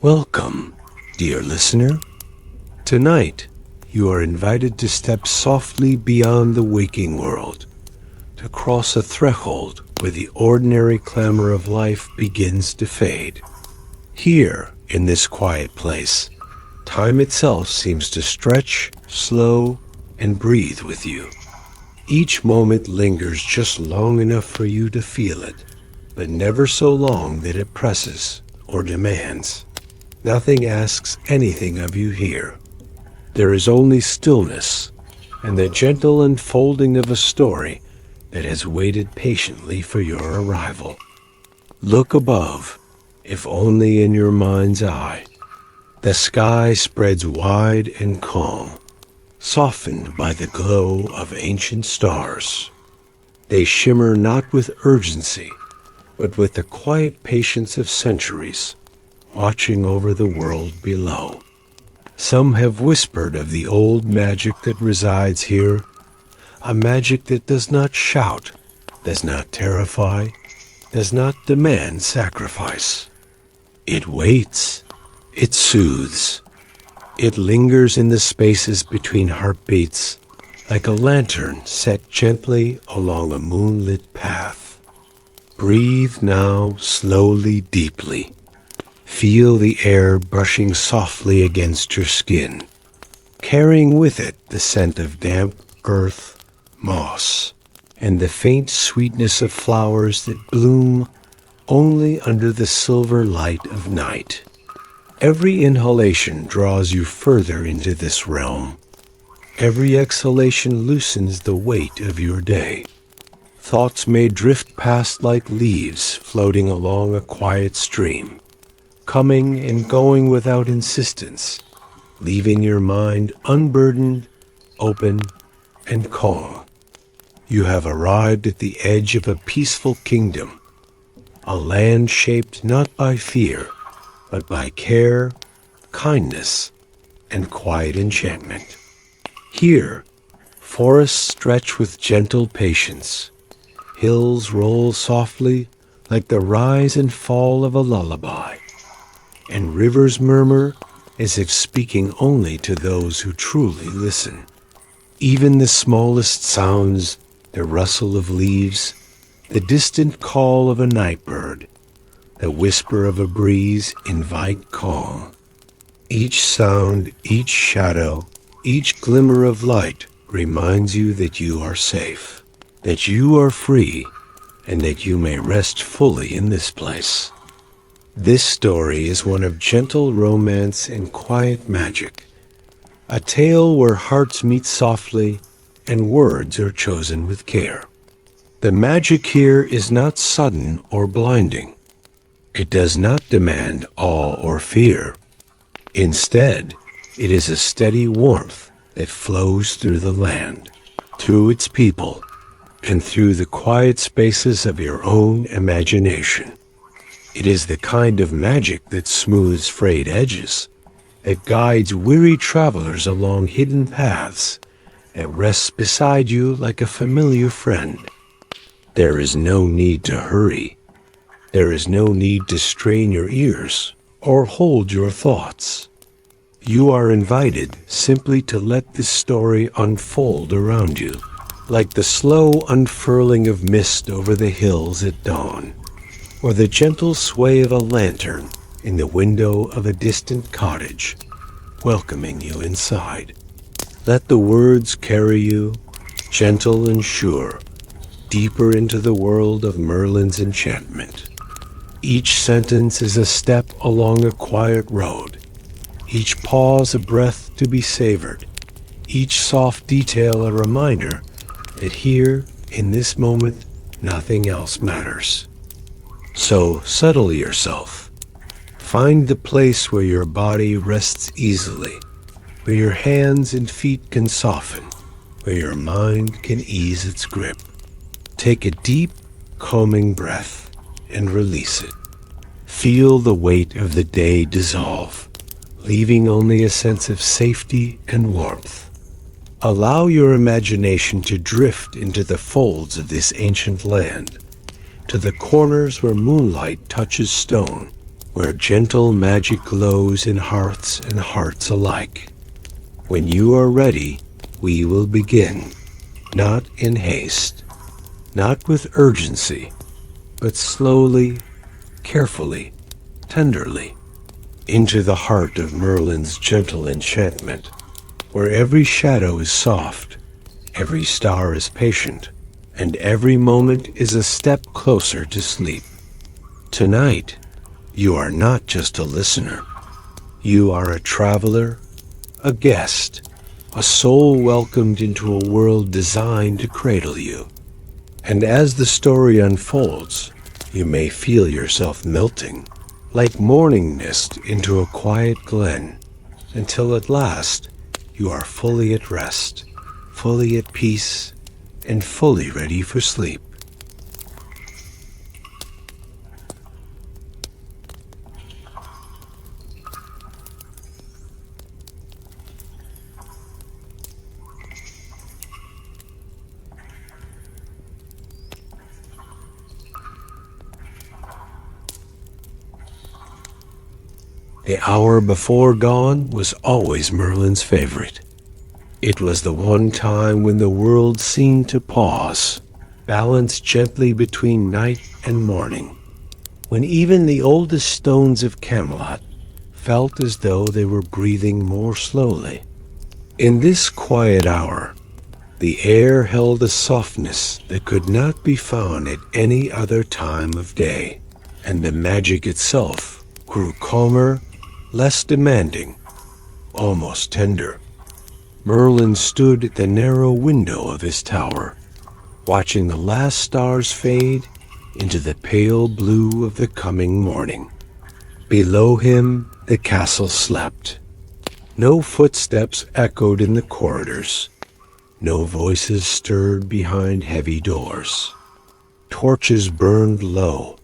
Welcome, dear listener. Tonight, you are invited to step softly beyond the waking world, to cross a threshold where the ordinary clamor of life begins to fade. Here, in this quiet place, time itself seems to stretch, slow, and breathe with you. Each moment lingers just long enough for you to feel it, but never so long that it presses or demands. Nothing asks anything of you here. There is only stillness and the gentle unfolding of a story that has waited patiently for your arrival. Look above, if only in your mind's eye. The sky spreads wide and calm, softened by the glow of ancient stars. They shimmer not with urgency, but with the quiet patience of centuries, watching over the world below. Some have whispered of the old magic that resides here, a magic that does not shout, does not terrify, does not demand sacrifice. It waits, it soothes, it lingers in the spaces between heartbeats, like a lantern set gently along a moonlit path. Breathe now slowly, deeply. Feel the air brushing softly against your skin, carrying with it the scent of damp earth, moss, and the faint sweetness of flowers that bloom only under the silver light of night. Every inhalation draws you further into this realm. Every exhalation loosens the weight of your day. Thoughts may drift past like leaves floating along a quiet stream, coming and going without insistence, leaving your mind unburdened, open, and calm. You have arrived at the edge of a peaceful kingdom, a land shaped not by fear, but by care, kindness, and quiet enchantment. Here, forests stretch with gentle patience, hills roll softly like the rise and fall of a lullaby, and rivers murmur as if speaking only to those who truly listen. Even the smallest sounds, the rustle of leaves, the distant call of a night bird, the whisper of a breeze invite calm. Each sound, each shadow, each glimmer of light reminds you that you are safe, that you are free, and that you may rest fully in this place. This story is one of gentle romance and quiet magic, a tale where hearts meet softly and words are chosen with care. The magic here is not sudden or blinding. It does not demand awe or fear. Instead, it is a steady warmth that flows through the land, through its people, and through the quiet spaces of your own imagination. It is the kind of magic that smooths frayed edges, that guides weary travelers along hidden paths, that rests beside you like a familiar friend. There is no need to hurry. There is no need to strain your ears or hold your thoughts. You are invited simply to let this story unfold around you, like the slow unfurling of mist over the hills at dawn, or the gentle sway of a lantern in the window of a distant cottage, welcoming you inside. Let the words carry you, gentle and sure, deeper into the world of Merlin's enchantment. Each sentence is a step along a quiet road, each pause a breath to be savored, each soft detail a reminder that here, in this moment, nothing else matters. So settle yourself. Find the place where your body rests easily, where your hands and feet can soften, where your mind can ease its grip. Take a deep, calming breath and release it. Feel the weight of the day dissolve, leaving only a sense of safety and warmth. Allow your imagination to drift into the folds of this ancient land, to the corners where moonlight touches stone, where gentle magic glows in hearths and hearts alike. When you are ready, we will begin, not in haste, not with urgency, but slowly, carefully, tenderly, into the heart of Merlin's gentle enchantment, where every shadow is soft, every star is patient, and every moment is a step closer to sleep. Tonight, you are not just a listener. You are a traveler, a guest, a soul welcomed into a world designed to cradle you. And as the story unfolds, you may feel yourself melting, like morning mist into a quiet glen, until at last you are fully at rest, fully at peace, and fully ready for sleep. The hour before dawn was always Merlin's favorite. It was the one time when the world seemed to pause, balanced gently between night and morning, when even the oldest stones of Camelot felt as though they were breathing more slowly. In this quiet hour, the air held a softness that could not be found at any other time of day, and the magic itself grew calmer, less demanding, almost tender. Merlin stood at the narrow window of his tower, watching the last stars fade into the pale blue of the coming morning. Below him, the castle slept. No footsteps echoed in the corridors. No voices stirred behind heavy doors. Torches burned low,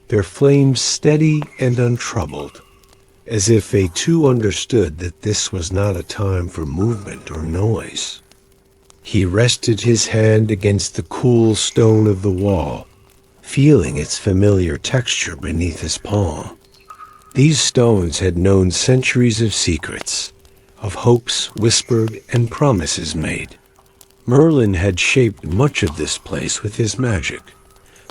their flames steady and untroubled, as if they too understood that this was not a time for movement or noise. He rested his hand against the cool stone of the wall, feeling its familiar texture beneath his palm. These stones had known centuries of secrets, of hopes whispered and promises made. Merlin had shaped much of this place with his magic,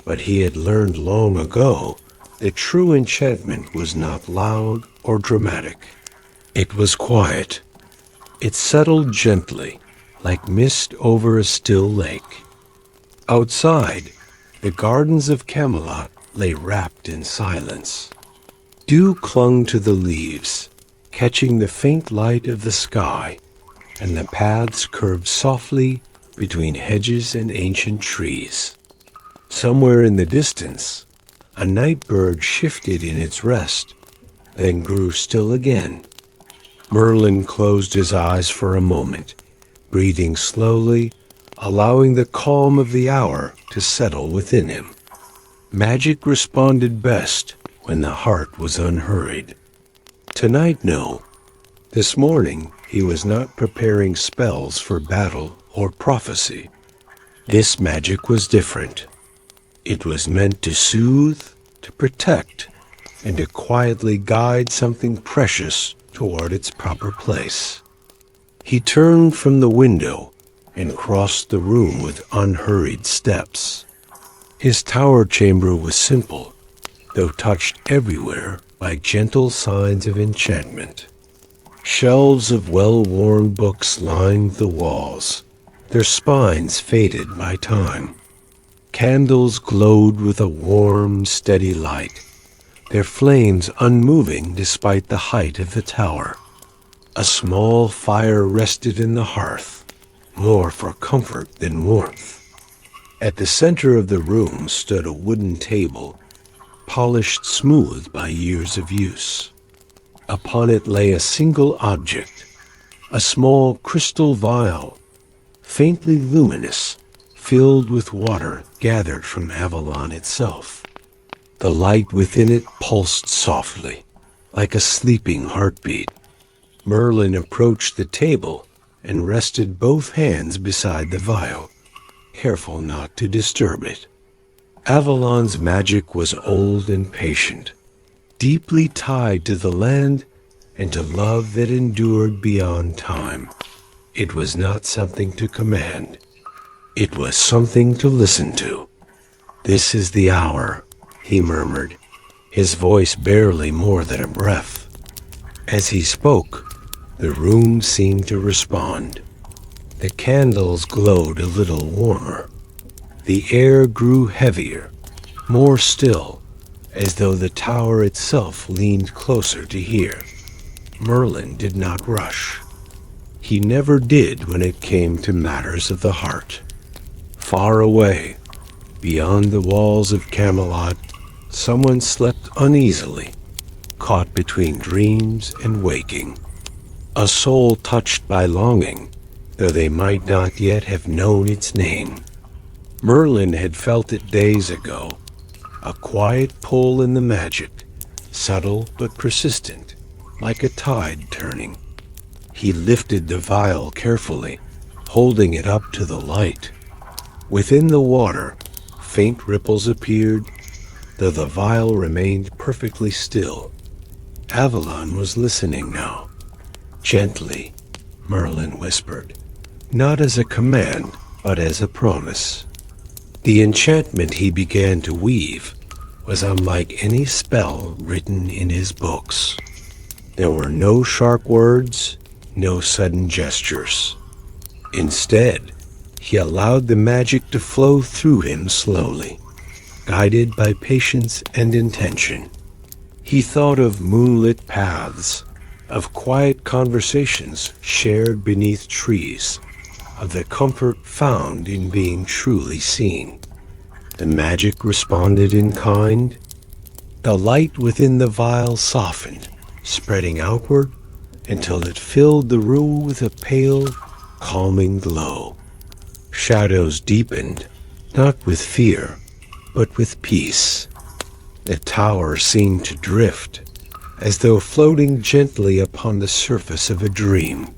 but he had learned long ago that true enchantment was not loud or dramatic. It was quiet. It settled gently, like mist over a still lake. Outside, the gardens of Camelot lay wrapped in silence. Dew clung to the leaves, catching the faint light of the sky, and the paths curved softly between hedges and ancient trees. Somewhere in the distance, a night bird shifted in its rest, then grew still again. Merlin closed his eyes for a moment, breathing slowly, allowing the calm of the hour to settle within him. Magic responded best when the heart was unhurried. Tonight, no. This morning, he was not preparing spells for battle or prophecy. This magic was different. It was meant to soothe, to protect, and to quietly guide something precious toward its proper place. He turned from the window and crossed the room with unhurried steps. His tower chamber was simple, though touched everywhere by gentle signs of enchantment. Shelves of well-worn books lined the walls, their spines faded by time. Candles glowed with a warm, steady light, their flames unmoving despite the height of the tower. A small fire rested in the hearth, more for comfort than warmth. At the center of the room stood a wooden table, polished smooth by years of use. Upon it lay a single object, a small crystal vial, faintly luminous, filled with water gathered from Avalon itself. The light within it pulsed softly, like a sleeping heartbeat. Merlin approached the table and rested both hands beside the vial, careful not to disturb it. Avalon's magic was old and patient. deeply tied to the land and to love that endured beyond time. It was not something to command. It was something to listen to. "This is the hour," he murmured, his voice barely more than a breath. As he spoke, the room seemed to respond. The candles glowed a little warmer. The air grew heavier, more still, as though the tower itself leaned closer to hear. Merlin did not rush. He never did when it came to matters of the heart. Far away, beyond the walls of Camelot, someone slept uneasily, caught between dreams and waking. A soul touched by longing, though they might not yet have known its name. Merlin had felt it days ago, a quiet pull in the magic, subtle but persistent, like a tide turning. He lifted the vial carefully, holding it up to the light. Within the water, faint ripples appeared, though the vial remained perfectly still. Avalon was listening now. "Gently," Merlin whispered, not as a command, but as a promise. The enchantment he began to weave was unlike any spell written in his books. There were no sharp words, no sudden gestures. Instead, he allowed the magic to flow through him slowly, guided by patience and intention. He thought of moonlit paths, of quiet conversations shared beneath trees, of the comfort found in being truly seen. The magic responded in kind. The light within the vial softened, spreading outward until it filled the room with a pale, calming glow. Shadows deepened, not with fear, but with peace. The tower seemed to drift, as though floating gently upon the surface of a dream.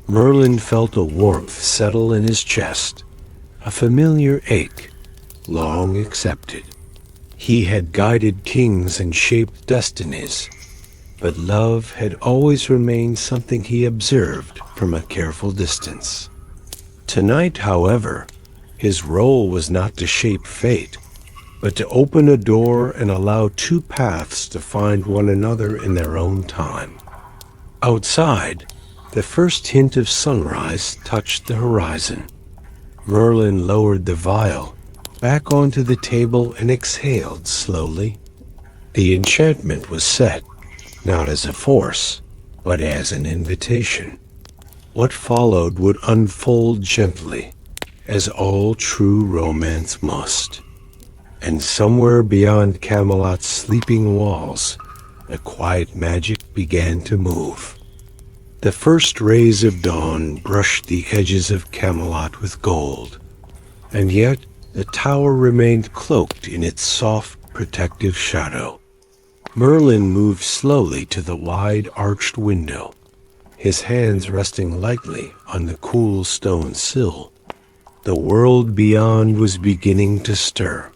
Merlin felt a warmth settle in his chest, a familiar ache, long accepted. He had guided kings and shaped destinies, but love had always remained something he observed from a careful distance. Tonight, however, his role was not to shape fate, but to open a door and allow two paths to find one another in their own time. Outside, the first hint of sunrise touched the horizon. Merlin lowered the vial back onto the table and exhaled slowly. The enchantment was set, not as a force, but as an invitation. What followed would unfold gently, as all true romance must. And somewhere beyond Camelot's sleeping walls, the quiet magic began to move. The first rays of dawn brushed the edges of Camelot with gold, and yet the tower remained cloaked in its soft, protective shadow. Merlin moved slowly to the wide arched window, his hands resting lightly on the cool stone sill. The world beyond was beginning to stir,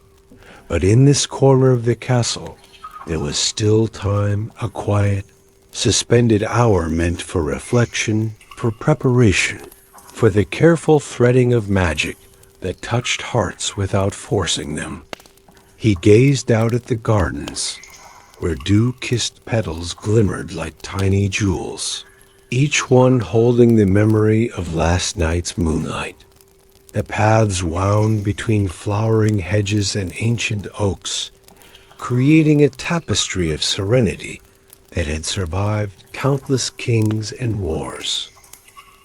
but in this corner of the castle there was still time, a quiet, suspended hour meant for reflection, for preparation, for the careful threading of magic that touched hearts without forcing them. He gazed out at the gardens, where dew-kissed petals glimmered like tiny jewels, each one holding the memory of last night's moonlight. The paths wound between flowering hedges and ancient oaks, creating a tapestry of serenity that had survived countless kings and wars.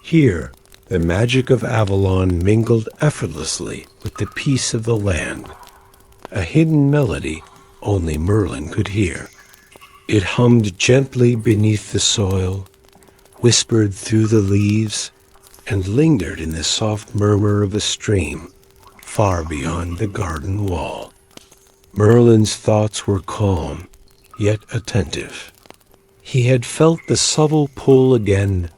Here, the magic of Avalon mingled effortlessly with the peace of the land, a hidden melody only Merlin could hear. It hummed gently beneath the soil, whispered through the leaves, and lingered in the soft murmur of a stream far beyond the garden wall. Merlin's thoughts were calm, yet attentive. He had felt the subtle pull again,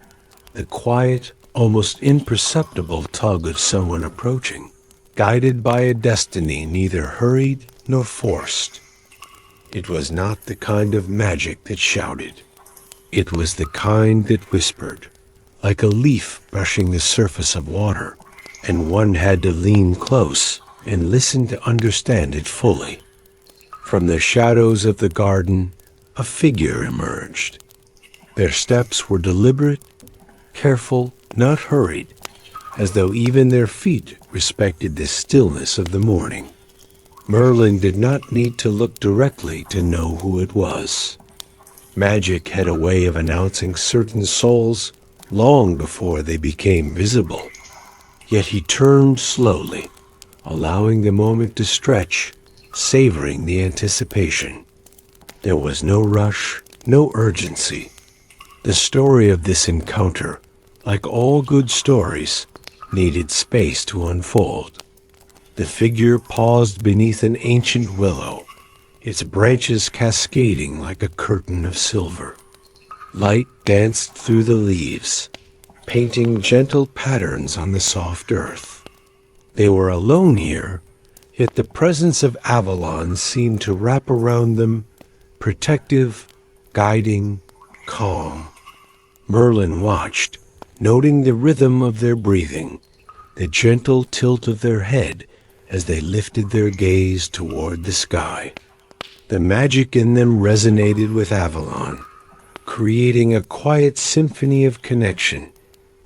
the quiet, almost imperceptible tug of someone approaching, guided by a destiny neither hurried nor forced. It was not the kind of magic that shouted. It was the kind that whispered, like a leaf brushing the surface of water, and one had to lean close and listen to understand it fully. From the shadows of the garden, a figure emerged. Their steps were deliberate, careful, not hurried, as though even their feet respected the stillness of the morning. Merlin did not need to look directly to know who it was. Magic had a way of announcing certain souls long before they became visible. Yet he turned slowly, allowing the moment to stretch, savoring the anticipation. There was no rush, no urgency. The story of this encounter, like all good stories, needed space to unfold. The figure paused beneath an ancient willow, its branches cascading like a curtain of silver. Light danced through the leaves, painting gentle patterns on the soft earth. They were alone here, yet the presence of Avalon seemed to wrap around them, protective, guiding, calm. Merlin watched, noting the rhythm of their breathing, the gentle tilt of their head as they lifted their gaze toward the sky. The magic in them resonated with Avalon, creating a quiet symphony of connection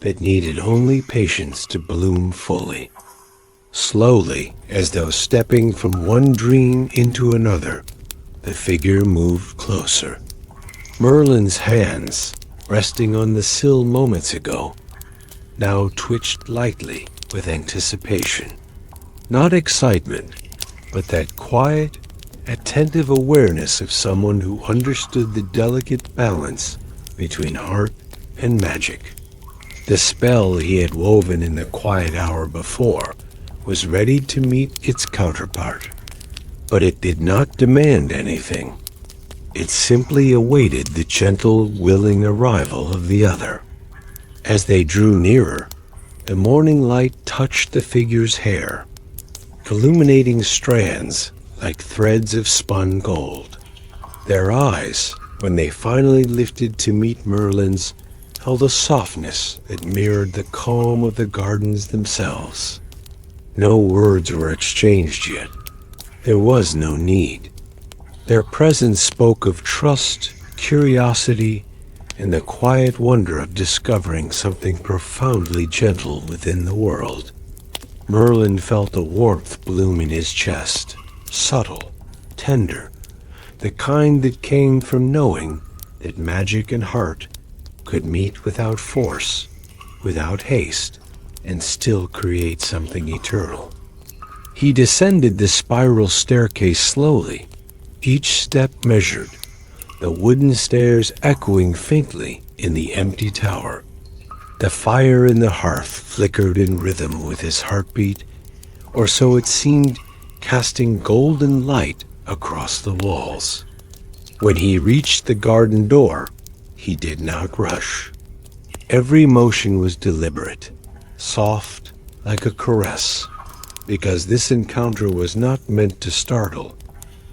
that needed only patience to bloom fully. Slowly, as though stepping from one dream into another, the figure moved closer. Merlin's hands, resting on the sill moments ago, now twitched lightly with anticipation. Not excitement, but that quiet, attentive awareness of someone who understood the delicate balance between art and magic. The spell he had woven in the quiet hour before was ready to meet its counterpart, but it did not demand anything. It simply awaited the gentle, willing arrival of the other. As they drew nearer, the morning light touched the figure's hair, illuminating strands like threads of spun gold. Their eyes, when they finally lifted to meet Merlin's, held a softness that mirrored the calm of the gardens themselves. No words were exchanged yet. There was no need. Their presence spoke of trust, curiosity, and the quiet wonder of discovering something profoundly gentle within the world. Merlin felt a warmth bloom in his chest, subtle, tender, the kind that came from knowing that magic and heart could meet without force, without haste, and still create something eternal. He descended the spiral staircase slowly, each step measured, the wooden stairs echoing faintly in the empty tower. The fire in the hearth flickered in rhythm with his heartbeat, or so it seemed, casting golden light across the walls. When he reached the garden door, he did not rush. Every motion was deliberate, soft like a caress, because this encounter was not meant to startle,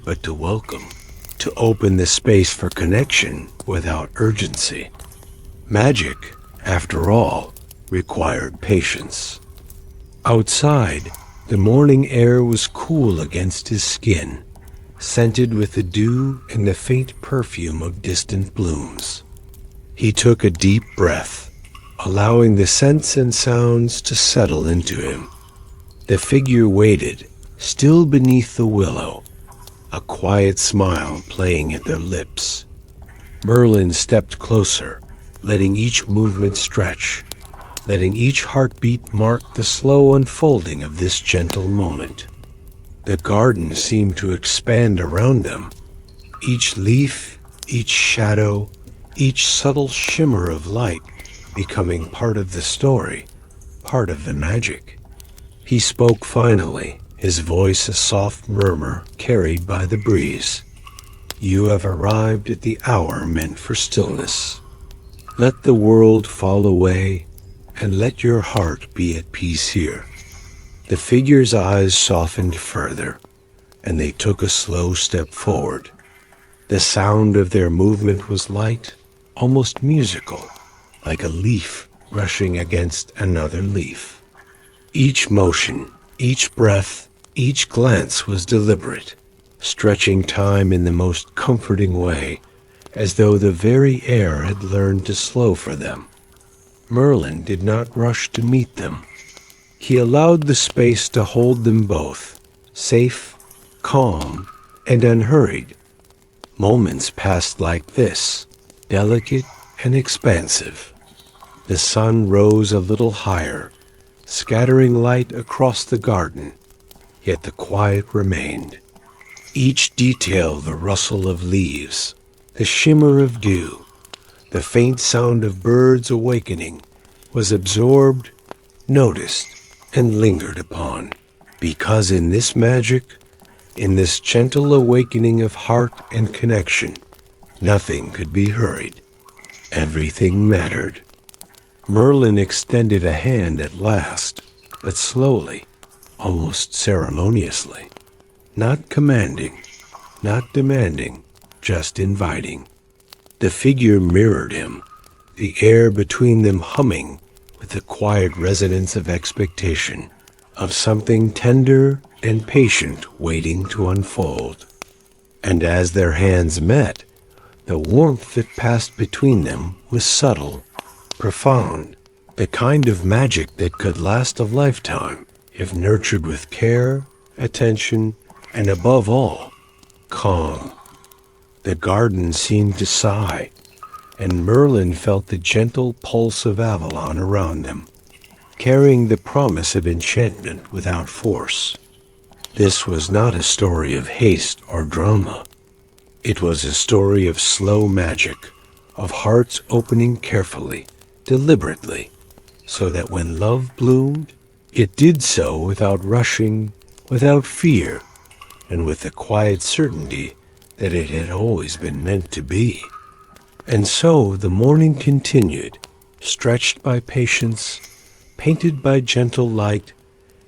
but to welcome, to open the space for connection without urgency. Magic, after all, required patience. Outside, the morning air was cool against his skin, scented with the dew and the faint perfume of distant blooms. He took a deep breath, allowing the scents and sounds to settle into him. The figure waited, still beneath the willow, a quiet smile playing at their lips. Merlin stepped closer, letting each movement stretch, letting each heartbeat mark the slow unfolding of this gentle moment. The garden seemed to expand around them, each leaf, each shadow, each subtle shimmer of light becoming part of the story, part of the magic. He spoke finally, his voice a soft murmur carried by the breeze. "You have arrived at the hour meant for stillness. Let the world fall away, and let your heart be at peace here." The figure's eyes softened further, and they took a slow step forward, The sound of their movement was light, almost musical, like a leaf brushing against another leaf. Each motion, each breath, each glance was deliberate, stretching time in the most comforting way, as though the very air had learned to slow for them. Merlin did not rush to meet them. He allowed the space to hold them both, safe, calm, and unhurried. Moments passed like this, delicate and expansive. The sun rose a little higher, scattering light across the garden, yet the quiet remained. Each detail, the rustle of leaves, the shimmer of dew, the faint sound of birds awakening, was absorbed, noticed, and lingered upon, because in this magic, in this gentle awakening of heart and connection, nothing could be hurried. Everything mattered. Merlin extended a hand at last, but slowly, almost ceremoniously. Not commanding, not demanding, just inviting. The figure mirrored him, the air between them humming with the quiet resonance of expectation, of something tender and patient waiting to unfold. And as their hands met, the warmth that passed between them was subtle, profound, the kind of magic that could last a lifetime if nurtured with care, attention, and above all, calm. The garden seemed to sigh, and Merlin felt the gentle pulse of Avalon around them, carrying the promise of enchantment without force. This was not a story of haste or drama. It was a story of slow magic, of hearts opening carefully, deliberately, so that when love bloomed, it did so without rushing, without fear, and with the quiet certainty that it had always been meant to be. And so the morning continued, stretched by patience, painted by gentle light,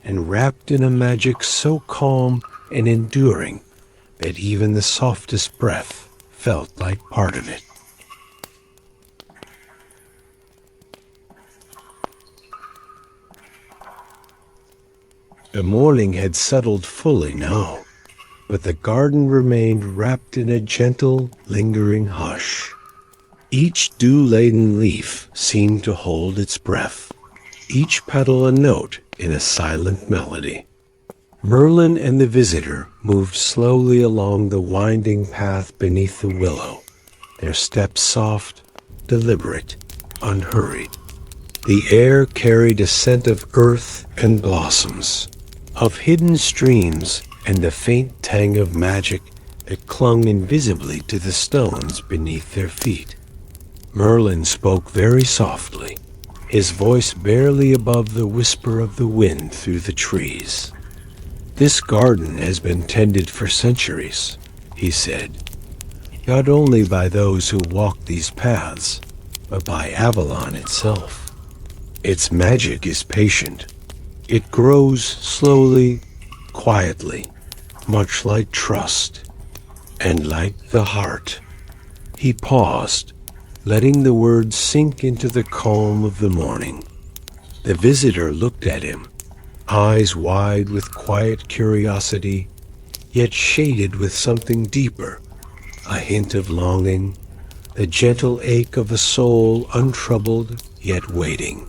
and wrapped in a magic so calm and enduring that even the softest breath felt like part of it. The morning had settled fully now, but the garden remained wrapped in a gentle, lingering hush. Each dew-laden leaf seemed to hold its breath, each petal a note in a silent melody. Merlin and the visitor moved slowly along the winding path beneath the willow, their steps soft, deliberate, unhurried. The air carried a scent of earth and blossoms, of hidden streams and the faint tang of magic that clung invisibly to the stones beneath their feet. Merlin spoke very softly, his voice barely above the whisper of the wind through the trees. "This garden has been tended for centuries," he said, "not only by those who walk these paths, but by Avalon itself. Its magic is patient. It grows slowly, quietly, much like trust, and like the heart." He paused, letting the words sink into the calm of the morning. The visitor looked at him, eyes wide with quiet curiosity, yet shaded with something deeper, a hint of longing, the gentle ache of a soul untroubled yet waiting.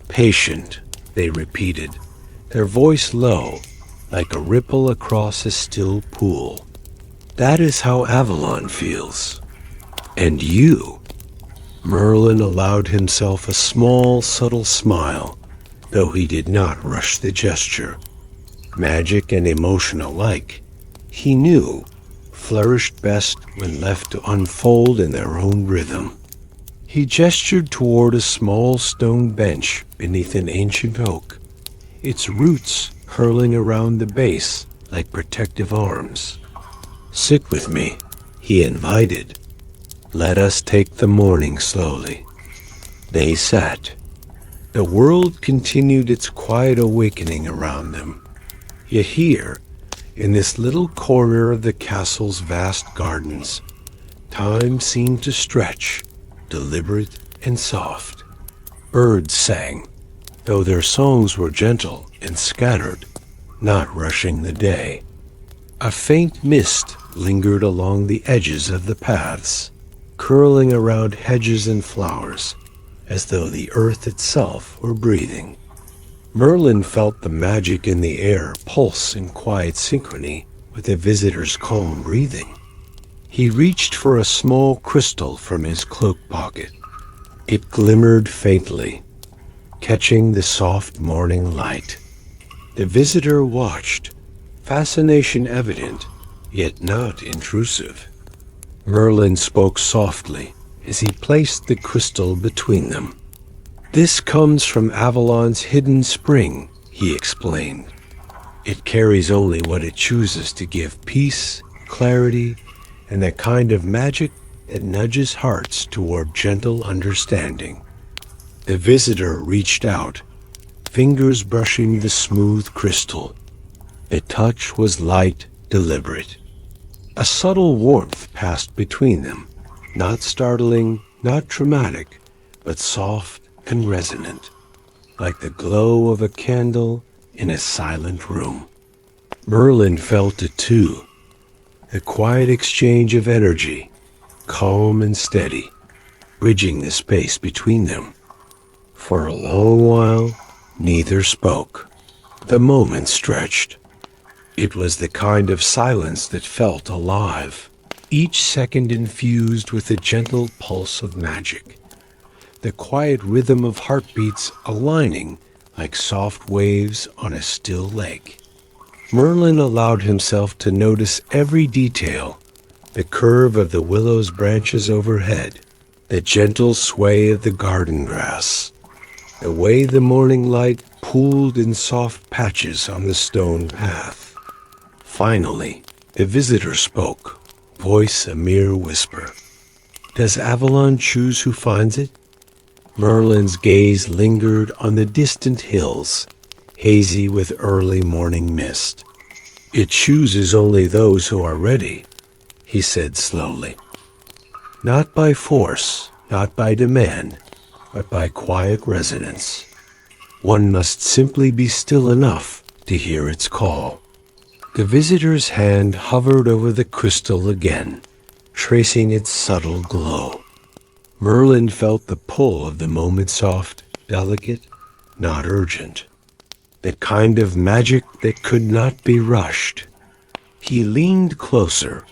"Patient," they repeated, their voice low, like a ripple across a still pool. "That is how Avalon feels. And you?" Merlin allowed himself a small, subtle smile, though he did not rush the gesture. Magic and emotion alike, he knew, flourished best when left to unfold in their own rhythm. He gestured toward a small stone bench beneath an ancient oak, its roots curling around the base like protective arms. "Sit with me," he invited. "Let us take the morning slowly." They sat. The world continued its quiet awakening around them. Yet here, in this little corner of the castle's vast gardens, Time seemed to stretch, deliberate and soft. Birds sang, though their songs were gentle and scattered, not rushing the day. A faint mist lingered along the edges of the paths, curling around hedges and flowers, as though the earth itself were breathing. Merlin felt the magic in the air pulse in quiet synchrony with the visitor's calm breathing. He reached for a small crystal from his cloak pocket. It glimmered faintly, catching the soft morning light. The visitor watched, fascination evident, yet not intrusive. Merlin spoke softly as he placed the crystal between them. "This comes from Avalon's hidden spring," he explained. "It carries only what it chooses to give: peace, clarity, and the kind of magic that nudges hearts toward gentle understanding." The visitor reached out, fingers brushing the smooth crystal. The touch was light, deliberate. A subtle warmth passed between them, not startling, not dramatic, but soft and resonant, like the glow of a candle in a silent room. Merlin felt it too, a quiet exchange of energy, calm and steady, bridging the space between them. For a long while, neither spoke. The moment stretched. It was the kind of silence that felt alive, each second infused with a gentle pulse of magic, the quiet rhythm of heartbeats aligning like soft waves on a still lake. Merlin allowed himself to notice every detail: the curve of the willow's branches overhead, the gentle sway of the garden grass, the way the morning light pooled in soft patches on the stone path. Finally, the visitor spoke, voice a mere whisper. "Does Avalon choose who finds it?" Merlin's gaze lingered on the distant hills, hazy with early morning mist. "It chooses only those who are ready," he said slowly. "Not by force, not by demand, but by quiet resonance. One must simply be still enough to hear its call." The visitor's hand hovered over the crystal again, tracing its subtle glow. Merlin felt the pull of the moment, soft, delicate, not urgent. The kind of magic that could not be rushed. He leaned closer,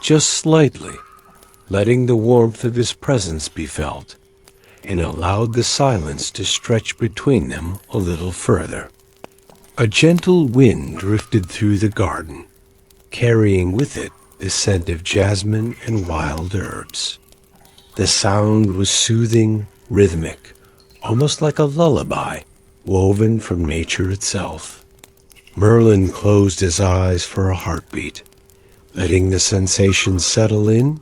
just slightly, letting the warmth of his presence be felt, and allowed the silence to stretch between them a little further. A gentle wind drifted through the garden, carrying with it the scent of jasmine and wild herbs. The sound was soothing, rhythmic, almost like a lullaby woven from nature itself. Merlin closed his eyes for a heartbeat, letting the sensation settle in,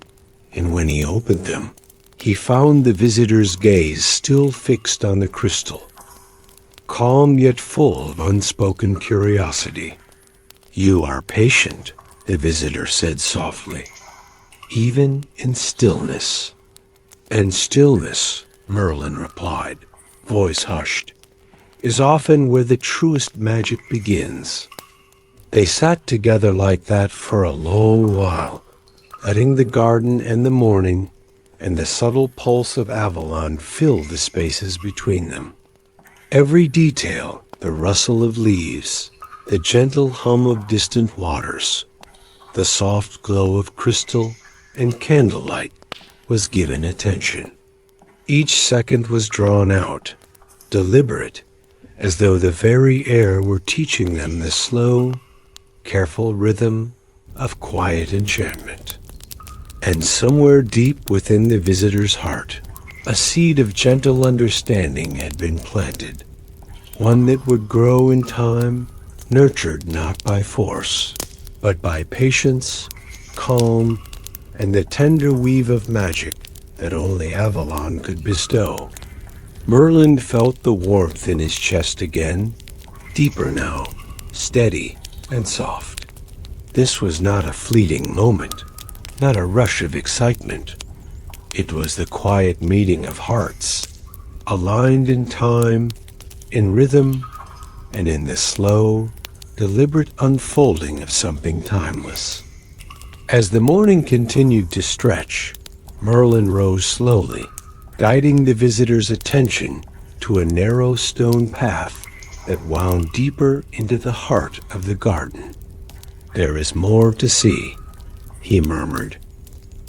and when he opened them, he found the visitor's gaze still fixed on the crystal, calm yet full of unspoken curiosity. "You are patient," the visitor said softly, "even in stillness." "And stillness," Merlin replied, voice hushed, "is often where the truest magic begins." They sat together like that for a long while, letting the garden and the morning and the subtle pulse of Avalon fill the spaces between them. Every detail, the rustle of leaves, the gentle hum of distant waters, the soft glow of crystal and candlelight, was given attention. Each second was drawn out, deliberate, as though the very air were teaching them the slow, careful rhythm of quiet enchantment. And somewhere deep within the visitor's heart, a seed of gentle understanding had been planted, one that would grow in time, nurtured not by force, but by patience, calm, and the tender weave of magic that only Avalon could bestow. Merlin felt the warmth in his chest again, deeper now, steady and soft. This was not a fleeting moment. not a rush of excitement. It was the quiet meeting of hearts, aligned in time, in rhythm, and in the slow, deliberate unfolding of something timeless. As the morning continued to stretch, Merlin rose slowly, guiding the visitor's attention to a narrow stone path that wound deeper into the heart of the garden. "There is more to see," he murmured.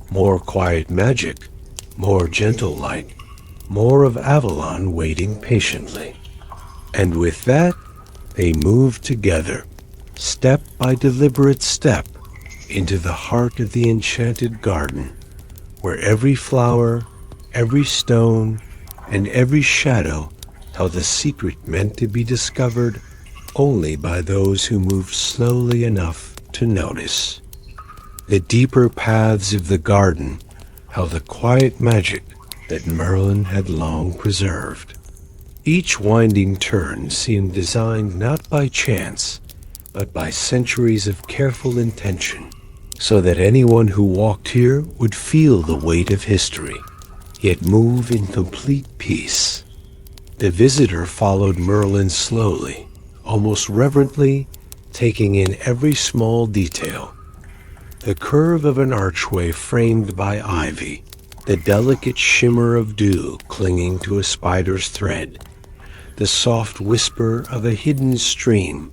"More quiet magic, more gentle light, more of Avalon waiting patiently." And with that, they moved together, step by deliberate step, into the heart of the enchanted garden, where every flower, every stone, and every shadow held a secret meant to be discovered only by those who moved slowly enough to notice. The deeper paths of the garden held a quiet magic that Merlin had long preserved. Each winding turn seemed designed not by chance, but by centuries of careful intention, so that anyone who walked here would feel the weight of history, yet move in complete peace. The visitor followed Merlin slowly, almost reverently, taking in every small detail. The curve of an archway framed by ivy, the delicate shimmer of dew clinging to a spider's thread, the soft whisper of a hidden stream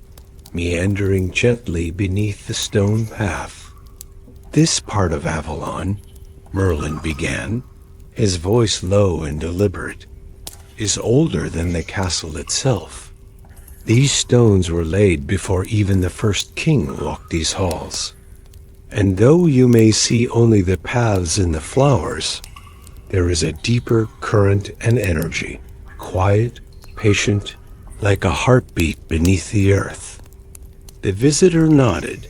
meandering gently beneath the stone path. "This part of Avalon," Merlin began, his voice low and deliberate, "is older than the castle itself. These stones were laid before even the first king walked these halls. And though you may see only the paths and the flowers, there is a deeper current and energy, quiet, patient, like a heartbeat beneath the earth." The visitor nodded,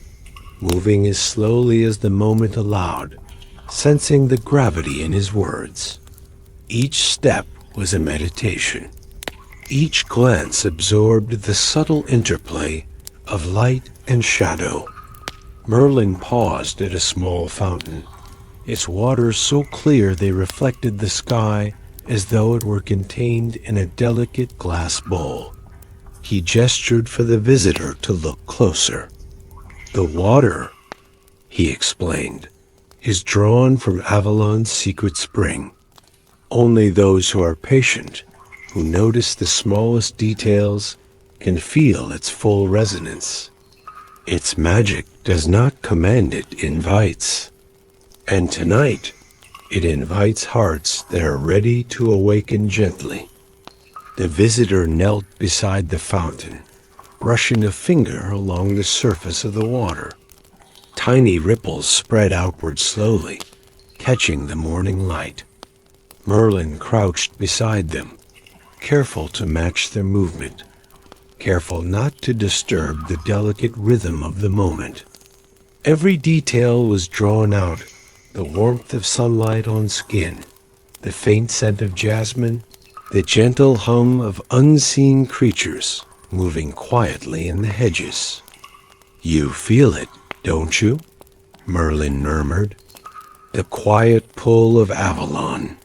moving as slowly as the moment allowed, sensing the gravity in his words. Each step was a meditation. Each glance absorbed the subtle interplay of light and shadow. Merlin paused at a small fountain, its waters so clear they reflected the sky as though it were contained in a delicate glass bowl. He gestured for the visitor to look closer. "The water," he explained, "is drawn from Avalon's secret spring. Only those who are patient, who notice the smallest details, can feel its full resonance. Its magic does not command, it invites. And tonight, it invites hearts that are ready to awaken gently." The visitor knelt beside the fountain, brushing a finger along the surface of the water. Tiny ripples spread outward slowly, catching the morning light. Merlin crouched beside them, careful to match their movement, careful not to disturb the delicate rhythm of the moment. Every detail was drawn out, the warmth of sunlight on skin, the faint scent of jasmine, the gentle hum of unseen creatures moving quietly in the hedges. "You feel it, don't you?" Merlin murmured. "The quiet pull of Avalon.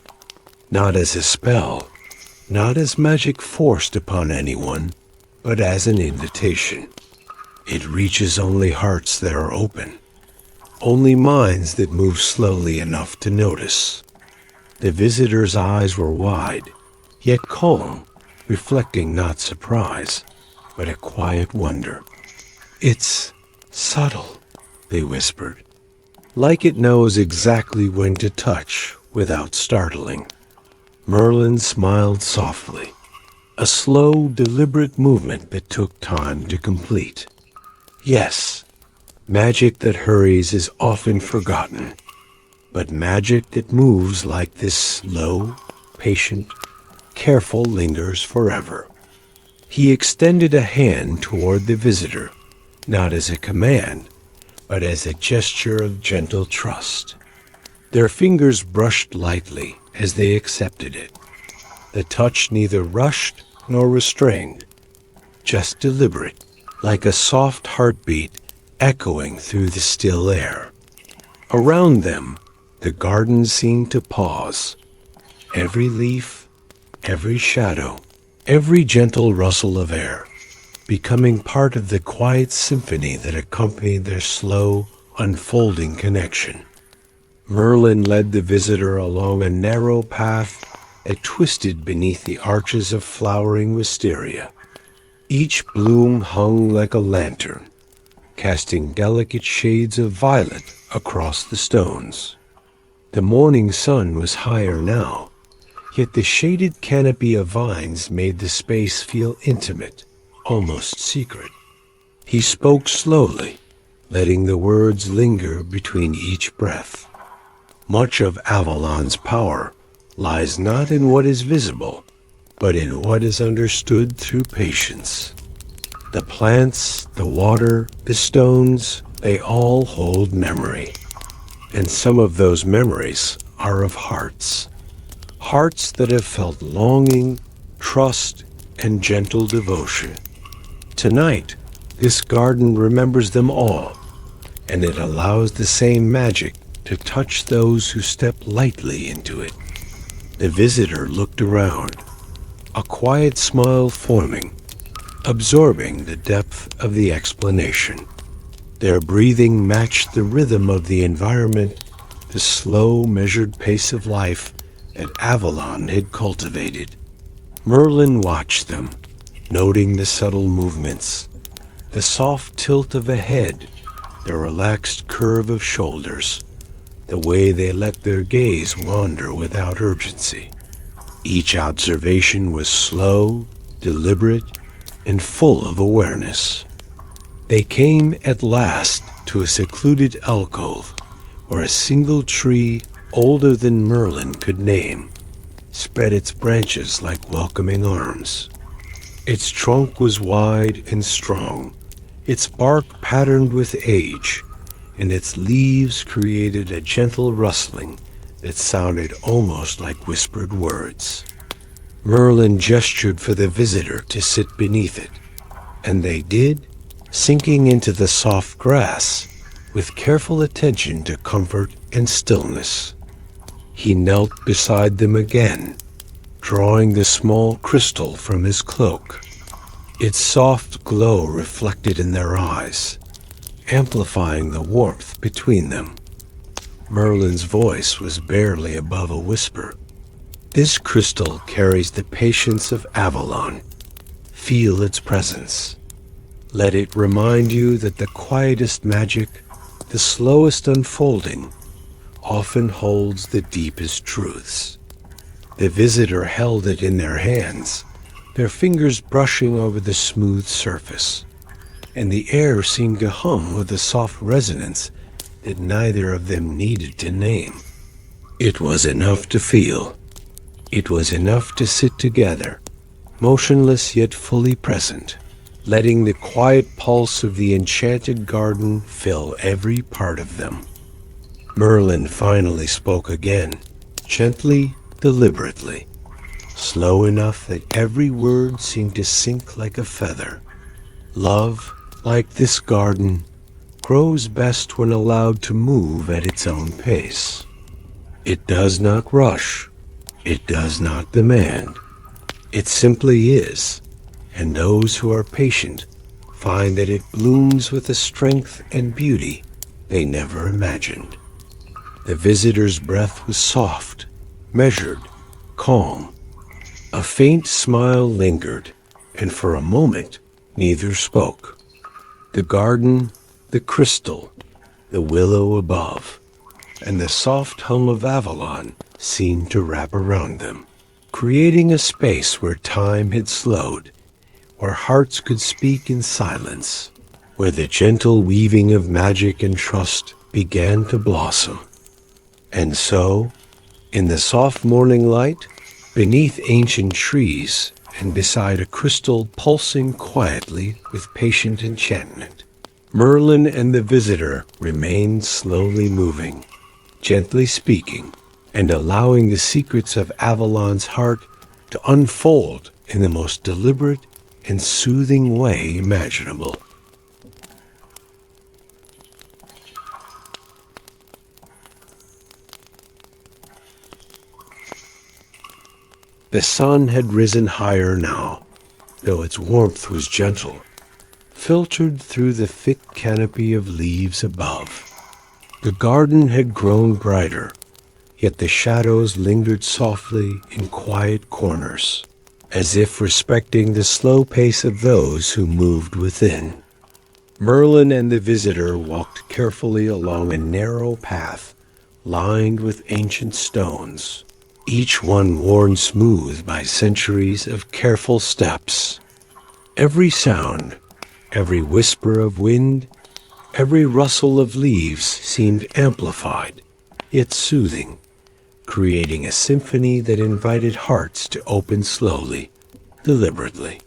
Not as a spell, not as magic forced upon anyone, but as an invitation. It reaches only hearts that are open, only minds that move slowly enough to notice." The visitor's eyes were wide, yet calm, reflecting not surprise, but a quiet wonder. "It's subtle," they whispered, "like it knows exactly when to touch without startling." Merlin smiled softly, a slow, deliberate movement that took time to complete. "Yes, magic that hurries is often forgotten, but magic that moves like this slow, patient, careful lingers forever." He extended a hand toward the visitor, not as a command, but as a gesture of gentle trust. Their fingers brushed lightly as they accepted it. The touch neither rushed nor restrained, just deliberate, like a soft heartbeat echoing through the still air. Around them, the garden seemed to pause. Every leaf, every shadow, every gentle rustle of air, becoming part of the quiet symphony that accompanied their slow, unfolding connection. Merlin led the visitor along a narrow path that twisted beneath the arches of flowering wisteria. Each bloom hung like a lantern, casting delicate shades of violet across the stones. The morning sun was higher now, yet the shaded canopy of vines made the space feel intimate, almost secret. He spoke slowly, letting the words linger between each breath. Much of Avalon's power lies not in what is visible, but in what is understood through patience. The plants, the water, the stones, they all hold memory. And some of those memories are of hearts. Hearts that have felt longing, trust, and gentle devotion. Tonight, this garden remembers them all, and it allows the same magic to touch those who step lightly into it. The visitor looked around, a quiet smile forming, absorbing the depth of the explanation. Their breathing matched the rhythm of the environment, the slow, measured pace of life that Avalon had cultivated. Merlin watched them, noting the subtle movements, the soft tilt of a head, the relaxed curve of shoulders, the way they let their gaze wander without urgency. Each observation was slow, deliberate, and full of awareness. They came at last to a secluded alcove where a single tree older than Merlin could name spread its branches like welcoming arms. Its trunk was wide and strong, its bark patterned with age, and its leaves created a gentle rustling that sounded almost like whispered words. Merlin gestured for the visitor to sit beneath it, and they did, sinking into the soft grass with careful attention to comfort and stillness. He knelt beside them again, drawing the small crystal from his cloak. Its soft glow reflected in their eyes, amplifying the warmth between them. Merlin's voice was barely above a whisper. This crystal carries the patience of Avalon. Feel its presence. Let it remind you that the quietest magic, the slowest unfolding, often holds the deepest truths. The visitor held it in their hands, their fingers brushing over the smooth surface, and the air seemed to hum with a soft resonance that neither of them needed to name. It was enough to feel. It was enough to sit together, motionless yet fully present, letting the quiet pulse of the enchanted garden fill every part of them. Merlin finally spoke again, gently, deliberately, slow enough that every word seemed to sink like a feather. Love, like this garden, grows best when allowed to move at its own pace. It does not rush. It does not demand. It simply is, and those who are patient find that it blooms with a strength and beauty they never imagined. The visitor's breath was soft, measured, calm. A faint smile lingered, and for a moment neither spoke. The garden, the crystal, the willow above, and the soft hum of Avalon seemed to wrap around them, creating a space where time had slowed, where hearts could speak in silence, where the gentle weaving of magic and trust began to blossom. And so, in the soft morning light, beneath ancient trees, and beside a crystal pulsing quietly with patient enchantment, Merlin and the visitor remained slowly moving, gently speaking, and allowing the secrets of Avalon's heart to unfold in the most deliberate and soothing way imaginable. The sun had risen higher now, though its warmth was gentle, filtered through the thick canopy of leaves above. The garden had grown brighter, yet the shadows lingered softly in quiet corners, as if respecting the slow pace of those who moved within. Merlin and the visitor walked carefully along a narrow path lined with ancient stones, each one worn smooth by centuries of careful steps. Every sound, every whisper of wind, every rustle of leaves seemed amplified, yet soothing, creating a symphony that invited hearts to open slowly, deliberately.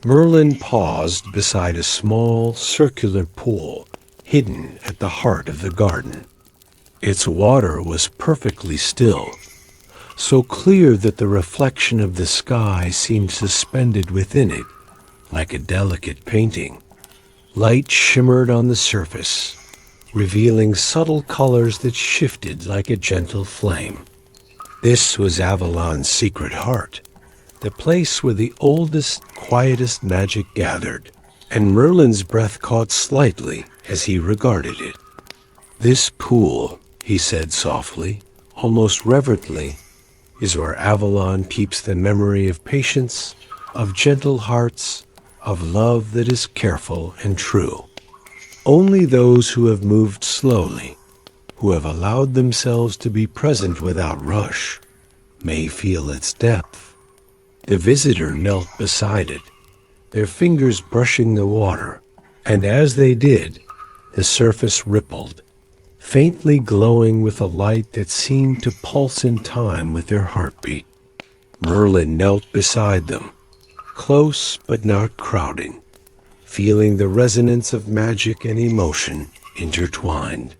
Merlin paused beside a small, circular pool hidden at the heart of the garden. Its water was perfectly still, so clear that the reflection of the sky seemed suspended within it, like a delicate painting. Light shimmered on the surface, revealing subtle colors that shifted like a gentle flame. This was Avalon's secret heart, the place where the oldest, quietest magic gathered, and Merlin's breath caught slightly as he regarded it. "This pool," he said softly, almost reverently, "is where Avalon keeps the memory of patience, of gentle hearts, of love that is careful and true. Only those who have moved slowly, who have allowed themselves to be present without rush, may feel its depth." The visitor knelt beside it, their fingers brushing the water, and as they did, the surface rippled, faintly glowing with a light that seemed to pulse in time with their heartbeat. Merlin knelt beside them, close but not crowding, feeling the resonance of magic and emotion intertwined.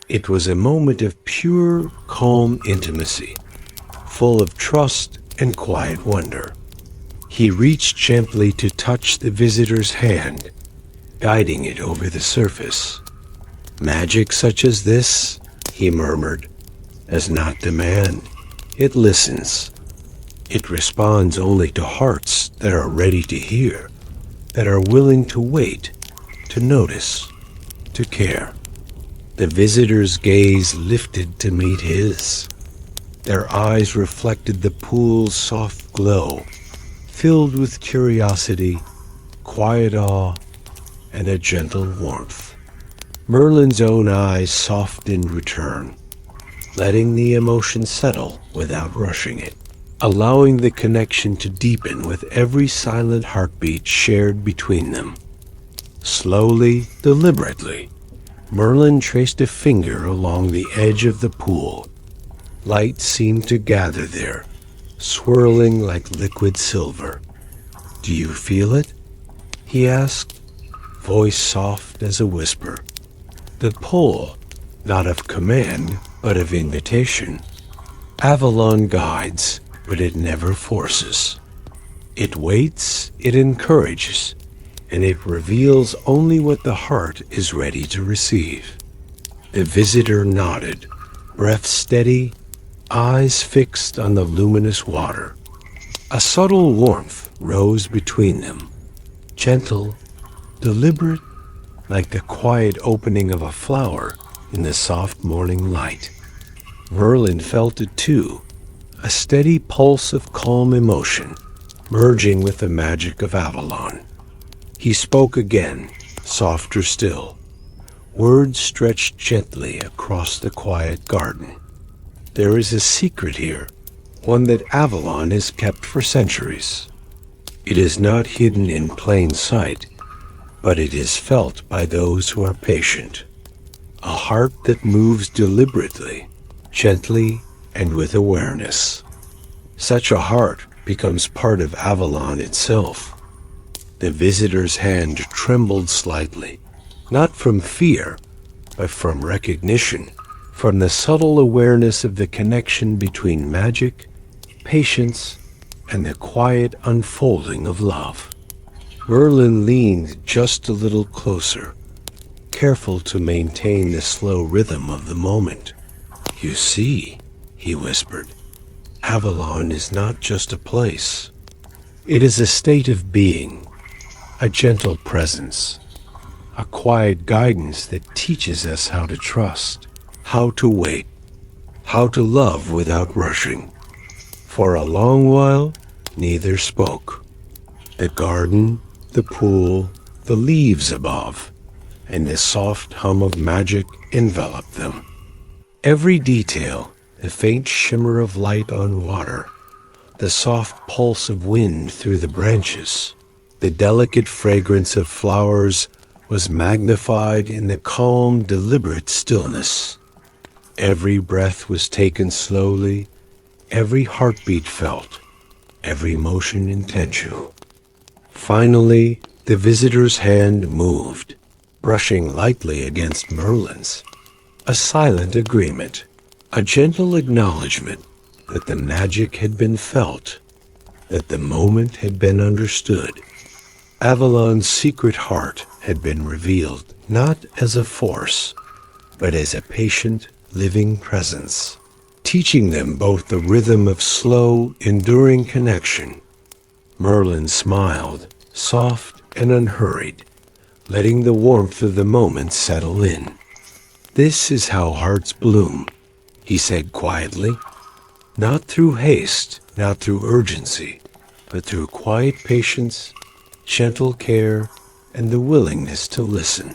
It was a moment of pure, calm intimacy, full of trust and quiet wonder. He reached gently to touch the visitor's hand, guiding it over the surface. "Magic such as this," he murmured, "does not demand. It listens. It responds only to hearts that are ready to hear, that are willing to wait, to notice, to care." The visitor's gaze lifted to meet his. Their eyes reflected the pool's soft glow, filled with curiosity, quiet awe, and a gentle warmth. Merlin's own eyes softened in return, letting the emotion settle without rushing it, allowing the connection to deepen with every silent heartbeat shared between them. Slowly, deliberately, Merlin traced a finger along the edge of the pool. Light seemed to gather there, swirling like liquid silver. "Do you feel it?" he asked, voice soft as a whisper. The pull, not of command, but of invitation. Avalon guides, but it never forces. It waits, it encourages, and it reveals only what the heart is ready to receive. The visitor nodded, breath steady, eyes fixed on the luminous water. A subtle warmth rose between them, gentle, deliberate, like the quiet opening of a flower in the soft morning light. Merlin felt it too, a steady pulse of calm emotion, merging with the magic of Avalon. He spoke again, softer still. Words stretched gently across the quiet garden. "There is a secret here, one that Avalon has kept for centuries. It is not hidden in plain sight, but it is felt by those who are patient. A heart that moves deliberately, gently, and with awareness. Such a heart becomes part of Avalon itself." The visitor's hand trembled slightly, not from fear, but from recognition, from the subtle awareness of the connection between magic, patience, and the quiet unfolding of love. Merlin leaned just a little closer, careful to maintain the slow rhythm of the moment. "You see," he whispered, Avalon is not just a place. It is a state of being, a gentle presence, a quiet guidance that teaches us how to trust, how to wait, how to love without rushing. For a long while, neither spoke. The garden, the pool, the leaves above, and the soft hum of magic enveloped them. Every detail, the faint shimmer of light on water, the soft pulse of wind through the branches, the delicate fragrance of flowers was magnified in the calm, deliberate stillness. Every breath was taken slowly, every heartbeat felt, every motion intentional. Finally, the visitor's hand moved, brushing lightly against Merlin's. A silent agreement, a gentle acknowledgement that the magic had been felt, that the moment had been understood. Avalon's secret heart had been revealed not as a force, but as a patient, living presence, teaching them both the rhythm of slow, enduring connection. Merlin smiled, soft and unhurried, letting the warmth of the moment settle in. "This is how hearts bloom," he said quietly. "Not through haste, not through urgency, but through quiet patience, gentle care, and the willingness to listen."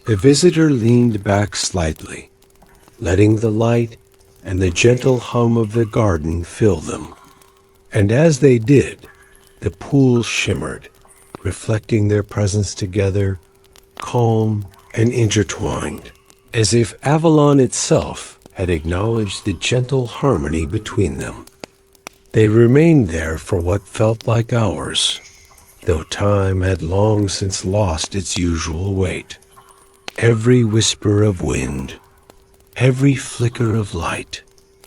The visitor leaned back slightly, letting the light and the gentle hum of the garden fill them. And as they did, the pool shimmered, reflecting their presence together, calm and intertwined, as if Avalon itself had acknowledged the gentle harmony between them. They remained there for what felt like hours, though time had long since lost its usual weight. Every whisper of wind, every flicker of light,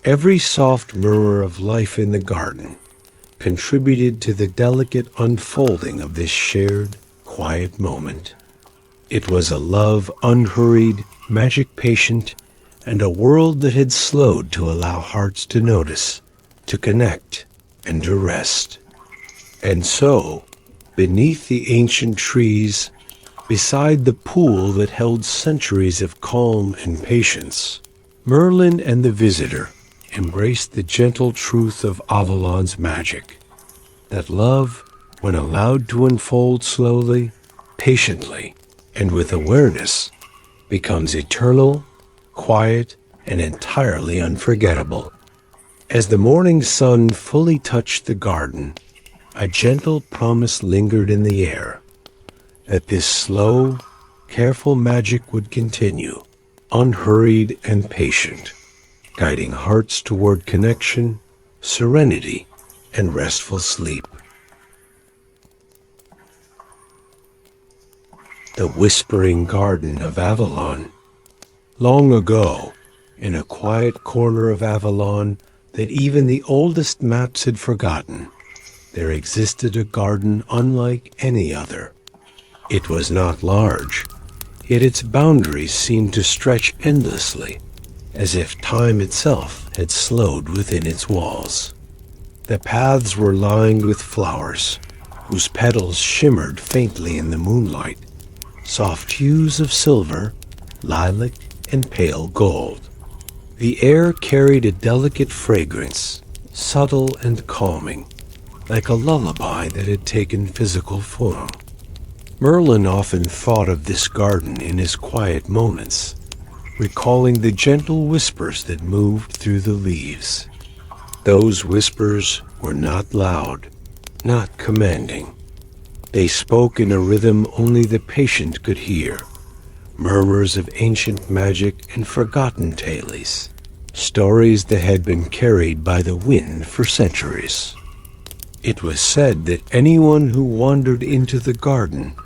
every soft murmur of life in the garden contributed to the delicate unfolding of this shared, quiet moment. It was a love unhurried, magic patient, and a world that had slowed to allow hearts to notice, to connect, and to rest. And so, beneath the ancient trees, beside the pool that held centuries of calm and patience, Merlin and the visitor embraced the gentle truth of Avalon's magic, that love, when allowed to unfold slowly, patiently, and with awareness, becomes eternal, quiet, and entirely unforgettable. As the morning sun fully touched the garden, a gentle promise lingered in the air that this slow, careful magic would continue, unhurried and patient, guiding hearts toward connection, serenity, and restful sleep. The Whispering Garden of Avalon. Long ago, in a quiet corner of Avalon that even the oldest maps had forgotten, there existed a garden unlike any other. It was not large, yet its boundaries seemed to stretch endlessly, as if time itself had slowed within its walls. The paths were lined with flowers, whose petals shimmered faintly in the moonlight, soft hues of silver, lilac, and pale gold. The air carried a delicate fragrance, subtle and calming, like a lullaby that had taken physical form. Merlin often thought of this garden in his quiet moments, recalling the gentle whispers that moved through the leaves. Those whispers were not loud, not commanding. They spoke in a rhythm only the patient could hear, murmurs of ancient magic and forgotten tales, stories that had been carried by the wind for centuries. It was said that anyone who wandered into the garden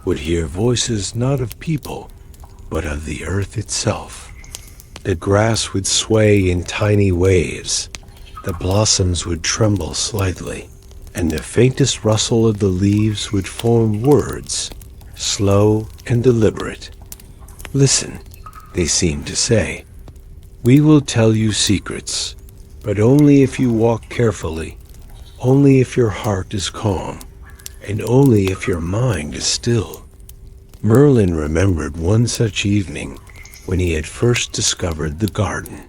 would hear voices not of people, but of the earth itself. The grass would sway in tiny waves, the blossoms would tremble slightly, and the faintest rustle of the leaves would form words, slow and deliberate. "Listen," they seemed to say. "We will tell you secrets, but only if you walk carefully, only if your heart is calm, and only if your mind is still. Merlin remembered one such evening when he had first discovered the garden.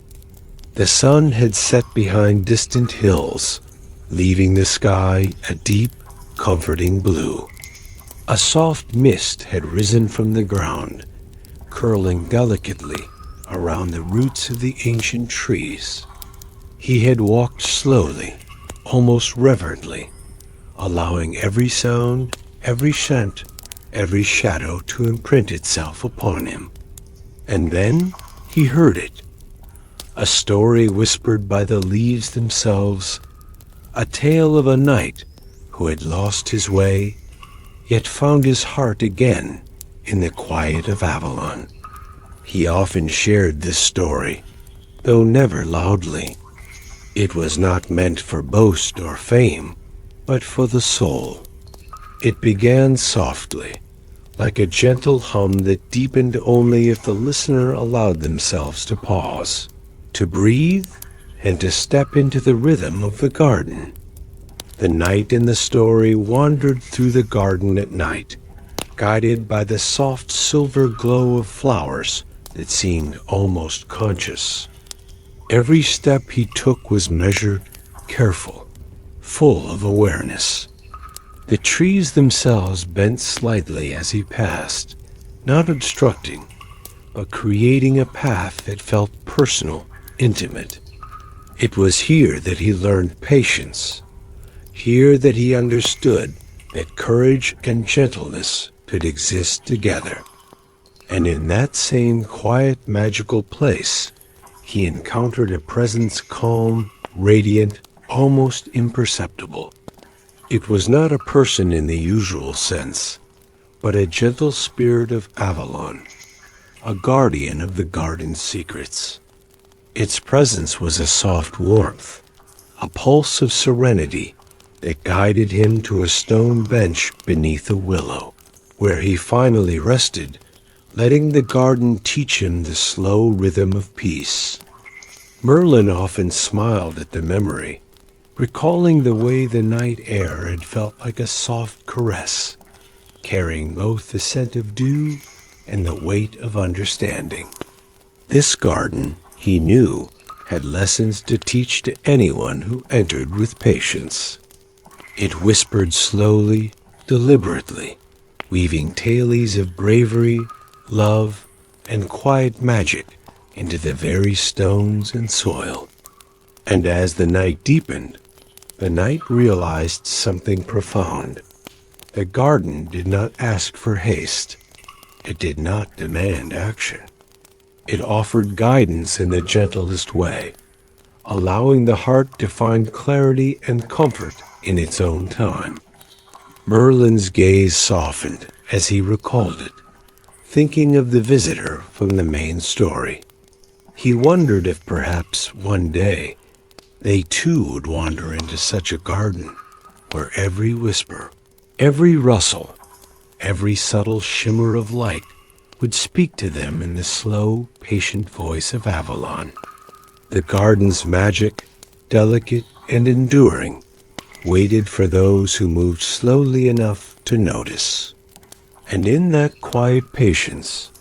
The sun had set behind distant hills, leaving the sky a deep, comforting blue. A soft mist had risen from the ground, curling delicately around the roots of the ancient trees. He had walked slowly, almost reverently, allowing every sound, every scent, every shadow to imprint itself upon him. And then he heard it. A story whispered by the leaves themselves, a tale of a knight who had lost his way, yet found his heart again in the quiet of Avalon. He often shared this story, though never loudly. It was not meant for boast or fame, but for the soul. It began softly, like a gentle hum that deepened only if the listener allowed themselves to pause, to breathe, and to step into the rhythm of the garden. The knight in the story wandered through the garden at night, guided by the soft silver glow of flowers that seemed almost conscious. Every step he took was measured, careful, full of awareness. The trees themselves bent slightly as he passed, not obstructing, but creating a path that felt personal, intimate. It was here that he learned patience, here that he understood that courage and gentleness could exist together. And in that same quiet, magical place, he encountered a presence calm, radiant, almost imperceptible. It was not a person in the usual sense, but a gentle spirit of Avalon, a guardian of the garden's secrets. Its presence was a soft warmth, a pulse of serenity that guided him to a stone bench beneath a willow, where he finally rested, letting the garden teach him the slow rhythm of peace. Merlin often smiled at the memory, recalling the way the night air had felt like a soft caress, carrying both the scent of dew and the weight of understanding. This garden, he knew, had lessons to teach to anyone who entered with patience. It whispered slowly, deliberately, weaving tales of bravery, love, and quiet magic into the very stones and soil. And as the night deepened, the knight realized something profound. The garden did not ask for haste. It did not demand action. It offered guidance in the gentlest way, allowing the heart to find clarity and comfort in its own time. Merlin's gaze softened as he recalled it, thinking of the visitor from the main story. He wondered if perhaps one day they too would wander into such a garden where every whisper, every rustle, every subtle shimmer of light would speak to them in the slow, patient voice of Avalon. The garden's magic, delicate and enduring, waited for those who moved slowly enough to notice. And in that quiet patience,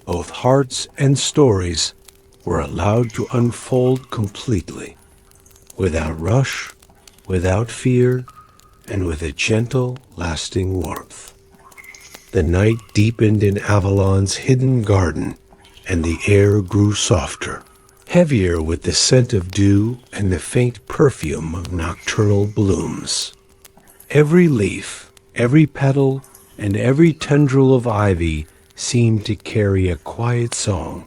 both hearts and stories were allowed to unfold completely, without rush, without fear, and with a gentle, lasting warmth. The night deepened in Avalon's hidden garden, and the air grew softer, heavier with the scent of dew and the faint perfume of nocturnal blooms. Every leaf, every petal, and every tendril of ivy seemed to carry a quiet song,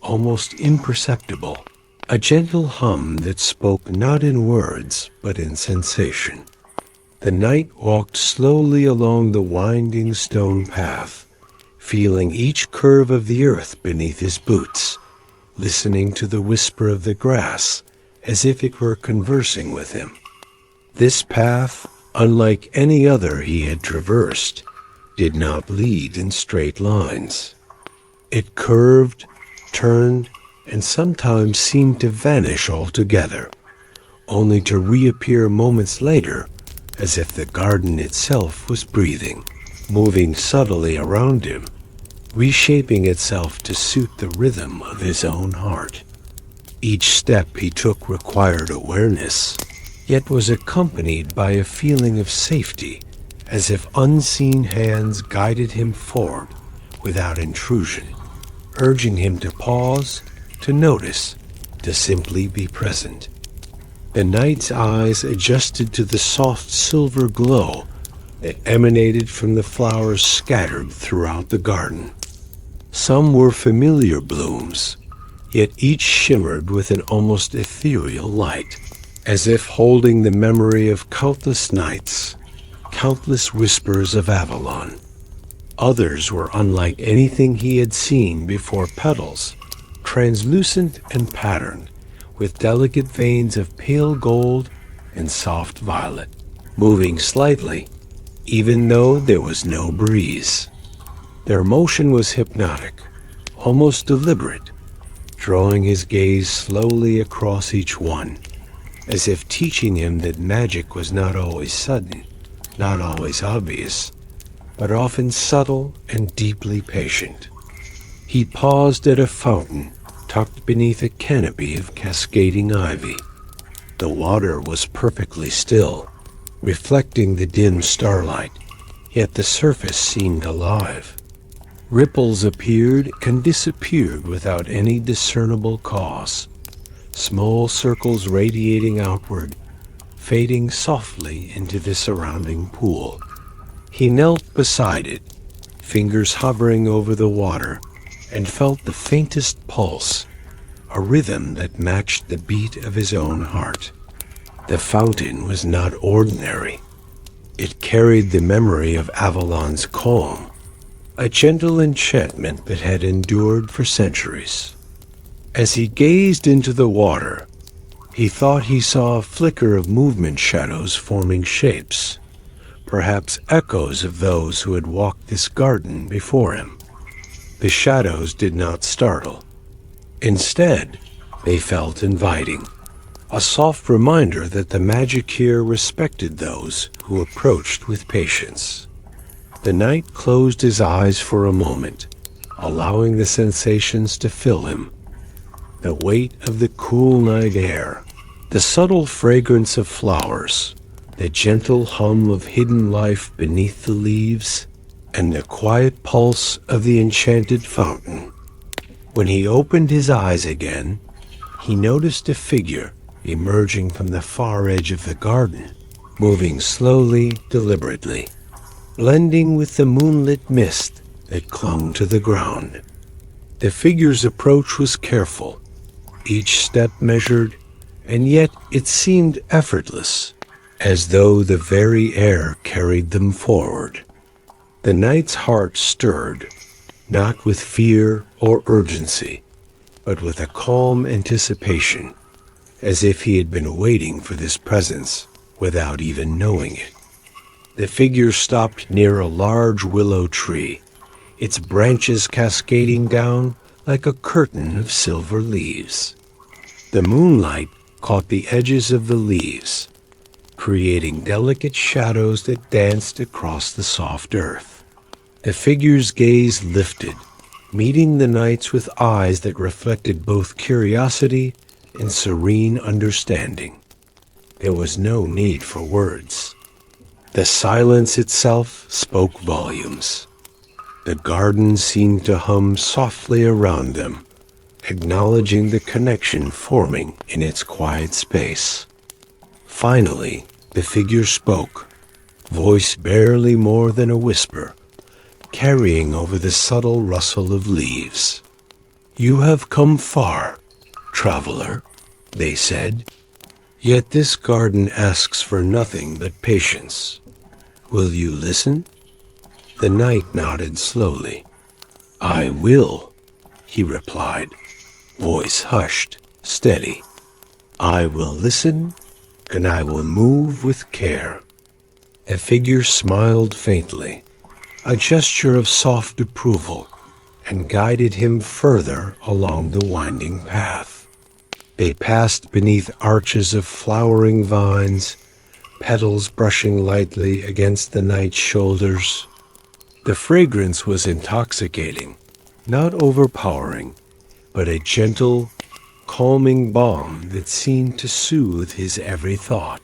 almost imperceptible, a gentle hum that spoke not in words but in sensation. The knight walked slowly along the winding stone path, feeling each curve of the earth beneath his boots, listening to the whisper of the grass as if it were conversing with him. This path, unlike any other he had traversed, did not lead in straight lines. It curved, turned, and sometimes seemed to vanish altogether, only to reappear moments later as if the garden itself was breathing, moving subtly around him, reshaping itself to suit the rhythm of his own heart. Each step he took required awareness, yet was accompanied by a feeling of safety, as if unseen hands guided him forward without intrusion, urging him to pause, to notice, to simply be present. The knight's eyes adjusted to the soft silver glow that emanated from the flowers scattered throughout the garden. Some were familiar blooms, yet each shimmered with an almost ethereal light, as if holding the memory of countless nights, countless whispers of Avalon. Others were unlike anything he had seen before, petals, translucent and patterned, with delicate veins of pale gold and soft violet, moving slightly, even though there was no breeze. Their motion was hypnotic, almost deliberate, drawing his gaze slowly across each one, as if teaching him that magic was not always sudden, not always obvious, but often subtle and deeply patient. He paused at a fountain tucked beneath a canopy of cascading ivy. The water was perfectly still, reflecting the dim starlight, yet the surface seemed alive. Ripples appeared and disappeared without any discernible cause, small circles radiating outward, fading softly into the surrounding pool. He knelt beside it, fingers hovering over the water, and felt the faintest pulse, a rhythm that matched the beat of his own heart. The fountain was not ordinary. It carried the memory of Avalon's calm, a gentle enchantment that had endured for centuries. As he gazed into the water, he thought he saw a flicker of movement shadows forming shapes, perhaps echoes of those who had walked this garden before him. The shadows did not startle. Instead, they felt inviting, a soft reminder that the magic here respected those who approached with patience. The knight closed his eyes for a moment, allowing the sensations to fill him. The weight of the cool night air, the subtle fragrance of flowers, the gentle hum of hidden life beneath the leaves, and the quiet pulse of the enchanted fountain. When he opened his eyes again, he noticed a figure emerging from the far edge of the garden, moving slowly, deliberately, blending with the moonlit mist that clung to the ground. The figure's approach was careful, each step measured, and yet it seemed effortless, as though the very air carried them forward. The knight's heart stirred, not with fear or urgency, but with a calm anticipation, as if he had been waiting for this presence without even knowing it. The figure stopped near a large willow tree, its branches cascading down like a curtain of silver leaves. The moonlight caught the edges of the leaves, creating delicate shadows that danced across the soft earth. The figure's gaze lifted, meeting the knight's with eyes that reflected both curiosity and serene understanding. There was no need for words. The silence itself spoke volumes. The garden seemed to hum softly around them, acknowledging the connection forming in its quiet space. Finally, the figure spoke, voice barely more than a whisper, carrying over the subtle rustle of leaves. "You have come far, traveler," they said. "Yet this garden asks for nothing but patience. Will you listen?" The knight nodded slowly. "I will," he replied, voice hushed, steady. "I will listen, and I will move with care." A figure smiled faintly, a gesture of soft approval, and guided him further along the winding path. They passed beneath arches of flowering vines, petals brushing lightly against the night's shoulders. The fragrance was intoxicating, not overpowering, but a gentle, calming balm that seemed to soothe his every thought.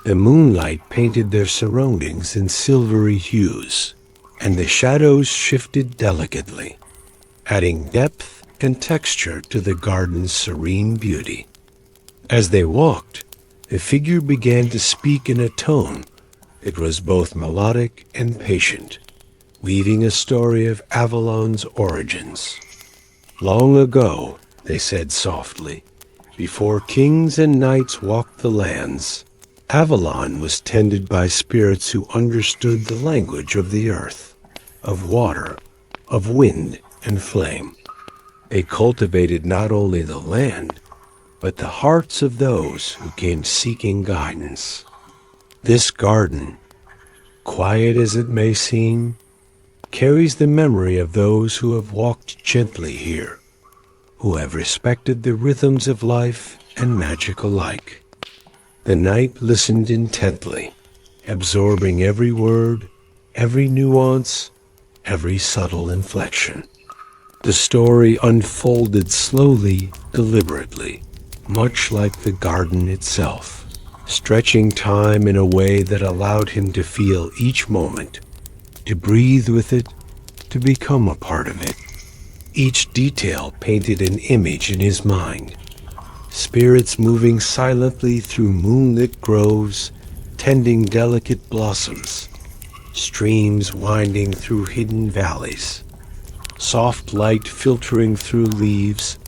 The moonlight painted their surroundings in silvery hues, and the shadows shifted delicately, adding depth and texture to the garden's serene beauty. As they walked, a figure began to speak in a tone that was both melodic and patient, weaving a story of Avalon's origins. Long ago, they said softly, before kings and knights walked the lands, Avalon was tended by spirits who understood the language of the earth, of water, of wind and flame. They cultivated not only the land, but the hearts of those who came seeking guidance. This garden, quiet as it may seem, carries the memory of those who have walked gently here, who have respected the rhythms of life and magic alike. The knight listened intently, absorbing every word, every nuance, every subtle inflection. The story unfolded slowly, deliberately, much like the garden itself, stretching time in a way that allowed him to feel each moment, to breathe with it, to become a part of it. Each detail painted an image in his mind. Spirits moving silently through moonlit groves, tending delicate blossoms, streams winding through hidden valleys, soft light filtering through leaves,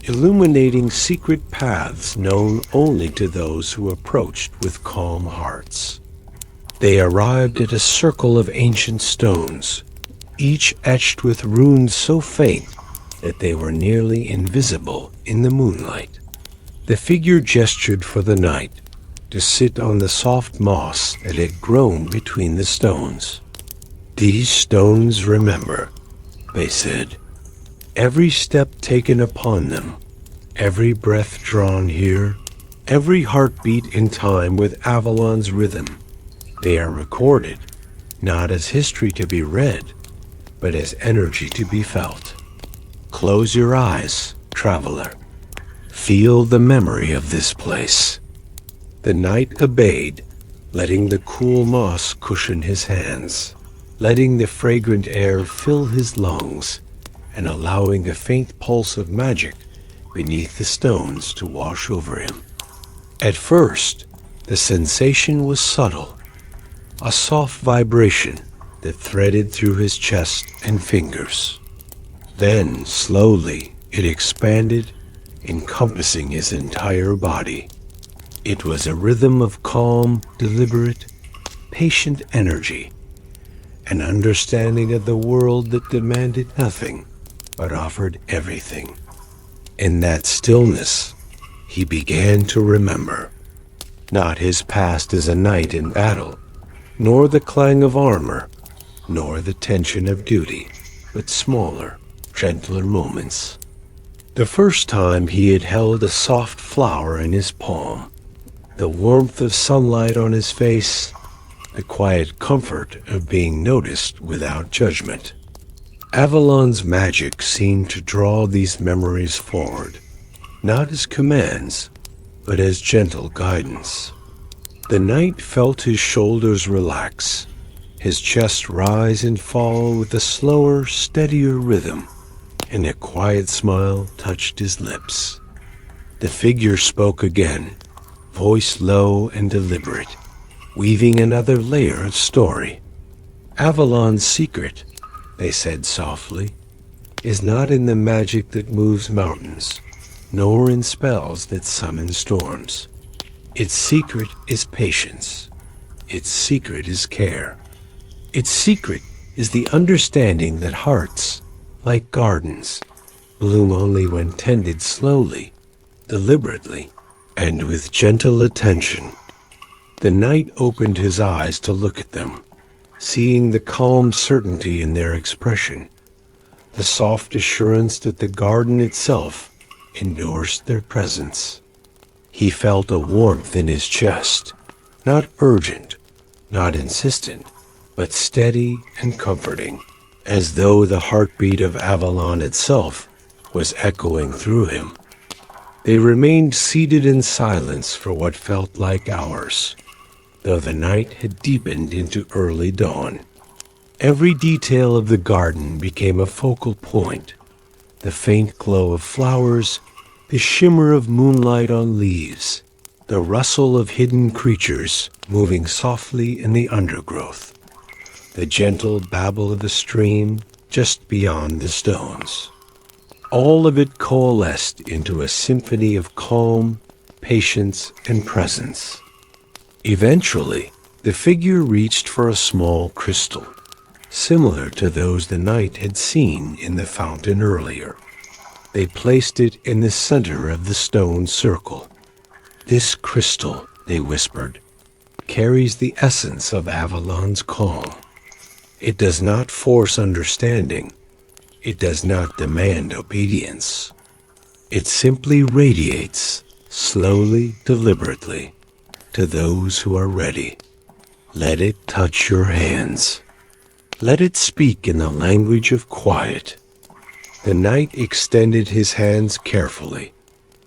illuminating secret paths known only to those who approached with calm hearts. They arrived at a circle of ancient stones, each etched with runes so faint that they were nearly invisible in the moonlight. The figure gestured for the knight to sit on the soft moss that had grown between the stones. "These stones remember," they said. "Every step taken upon them, every breath drawn here, every heartbeat in time with Avalon's rhythm. They are recorded, not as history to be read, but as energy to be felt. Close your eyes, traveler. Feel the memory of this place." The knight obeyed, letting the cool moss cushion his hands, letting the fragrant air fill his lungs, and allowing a faint pulse of magic beneath the stones to wash over him. At first, the sensation was subtle, a soft vibration that threaded through his chest and fingers. Then, slowly, it expanded, encompassing his entire body. It was a rhythm of calm, deliberate, patient energy, an understanding of the world that demanded nothing, but offered everything. In that stillness, he began to remember, not his past as a knight in battle, nor the clang of armor, nor the tension of duty, but smaller, gentler moments. The first time he had held a soft flower in his palm, the warmth of sunlight on his face, the quiet comfort of being noticed without judgment. Avalon's magic seemed to draw these memories forward, not as commands, but as gentle guidance. The knight felt his shoulders relax, his chest rise and fall with a slower, steadier rhythm, and a quiet smile touched his lips. The figure spoke again, voice low and deliberate, weaving another layer of story. "Avalon's secret," they said softly, "is not in the magic that moves mountains, nor in spells that summon storms. Its secret is patience. Its secret is care. Its secret is the understanding that hearts, like gardens, bloom only when tended slowly, deliberately, and with gentle attention." The knight opened his eyes to look at them, seeing the calm certainty in their expression, the soft assurance that the garden itself endorsed their presence. He felt a warmth in his chest, not urgent, not insistent, but steady and comforting, as though the heartbeat of Avalon itself was echoing through him. They remained seated in silence for what felt like hours, though the night had deepened into early dawn. Every detail of the garden became a focal point. The faint glow of flowers, the shimmer of moonlight on leaves, the rustle of hidden creatures moving softly in the undergrowth, the gentle babble of the stream just beyond the stones. All of it coalesced into a symphony of calm, patience, and presence. Eventually, the figure reached for a small crystal, similar to those the knight had seen in the fountain earlier. They placed it in the center of the stone circle. "This crystal," they whispered, "carries the essence of Avalon's calm. It does not force understanding. It does not demand obedience. It simply radiates, slowly, deliberately, to those who are ready. Let it touch your hands. Let it speak in the language of quiet." The knight extended his hands carefully,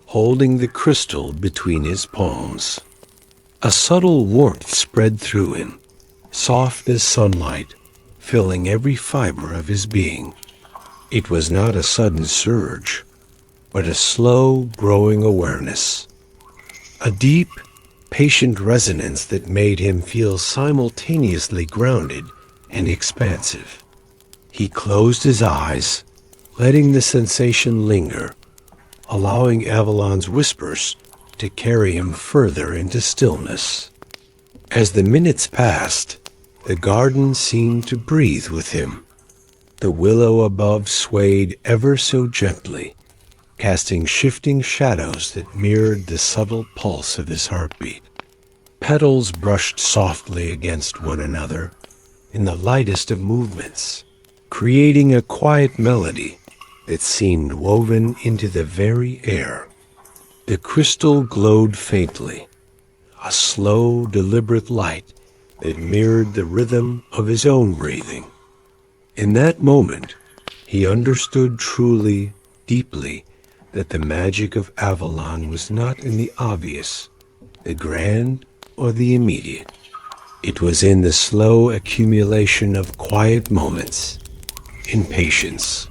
holding the crystal between his palms. A subtle warmth spread through him, soft as sunlight, filling every fiber of his being. It was not a sudden surge, but a slow, growing awareness. A deep, patient resonance that made him feel simultaneously grounded and expansive. He closed his eyes, letting the sensation linger, allowing Avalon's whispers to carry him further into stillness. As the minutes passed, the garden seemed to breathe with him. The willow above swayed ever so gently, casting shifting shadows that mirrored the subtle pulse of his heartbeat. Petals brushed softly against one another in the lightest of movements, creating a quiet melody that seemed woven into the very air. The crystal glowed faintly, a slow, deliberate light that mirrored the rhythm of his own breathing. In that moment, he understood truly, deeply, that the magic of Avalon was not in the obvious, the grand, or the immediate. It was in the slow accumulation of quiet moments, in patience,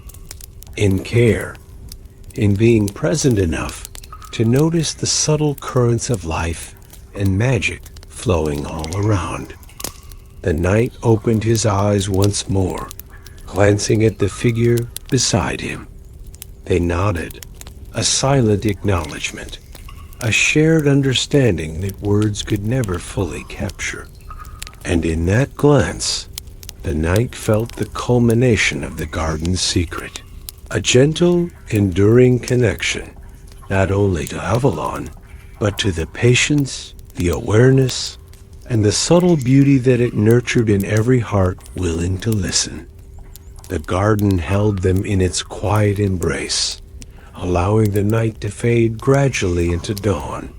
in care, in being present enough to notice the subtle currents of life and magic flowing all around. The knight opened his eyes once more, glancing at the figure beside him. They nodded, a silent acknowledgement, a shared understanding that words could never fully capture. And in that glance, the knight felt the culmination of the garden's secret, a gentle, enduring connection, not only to Avalon, but to the patience, the awareness, and the subtle beauty that it nurtured in every heart willing to listen. The garden held them in its quiet embrace, allowing the night to fade gradually into dawn.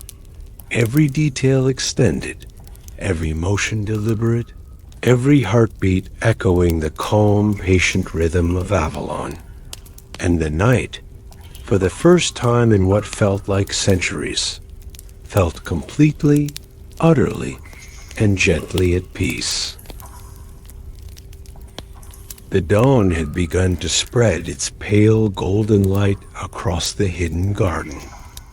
Every detail extended, every motion deliberate, every heartbeat echoing the calm, patient rhythm of Avalon. And the night, for the first time in what felt like centuries, felt completely, utterly, and gently at peace. The dawn had begun to spread its pale golden light across the hidden garden,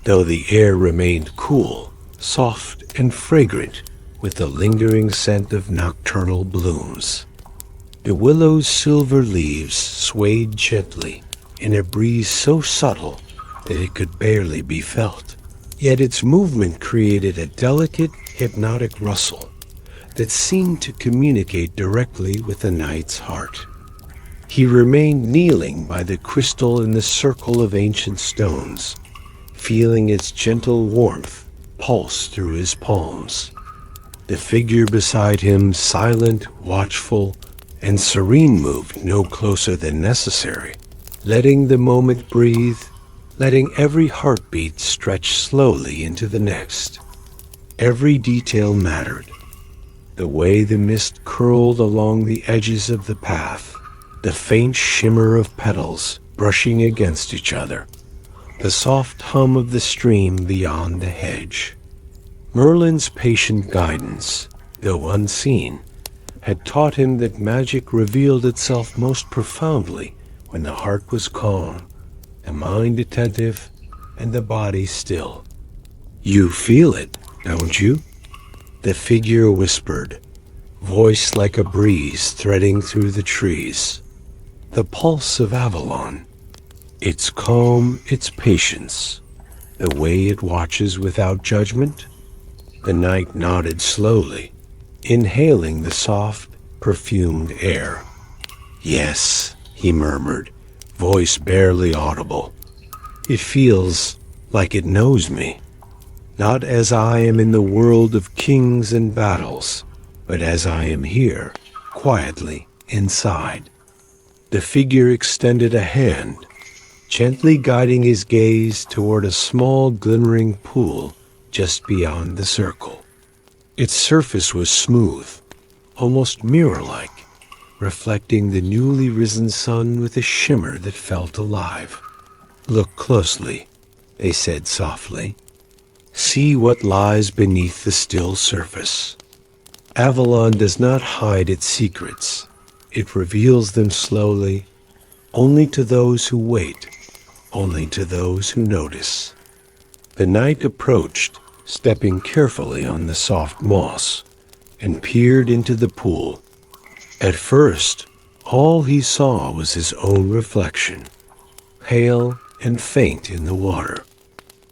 though the air remained cool, soft, and fragrant with the lingering scent of nocturnal blooms. The willow's silver leaves swayed gently in a breeze so subtle that it could barely be felt. Yet its movement created a delicate, hypnotic rustle that seemed to communicate directly with the knight's heart. He remained kneeling by the crystal in the circle of ancient stones, feeling its gentle warmth pulse through his palms. The figure beside him, silent, watchful, and serene, moved no closer than necessary, letting the moment breathe, letting every heartbeat stretch slowly into the next. Every detail mattered. The way the mist curled along the edges of the path, the faint shimmer of petals brushing against each other, the soft hum of the stream beyond the hedge. Merlin's patient guidance, though unseen, had taught him that magic revealed itself most profoundly when the heart was calm, the mind attentive, and the body still. "You feel it, don't you?" the figure whispered, voice like a breeze threading through the trees. "The pulse of Avalon. Its calm, its patience, the way it watches without judgment." The knight nodded slowly, inhaling the soft, perfumed air. "Yes," he murmured, voice barely audible. "It feels like it knows me, not as I am in the world of kings and battles, but as I am here, quietly, inside." The figure extended a hand, gently guiding his gaze toward a small glimmering pool just beyond the circle. Its surface was smooth, almost mirror-like, reflecting the newly risen sun with a shimmer that felt alive. "Look closely," they said softly. "See what lies beneath the still surface. Avalon does not hide its secrets. It reveals them slowly, only to those who wait, only to those who notice." The knight approached, stepping carefully on the soft moss, and peered into the pool. At first, all he saw was his own reflection, pale and faint in the water.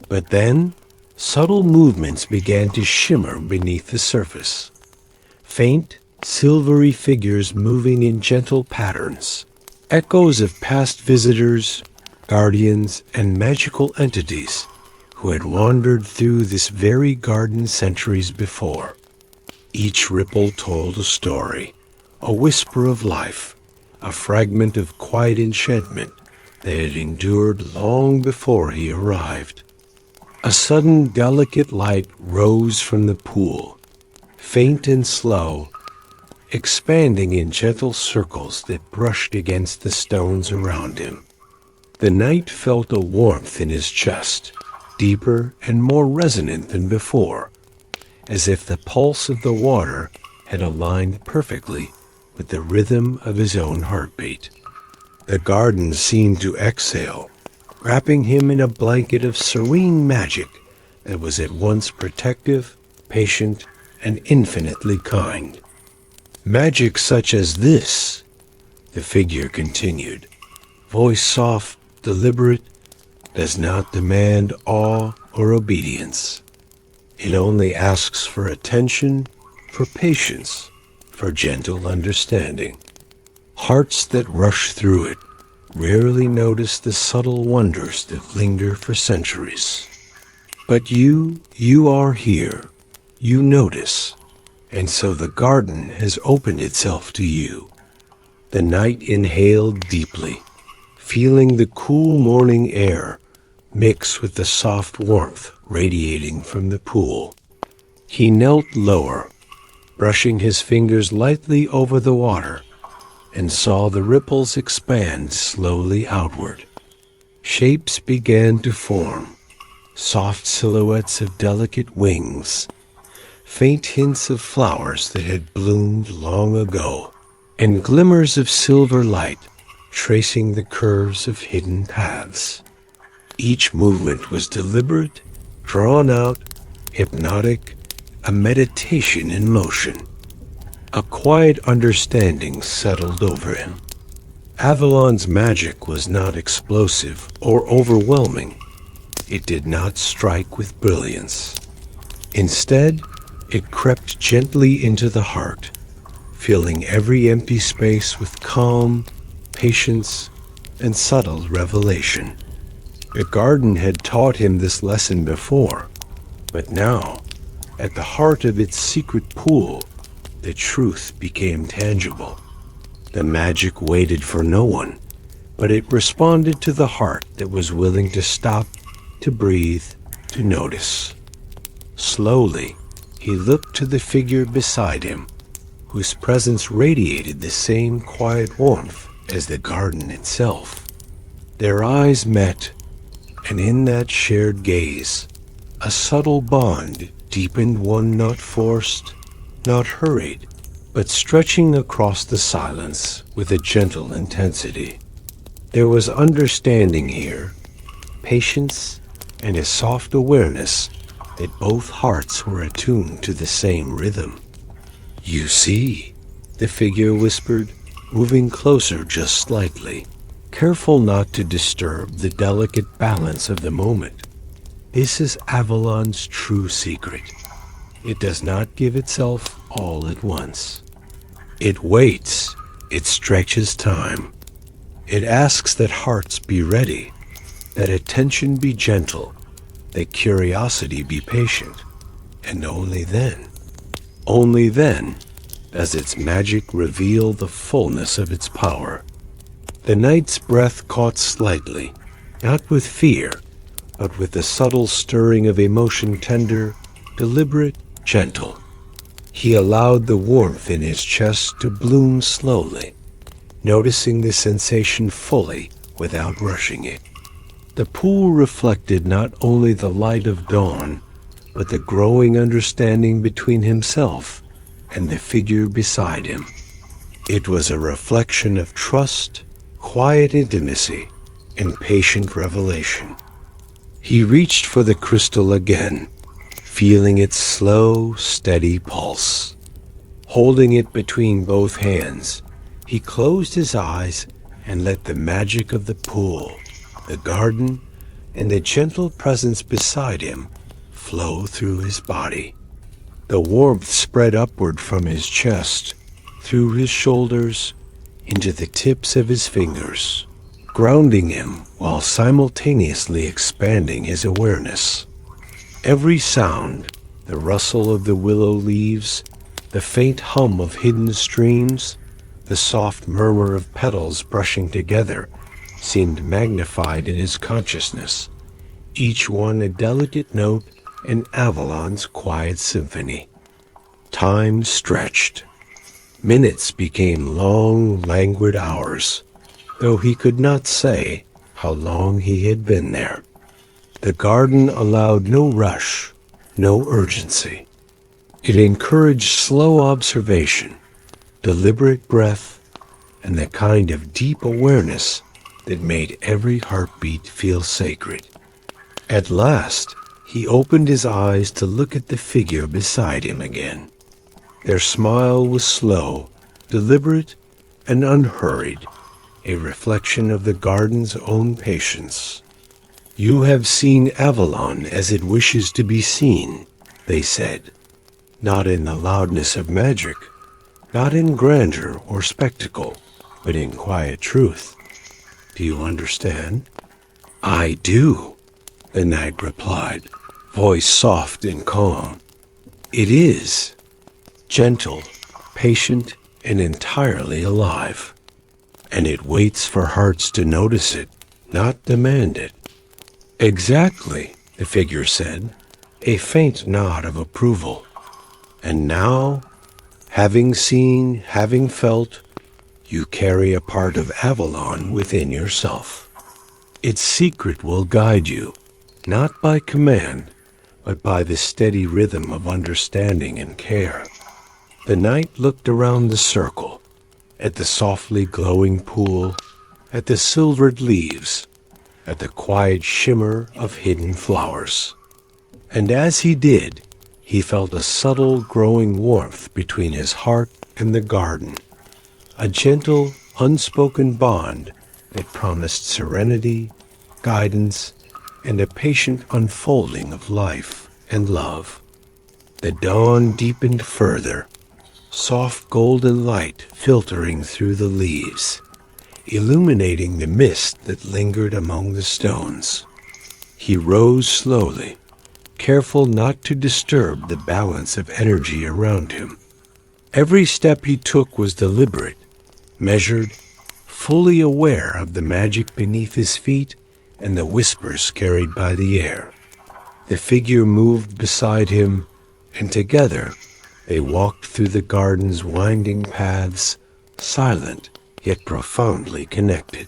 But then, subtle movements began to shimmer beneath the surface. Faint, silvery figures moving in gentle patterns, echoes of past visitors, guardians, and magical entities who had wandered through this very garden centuries before. Each ripple told a story, a whisper of life, a fragment of quiet enchantment that had endured long before he arrived. A sudden delicate light rose from the pool, faint and slow, expanding in gentle circles that brushed against the stones around him. The knight felt a warmth in his chest, deeper and more resonant than before, as if the pulse of the water had aligned perfectly with the rhythm of his own heartbeat. The garden seemed to exhale, wrapping him in a blanket of serene magic that was at once protective, patient, and infinitely kind. "Magic such as this," the figure continued, voice soft, deliberate, "does not demand awe or obedience. It only asks for attention, for patience, for gentle understanding. Hearts that rush through it rarely notice the subtle wonders that linger for centuries. But you are here. You notice, and so the garden has opened itself to you." The knight inhaled deeply, feeling the cool morning air mix with the soft warmth radiating from the pool. He knelt lower, brushing his fingers lightly over the water, and saw the ripples expand slowly outward. Shapes began to form, soft silhouettes of delicate wings, faint hints of flowers that had bloomed long ago, and glimmers of silver light tracing the curves of hidden paths. Each movement was deliberate, drawn out, hypnotic, a meditation in motion. A quiet understanding settled over him. Avalon's magic was not explosive or overwhelming. It did not strike with brilliance. Instead, it crept gently into the heart, filling every empty space with calm, patience, and subtle revelation. The garden had taught him this lesson before, but now, at the heart of its secret pool, the truth became tangible. The magic waited for no one, but it responded to the heart that was willing to stop, to breathe, to notice. Slowly, he looked to the figure beside him, whose presence radiated the same quiet warmth as the garden itself. Their eyes met, and in that shared gaze, a subtle bond deepened, one not forced, not hurried, but stretching across the silence with a gentle intensity. There was understanding here, patience, and a soft awareness that both hearts were attuned to the same rhythm. "You see," the figure whispered, moving closer just slightly, careful not to disturb the delicate balance of the moment. "This is Avalon's true secret. It does not give itself all at once. It waits, it stretches time. It asks that hearts be ready, that attention be gentle, that curiosity be patient, and only then does its magic reveal the fullness of its power." The knight's breath caught slightly, not with fear, but with the subtle stirring of emotion, tender, deliberate, gentle. He allowed the warmth in his chest to bloom slowly, noticing the sensation fully without rushing it. The pool reflected not only the light of dawn, but the growing understanding between himself and the figure beside him. It was a reflection of trust, quiet intimacy, and patient revelation. He reached for the crystal again, feeling its slow, steady pulse. Holding it between both hands, he closed his eyes and let the magic of the pool, the garden, and the gentle presence beside him flow through his body. The warmth spread upward from his chest, through his shoulders, into the tips of his fingers, grounding him while simultaneously expanding his awareness. Every sound, the rustle of the willow leaves, the faint hum of hidden streams, the soft murmur of petals brushing together, seemed magnified in his consciousness, each one a delicate note in Avalon's quiet symphony. Time stretched. Minutes became long, languid hours, though he could not say how long he had been there. The garden allowed no rush, no urgency. It encouraged slow observation, deliberate breath, and the kind of deep awareness that made every heartbeat feel sacred. At last, he opened his eyes to look at the figure beside him again. Their smile was slow, deliberate, and unhurried, a reflection of the garden's own patience. "You have seen Avalon as it wishes to be seen," they said, "not in the loudness of magic, not in grandeur or spectacle, but in quiet truth. Do you understand?" "I do," the knight replied, voice soft and calm. "It is gentle, patient, and entirely alive. And it waits for hearts to notice it, not demand it." "Exactly," the figure said, a faint nod of approval. "And now, having seen, having felt, you carry a part of Avalon within yourself. Its secret will guide you, not by command, but by the steady rhythm of understanding and care." The knight looked around the circle, at the softly glowing pool, at the silvered leaves, at the quiet shimmer of hidden flowers. And as he did, he felt a subtle growing warmth between his heart and the garden, a gentle, unspoken bond that promised serenity, guidance, and a patient unfolding of life and love. The dawn deepened further, soft golden light filtering through the leaves, illuminating the mist that lingered among the stones. He rose slowly, careful not to disturb the balance of energy around him. Every step he took was deliberate, measured, fully aware of the magic beneath his feet and the whispers carried by the air. The figure moved beside him, and together they walked through the garden's winding paths, silent yet profoundly connected.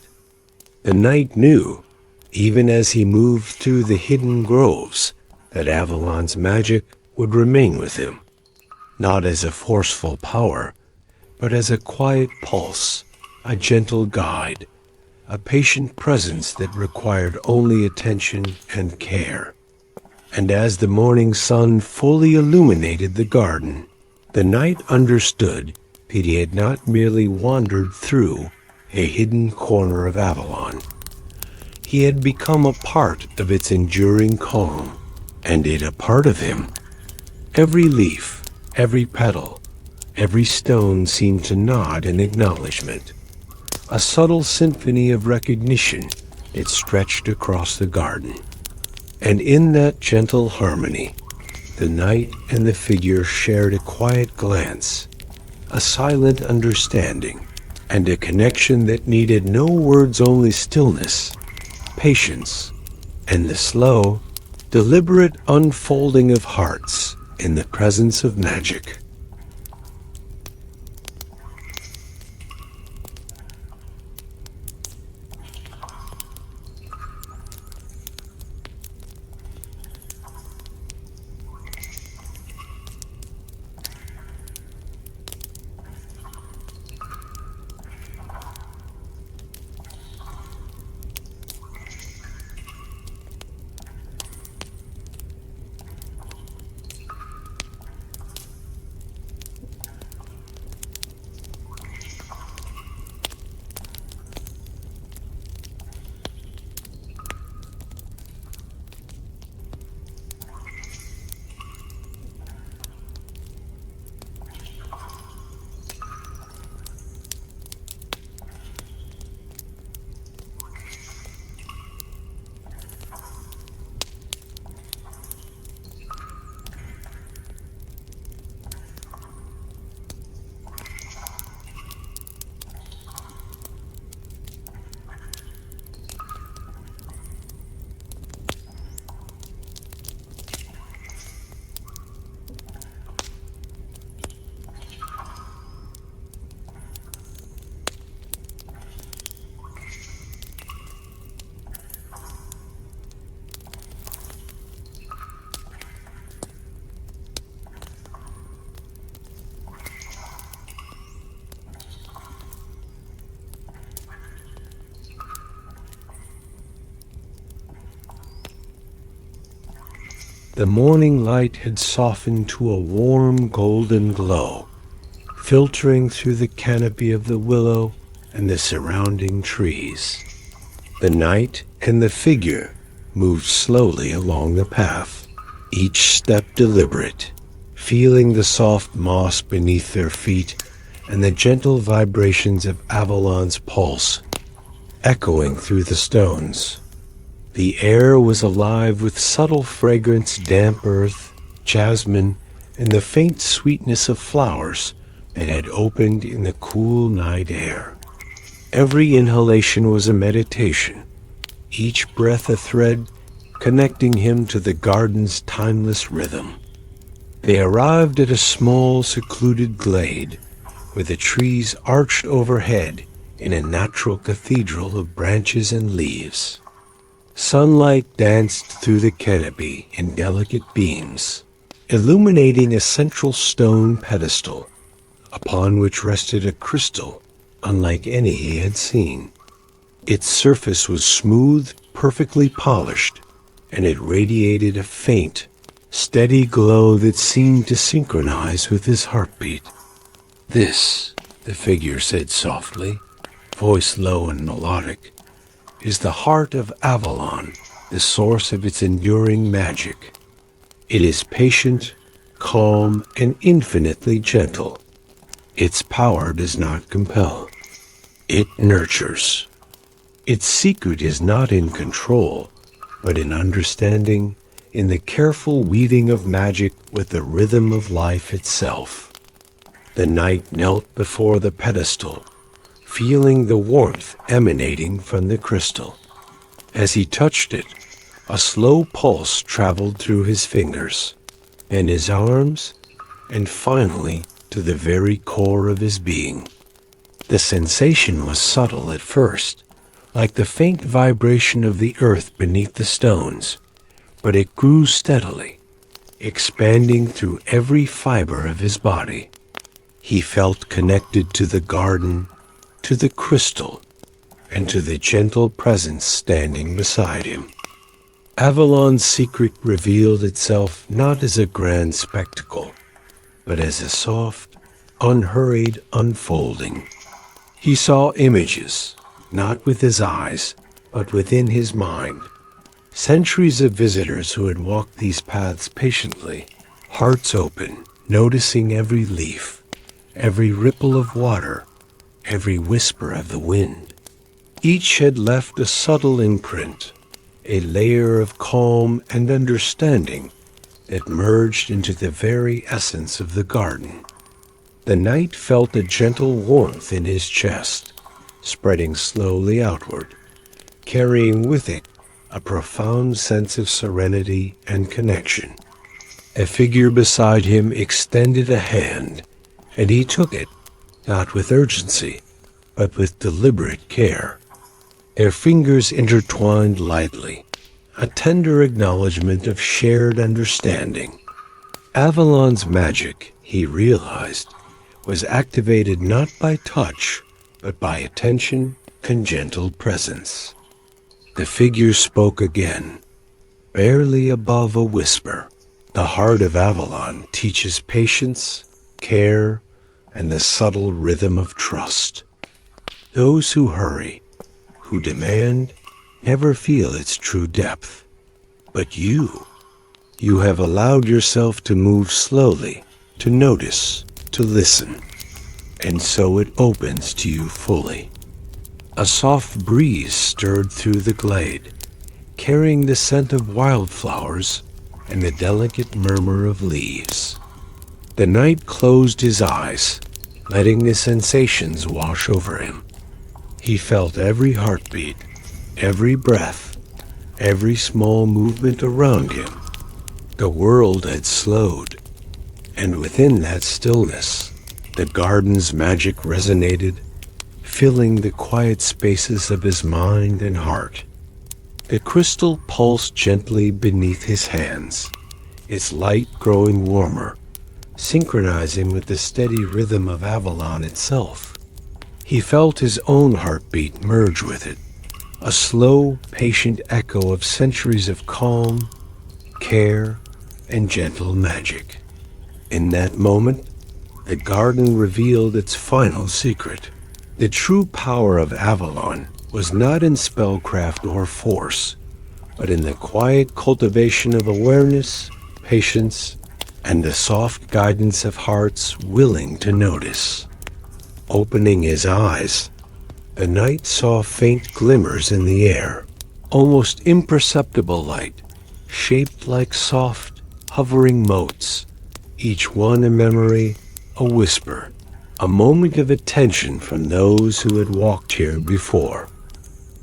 The knight knew, even as he moved through the hidden groves, that Avalon's magic would remain with him, not as a forceful power, but as a quiet pulse, a gentle guide, a patient presence that required only attention and care. And as the morning sun fully illuminated the garden, the knight understood that he had not merely wandered through a hidden corner of Avalon. He had become a part of its enduring calm, and it a part of him. Every leaf, every petal, every stone seemed to nod in acknowledgement. A subtle symphony of recognition, it stretched across the garden. And in that gentle harmony, the knight and the figure shared a quiet glance, a silent understanding, and a connection that needed no words, only stillness, patience, and the slow, deliberate unfolding of hearts in the presence of magic. The morning light had softened to a warm golden glow, filtering through the canopy of the willow and the surrounding trees. The knight and the figure moved slowly along the path, each step deliberate, feeling the soft moss beneath their feet and the gentle vibrations of Avalon's pulse echoing through the stones. The air was alive with subtle fragrance, damp earth, jasmine, and the faint sweetness of flowers that had opened in the cool night air. Every inhalation was a meditation, each breath a thread connecting him to the garden's timeless rhythm. They arrived at a small, secluded glade, where the trees arched overhead in a natural cathedral of branches and leaves. Sunlight danced through the canopy in delicate beams, illuminating a central stone pedestal, upon which rested a crystal unlike any he had seen. Its surface was smooth, perfectly polished, and it radiated a faint, steady glow that seemed to synchronize with his heartbeat. "This," the figure said softly, voice low and melodic, "is the heart of Avalon, the source of its enduring magic. It is patient, calm, and infinitely gentle. Its power does not compel. It nurtures. Its secret is not in control, but in understanding, in the careful weaving of magic with the rhythm of life itself." The knight knelt before the pedestal, feeling the warmth emanating from the crystal. As he touched it, a slow pulse traveled through his fingers, and his arms, and finally to the very core of his being. The sensation was subtle at first, like the faint vibration of the earth beneath the stones, but it grew steadily, expanding through every fiber of his body. He felt connected to the garden, to the crystal, and to the gentle presence standing beside him. Avalon's secret revealed itself not as a grand spectacle, but as a soft, unhurried unfolding. He saw images, not with his eyes, but within his mind. Centuries of visitors who had walked these paths patiently, hearts open, noticing every leaf, every ripple of water, every whisper of the wind. Each had left a subtle imprint, a layer of calm and understanding that merged into the very essence of the garden. The knight felt a gentle warmth in his chest, spreading slowly outward, carrying with it a profound sense of serenity and connection. A figure beside him extended a hand, and he took it, not with urgency, but with deliberate care. Their fingers intertwined lightly, a tender acknowledgement of shared understanding. Avalon's magic, he realized, was activated not by touch, but by attention and gentle presence. The figure spoke again, barely above a whisper. The heart of Avalon teaches patience, care, and the subtle rhythm of trust. Those who hurry, who demand, never feel its true depth. But you have allowed yourself to move slowly, to notice, to listen, and so it opens to you fully. A soft breeze stirred through the glade, carrying the scent of wildflowers and the delicate murmur of leaves. The knight closed his eyes, letting the sensations wash over him. He felt every heartbeat, every breath, every small movement around him. The world had slowed, and within that stillness, the garden's magic resonated, filling the quiet spaces of his mind and heart. The crystal pulsed gently beneath his hands, its light growing warmer, synchronizing with the steady rhythm of Avalon itself. He felt his own heartbeat merge with it, a slow, patient echo of centuries of calm, care, and gentle magic. In that moment, the garden revealed its final secret. The true power of Avalon was not in spellcraft or force, but in the quiet cultivation of awareness, patience, and the soft guidance of hearts willing to notice. Opening his eyes, the knight saw faint glimmers in the air, almost imperceptible light, shaped like soft, hovering motes, each one a memory, a whisper, a moment of attention from those who had walked here before.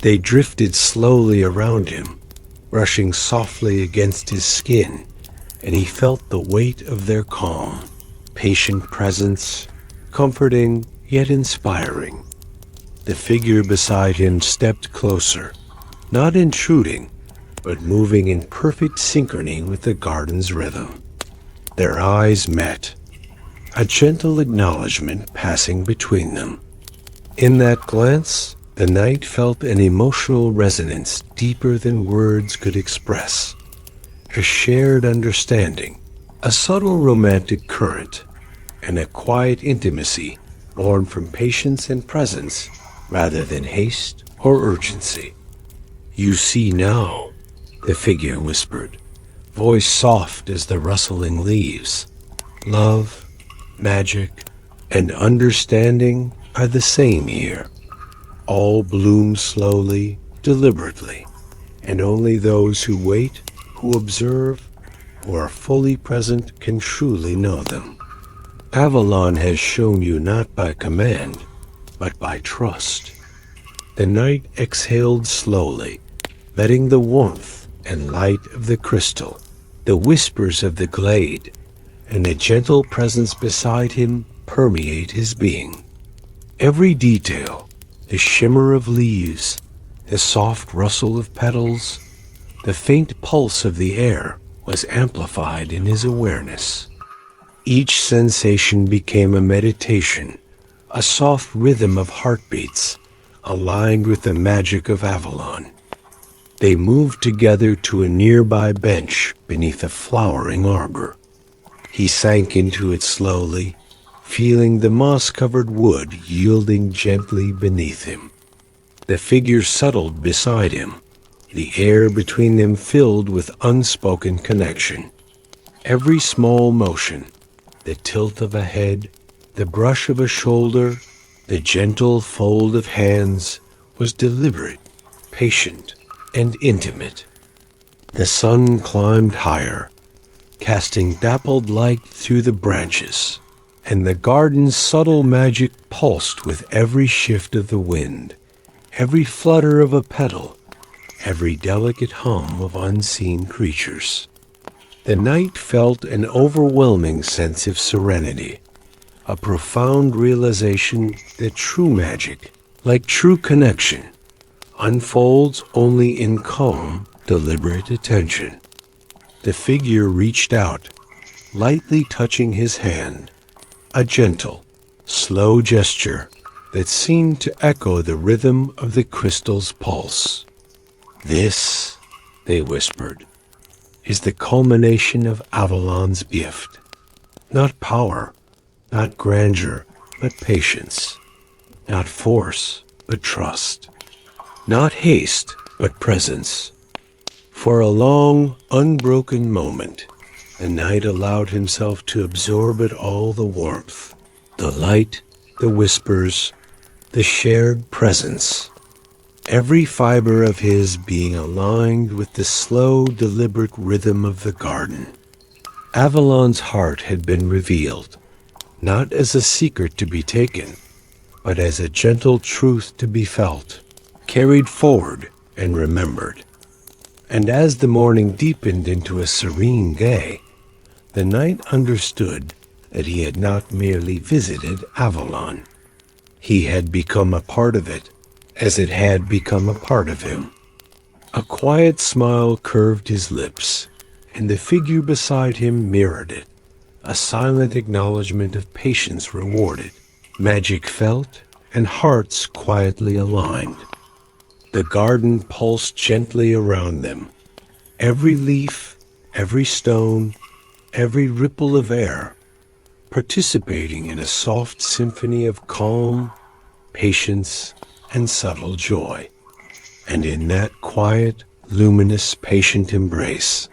They drifted slowly around him, brushing softly against his skin, and he felt the weight of their calm, patient presence, comforting yet inspiring. The figure beside him stepped closer, not intruding, but moving in perfect synchrony with the garden's rhythm. Their eyes met, a gentle acknowledgement passing between them. In that glance, the knight felt an emotional resonance deeper than words could express, a shared understanding, a subtle romantic current, and a quiet intimacy born from patience and presence rather than haste or urgency. "You see now," the figure whispered, voice soft as the rustling leaves. "Love, magic, and understanding are the same here. All bloom slowly, deliberately, and only those who wait, who observe, who are fully present can truly know them. Avalon has shown you not by command, but by trust. The knight exhaled slowly, letting the warmth and light of the crystal, the whispers of the glade, and a gentle presence beside him permeate his being. Every detail, the shimmer of leaves, the soft rustle of petals, the faint pulse of the air, was amplified in his awareness. Each sensation became a meditation, a soft rhythm of heartbeats, aligned with the magic of Avalon. They moved together to a nearby bench beneath a flowering arbor. He sank into it slowly, feeling the moss-covered wood yielding gently beneath him. The figure settled beside him, the air between them filled with unspoken connection. Every small motion, the tilt of a head, the brush of a shoulder, the gentle fold of hands, was deliberate, patient, and intimate. The sun climbed higher, casting dappled light through the branches, and the garden's subtle magic pulsed with every shift of the wind, every flutter of a petal, every delicate hum of unseen creatures. The knight felt an overwhelming sense of serenity, a profound realization that true magic, like true connection, unfolds only in calm, deliberate attention. The figure reached out, lightly touching his hand, a gentle, slow gesture that seemed to echo the rhythm of the crystal's pulse. "This," they whispered, "is the culmination of Avalon's gift. Not power, not grandeur, but patience. Not force, but trust. Not haste, but presence." For a long, unbroken moment, the knight allowed himself to absorb it all, the warmth, the light, the whispers, the shared presence. Every fiber of his being aligned with the slow, deliberate rhythm of the garden. Avalon's heart had been revealed, not as a secret to be taken, but as a gentle truth to be felt, carried forward and remembered. And as the morning deepened into a serene day, the knight understood that he had not merely visited Avalon. He had become a part of it, as it had become a part of him. A quiet smile curved his lips, and the figure beside him mirrored it, a silent acknowledgement of patience rewarded, magic felt, and hearts quietly aligned. The garden pulsed gently around them. Every leaf, every stone, every ripple of air, participating in a soft symphony of calm, patience, and subtle joy. And in that quiet, luminous, patient embrace,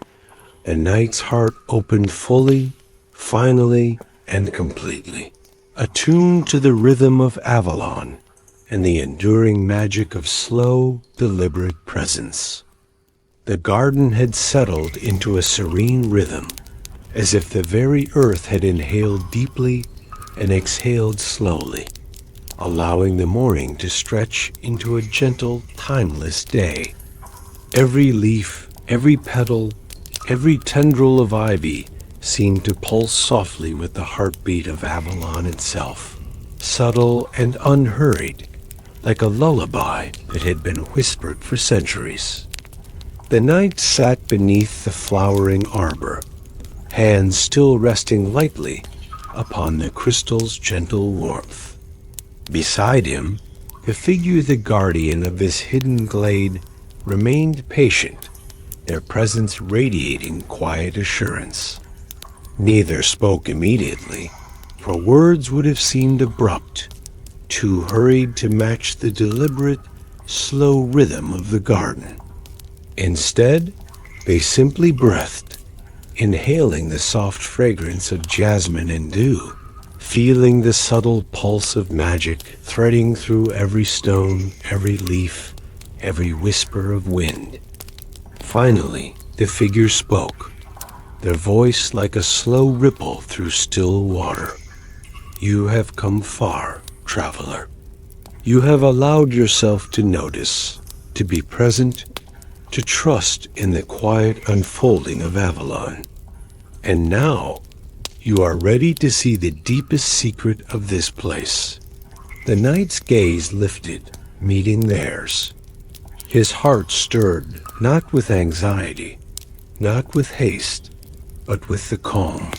the knight's heart opened fully, finally, and completely, attuned to the rhythm of Avalon and the enduring magic of slow, deliberate presence. The garden had settled into a serene rhythm, as if the very earth had inhaled deeply and exhaled slowly, allowing the morning to stretch into a gentle, timeless day. Every leaf, every petal, every tendril of ivy seemed to pulse softly with the heartbeat of Avalon itself, subtle and unhurried, like a lullaby that had been whispered for centuries. The knight sat beneath the flowering arbor, hands still resting lightly upon the crystal's gentle warmth. Beside him, the figure, the guardian of this hidden glade, remained patient, their presence radiating quiet assurance. Neither spoke immediately, for words would have seemed abrupt, too hurried to match the deliberate, slow rhythm of the garden. Instead, they simply breathed, inhaling the soft fragrance of jasmine and dew, feeling the subtle pulse of magic threading through every stone, every leaf, every whisper of wind. Finally, the figure spoke, their voice like a slow ripple through still water. "You have come far, traveler. You have allowed yourself to notice, to be present, to trust in the quiet unfolding of Avalon. And now, you are ready to see the deepest secret of this place. The knight's gaze lifted, meeting theirs. His heart stirred, not with anxiety, not with haste, but with the calm,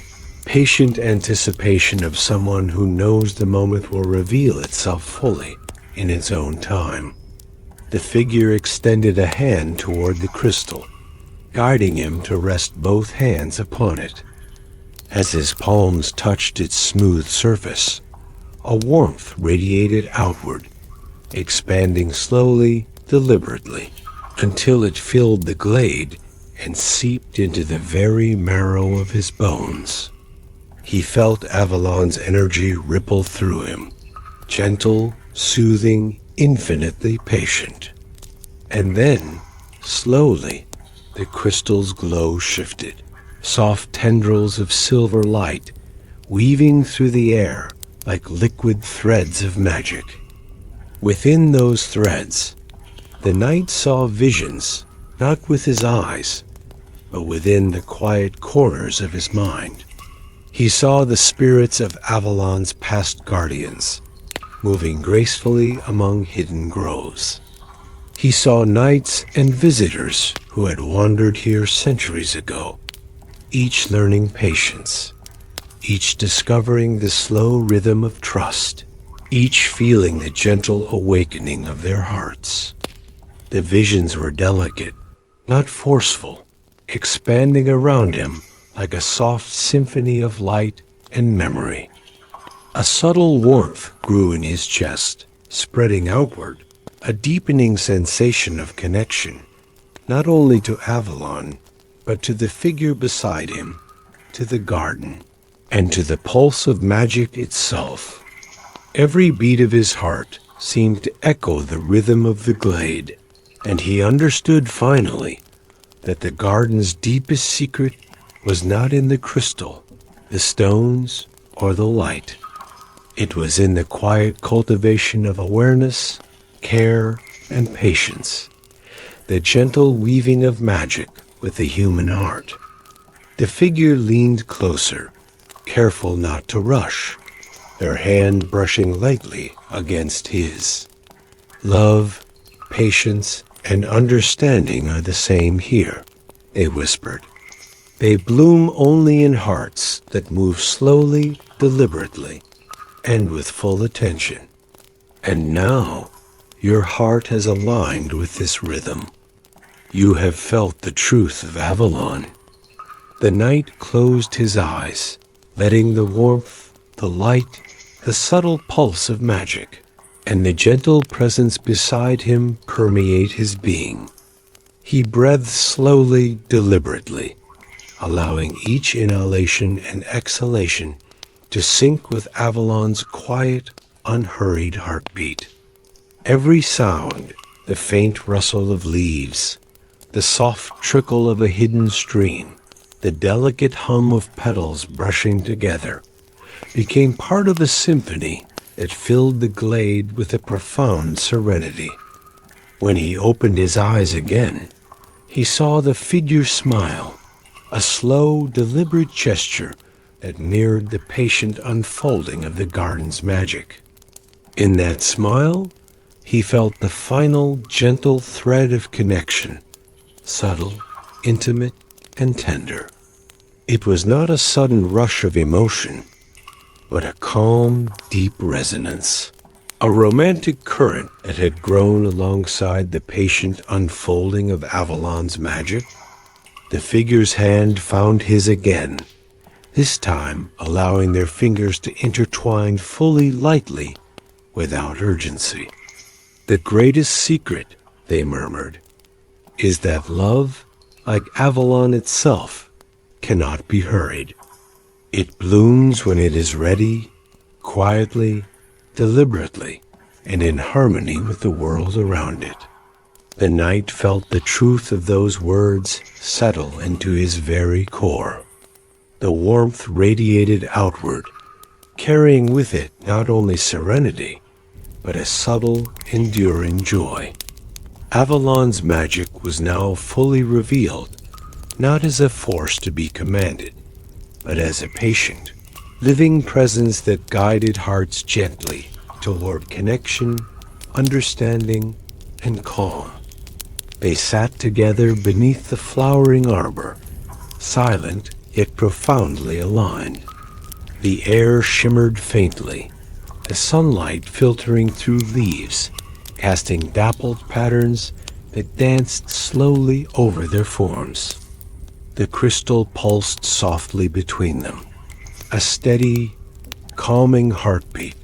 patient anticipation of someone who knows the moment will reveal itself fully in its own time. The figure extended a hand toward the crystal, guiding him to rest both hands upon it. As his palms touched its smooth surface, a warmth radiated outward, expanding slowly, deliberately, until it filled the glade and seeped into the very marrow of his bones. He felt Avalon's energy ripple through him, gentle, soothing, infinitely patient. And then, slowly, the crystal's glow shifted, soft tendrils of silver light weaving through the air like liquid threads of magic. Within those threads, the knight saw visions, not with his eyes, but within the quiet corners of his mind. He saw the spirits of Avalon's past guardians, moving gracefully among hidden groves. He saw knights and visitors who had wandered here centuries ago, each learning patience, each discovering the slow rhythm of trust, each feeling the gentle awakening of their hearts. The visions were delicate, not forceful, expanding around him like a soft symphony of light and memory. A subtle warmth grew in his chest, spreading outward, a deepening sensation of connection, not only to Avalon, but to the figure beside him, to the garden, and to the pulse of magic itself. Every beat of his heart seemed to echo the rhythm of the glade, and he understood finally that the garden's deepest secret was not in the crystal, the stones, or the light. It was in the quiet cultivation of awareness, care, and patience, the gentle weaving of magic with the human heart. The figure leaned closer, careful not to rush, their hand brushing lightly against his. Love, patience, and understanding are the same here, they whispered. They bloom only in hearts that move slowly, deliberately, and with full attention. And now, your heart has aligned with this rhythm. You have felt the truth of Avalon. The knight closed his eyes, letting the warmth, the light, the subtle pulse of magic, and the gentle presence beside him permeate his being. He breathed slowly, deliberately, allowing each inhalation and exhalation to sync with Avalon's quiet, unhurried heartbeat. Every sound, the faint rustle of leaves, the soft trickle of a hidden stream, the delicate hum of petals brushing together, became part of a symphony that filled the glade with a profound serenity. When he opened his eyes again, he saw the figure smile, a slow, deliberate gesture that mirrored the patient unfolding of the garden's magic. In that smile, he felt the final, gentle thread of connection, subtle, intimate, and tender. It was not a sudden rush of emotion, but a calm, deep resonance, a romantic current that had grown alongside the patient unfolding of Avalon's magic. The figure's hand found his again, this time allowing their fingers to intertwine fully, lightly, without urgency. The greatest secret, they murmured, is that love, like Avalon itself, cannot be hurried. It blooms when it is ready, quietly, deliberately, and in harmony with the world around it. The knight felt the truth of those words settle into his very core. The warmth radiated outward, carrying with it not only serenity, but a subtle, enduring joy. Avalon's magic was now fully revealed, not as a force to be commanded, but as a patient, living presence that guided hearts gently toward connection, understanding, and calm. They sat together beneath the flowering arbor, silent yet profoundly aligned. The air shimmered faintly, as sunlight filtering through leaves, casting dappled patterns that danced slowly over their forms. The crystal pulsed softly between them, a steady, calming heartbeat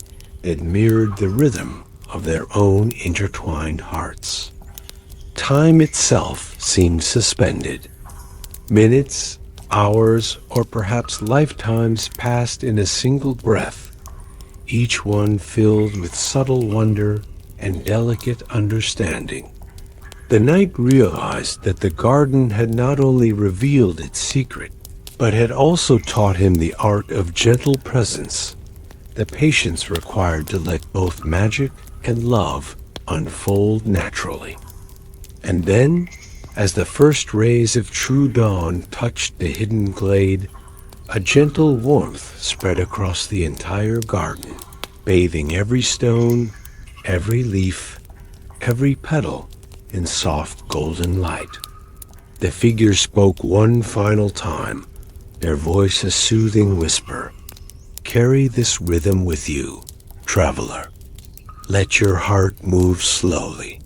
that mirrored the rhythm of their own intertwined hearts. Time itself seemed suspended. Minutes, hours, or perhaps lifetimes passed in a single breath, each one filled with subtle wonder and delicate understanding. The knight realized that the garden had not only revealed its secret, but had also taught him the art of gentle presence, the patience required to let both magic and love unfold naturally. And then, as the first rays of true dawn touched the hidden glade, a gentle warmth spread across the entire garden, bathing every stone, every leaf, every petal in soft golden light. The figures spoke one final time, their voice a soothing whisper. Carry this rhythm with you, traveler. Let your heart move slowly.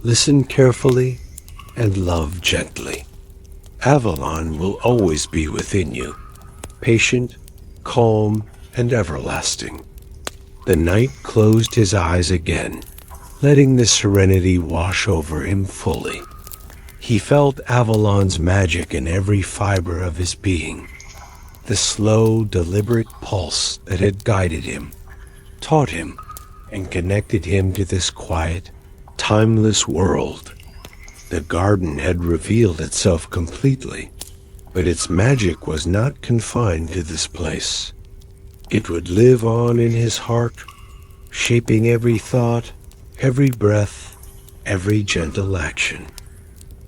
Listen carefully and love gently. Avalon will always be within you, patient, calm, and everlasting. The knight closed his eyes again, letting the serenity wash over him fully. He felt Avalon's magic in every fiber of his being, the slow, deliberate pulse that had guided him, taught him, and connected him to this quiet, timeless world. The garden had revealed itself completely, but its magic was not confined to this place. It would live on in his heart, shaping every thought, every breath, every gentle action.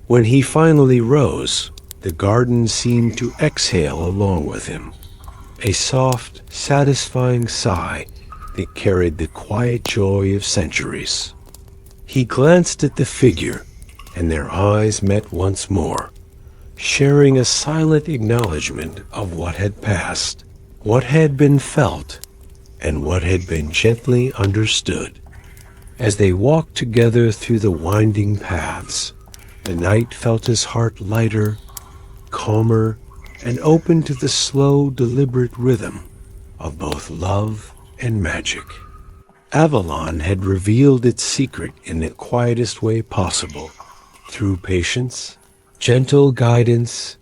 When he finally rose, the garden seemed to exhale along with him, a soft, satisfying sigh that carried the quiet joy of centuries. He glanced at the figure, and their eyes met once more, sharing a silent acknowledgement of what had passed, what had been felt, and what had been gently understood. As they walked together through the winding paths, the knight felt his heart lighter, calmer, and open to the slow, deliberate rhythm of both love and magic. Avalon had revealed its secret in the quietest way possible, through patience, gentle guidance,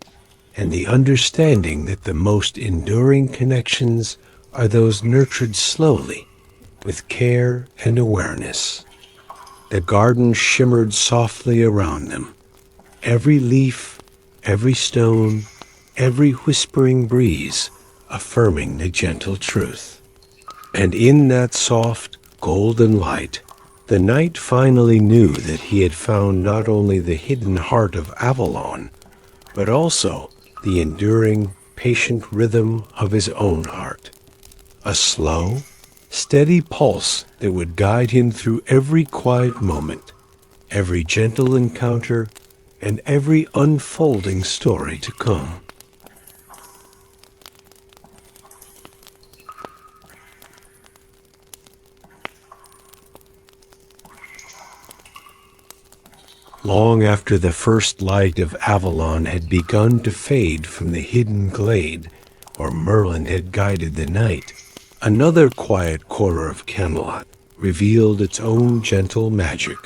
and the understanding that the most enduring connections are those nurtured slowly, with care and awareness. The garden shimmered softly around them, every leaf, every stone, every whispering breeze affirming the gentle truth. And in that soft, golden light, the knight finally knew that he had found not only the hidden heart of Avalon, but also the enduring, patient rhythm of his own heart. A slow, steady pulse that would guide him through every quiet moment, every gentle encounter, and every unfolding story to come. Long after the first light of Avalon had begun to fade from the hidden glade where Merlin had guided the knight, another quiet corner of Camelot revealed its own gentle magic.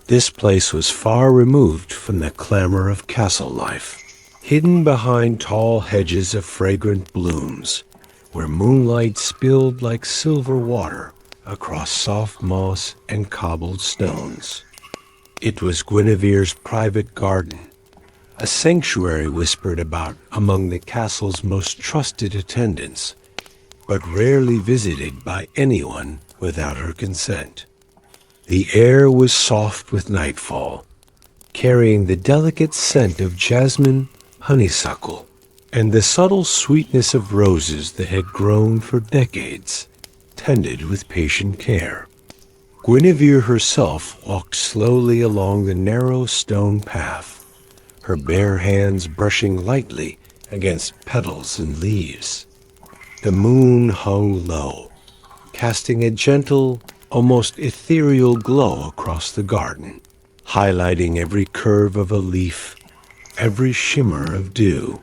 This place was far removed from the clamor of castle life, hidden behind tall hedges of fragrant blooms, where moonlight spilled like silver water across soft moss and cobbled stones. It was Guinevere's private garden, a sanctuary whispered about among the castle's most trusted attendants, but rarely visited by anyone without her consent. The air was soft with nightfall, carrying the delicate scent of jasmine, honeysuckle, and the subtle sweetness of roses that had grown for decades, tended with patient care. Guinevere herself walked slowly along the narrow stone path, her bare hands brushing lightly against petals and leaves. The moon hung low, casting a gentle, almost ethereal glow across the garden, highlighting every curve of a leaf, every shimmer of dew.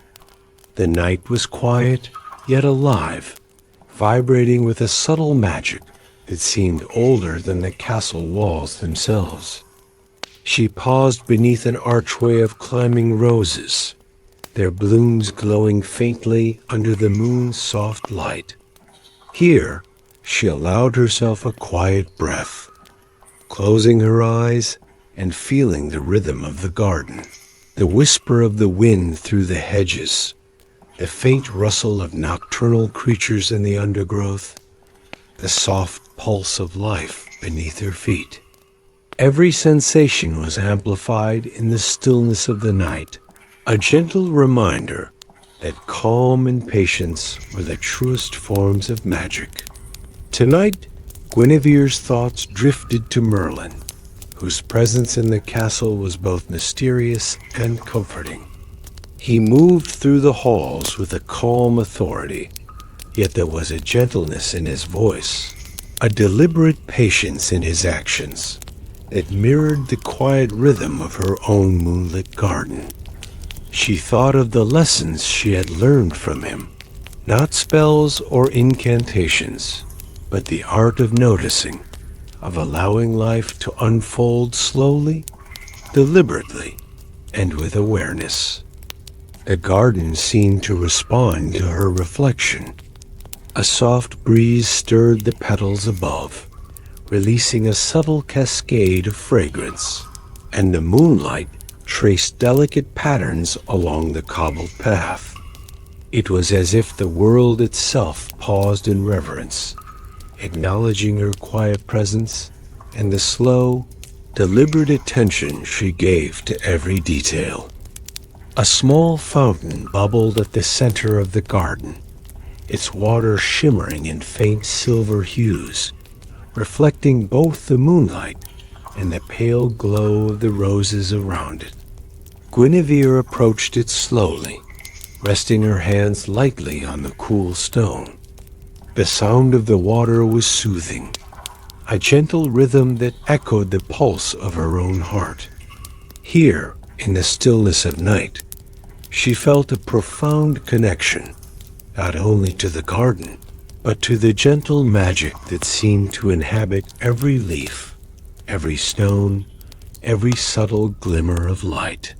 The night was quiet, yet alive, vibrating with a subtle magic that seemed older than the castle walls themselves. She paused beneath an archway of climbing roses, their blooms glowing faintly under the moon's soft light. Here, she allowed herself a quiet breath, closing her eyes and feeling the rhythm of the garden, the whisper of the wind through the hedges, the faint rustle of nocturnal creatures in the undergrowth, the soft pulse of life beneath her feet. Every sensation was amplified in the stillness of the night, a gentle reminder that calm and patience were the truest forms of magic. Tonight, Guinevere's thoughts drifted to Merlin, whose presence in the castle was both mysterious and comforting. He moved through the halls with a calm authority, yet there was a gentleness in his voice, a deliberate patience in his actions that mirrored the quiet rhythm of her own moonlit garden. She thought of the lessons she had learned from him, not spells or incantations, but the art of noticing, of allowing life to unfold slowly, deliberately, and with awareness. The garden seemed to respond to her reflection. A soft breeze stirred the petals above, releasing a subtle cascade of fragrance, and the moonlight traced delicate patterns along the cobbled path. It was as if the world itself paused in reverence, acknowledging her quiet presence and the slow, deliberate attention she gave to every detail. A small fountain bubbled at the center of the garden, its water shimmering in faint silver hues, reflecting both the moonlight and the pale glow of the roses around it. Guinevere approached it slowly, resting her hands lightly on the cool stone. The sound of the water was soothing, a gentle rhythm that echoed the pulse of her own heart. Here, in the stillness of night, she felt a profound connection, not only to the garden, but to the gentle magic that seemed to inhabit every leaf, every stone, every subtle glimmer of light.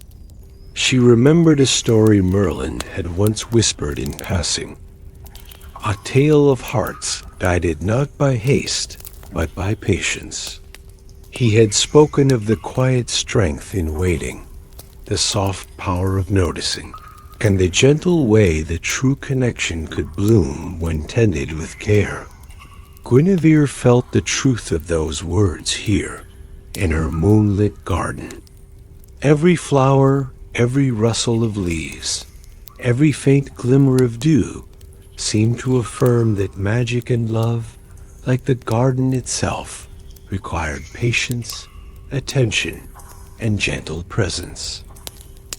She remembered a story Merlin had once whispered in passing, a tale of hearts guided not by haste, but by patience. He had spoken of the quiet strength in waiting, the soft power of noticing, and the gentle way that true connection could bloom when tended with care. Guinevere felt the truth of those words here, in her moonlit garden. Every flower, every rustle of leaves, every faint glimmer of dew seemed to affirm that magic and love, like the garden itself, required patience, attention, and gentle presence.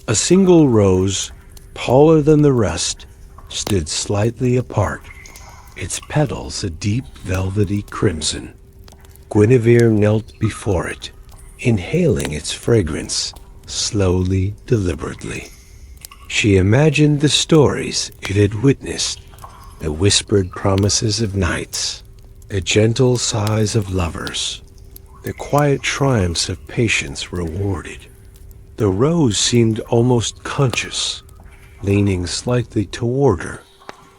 A single rose, taller than the rest, stood slightly apart, its petals a deep velvety crimson. Guinevere knelt before it, inhaling its fragrance, slowly, deliberately. She imagined the stories it had witnessed, the whispered promises of knights, the gentle sighs of lovers, the quiet triumphs of patience rewarded. The rose seemed almost conscious, leaning slightly toward her,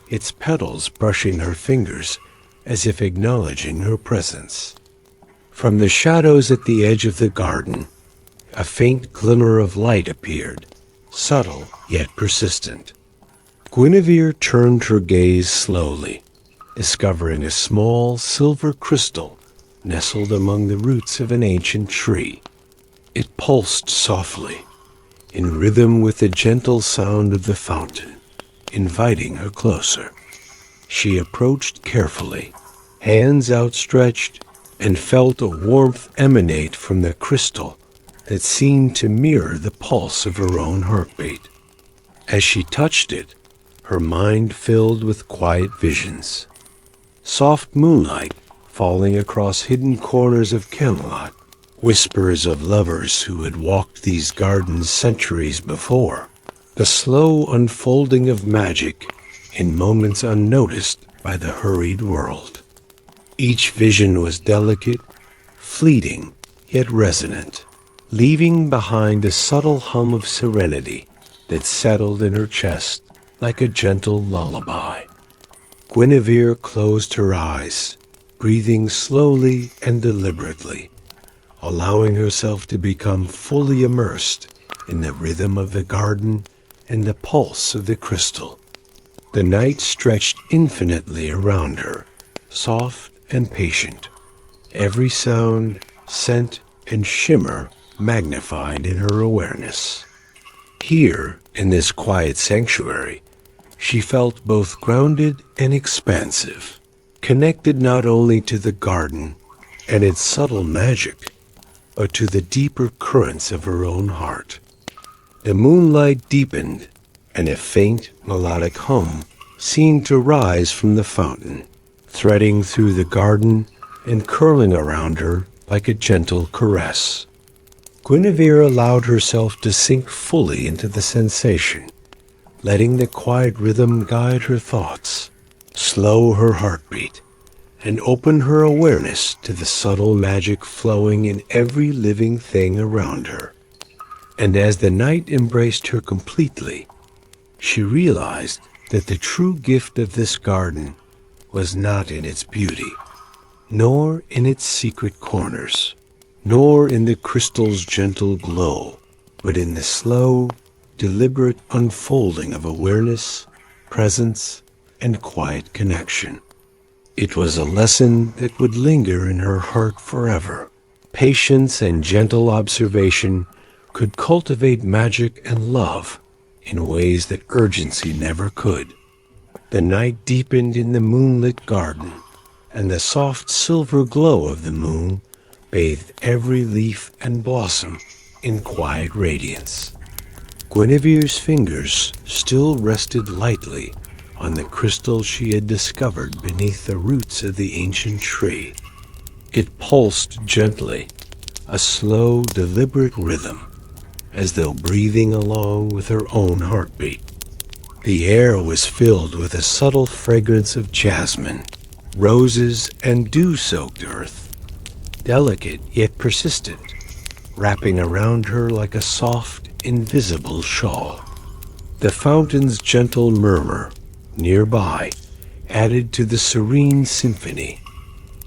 its petals brushing her fingers as if acknowledging her presence. From the shadows at the edge of the garden, a faint glimmer of light appeared, subtle yet persistent. Guinevere turned her gaze slowly, discovering a small silver crystal nestled among the roots of an ancient tree. It pulsed softly, in rhythm with the gentle sound of the fountain, inviting her closer. She approached carefully, hands outstretched, and felt a warmth emanate from the crystal that seemed to mirror the pulse of her own heartbeat. As she touched it, her mind filled with quiet visions. Soft moonlight falling across hidden corners of Camelot, whispers of lovers who had walked these gardens centuries before, the slow unfolding of magic in moments unnoticed by the hurried world. Each vision was delicate, fleeting, yet resonant, leaving behind a subtle hum of serenity that settled in her chest like a gentle lullaby. Guinevere closed her eyes, breathing slowly and deliberately, allowing herself to become fully immersed in the rhythm of the garden and the pulse of the crystal. The night stretched infinitely around her, soft and patient, every sound, scent, and shimmer magnified in her awareness. Here, in this quiet sanctuary, she felt both grounded and expansive, connected not only to the garden and its subtle magic, but to the deeper currents of her own heart. The moonlight deepened, and a faint melodic hum seemed to rise from the fountain, threading through the garden and curling around her like a gentle caress. Guinevere allowed herself to sink fully into the sensation, letting the quiet rhythm guide her thoughts, slow her heartbeat, and open her awareness to the subtle magic flowing in every living thing around her. And as the night embraced her completely, she realized that the true gift of this garden was not in its beauty, nor in its secret corners, nor in the crystal's gentle glow, but in the slow, deliberate unfolding of awareness, presence, and quiet connection. It was a lesson that would linger in her heart forever. Patience and gentle observation could cultivate magic and love in ways that urgency never could. The night deepened in the moonlit garden, and the soft silver glow of the moon bathed every leaf and blossom in quiet radiance. Guinevere's fingers still rested lightly on the crystal she had discovered beneath the roots of the ancient tree. It pulsed gently, a slow, deliberate rhythm, as though breathing along with her own heartbeat. The air was filled with a subtle fragrance of jasmine, roses, and dew-soaked earth, delicate yet persistent, wrapping around her like a soft, invisible shawl. The fountain's gentle murmur nearby added to the serene symphony,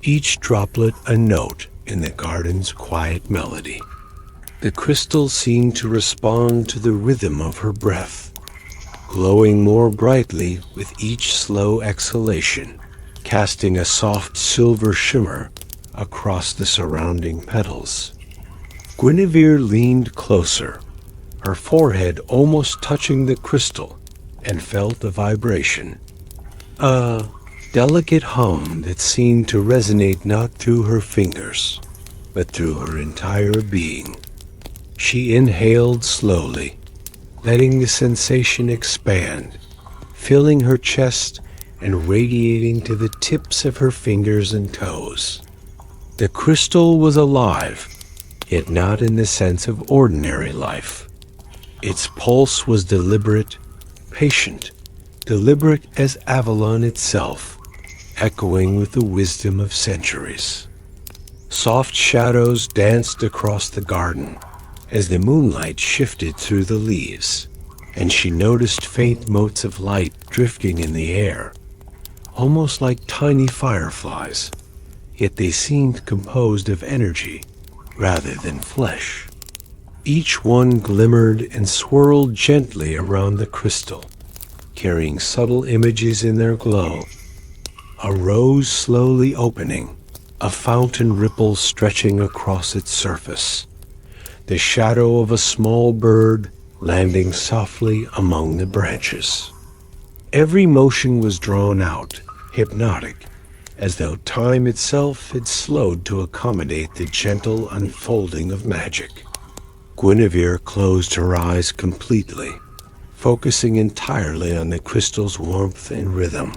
each droplet a note in the garden's quiet melody. The crystal seemed to respond to the rhythm of her breath, glowing more brightly with each slow exhalation, casting a soft silver shimmer across the surrounding petals. Guinevere leaned closer, her forehead almost touching the crystal, and felt a vibration, a delicate hum that seemed to resonate not through her fingers, but through her entire being. She inhaled slowly, letting the sensation expand, filling her chest and radiating to the tips of her fingers and toes. The crystal was alive, yet not in the sense of ordinary life. Its pulse was deliberate, patient, deliberate as Avalon itself, echoing with the wisdom of centuries. Soft shadows danced across the garden as the moonlight shifted through the leaves, and she noticed faint motes of light drifting in the air, almost like tiny fireflies, yet they seemed composed of energy rather than flesh. Each one glimmered and swirled gently around the crystal, carrying subtle images in their glow. A rose slowly opening, a fountain ripple stretching across its surface, the shadow of a small bird landing softly among the branches. Every motion was drawn out, hypnotic, as though time itself had slowed to accommodate the gentle unfolding of magic. Guinevere closed her eyes completely, focusing entirely on the crystal's warmth and rhythm.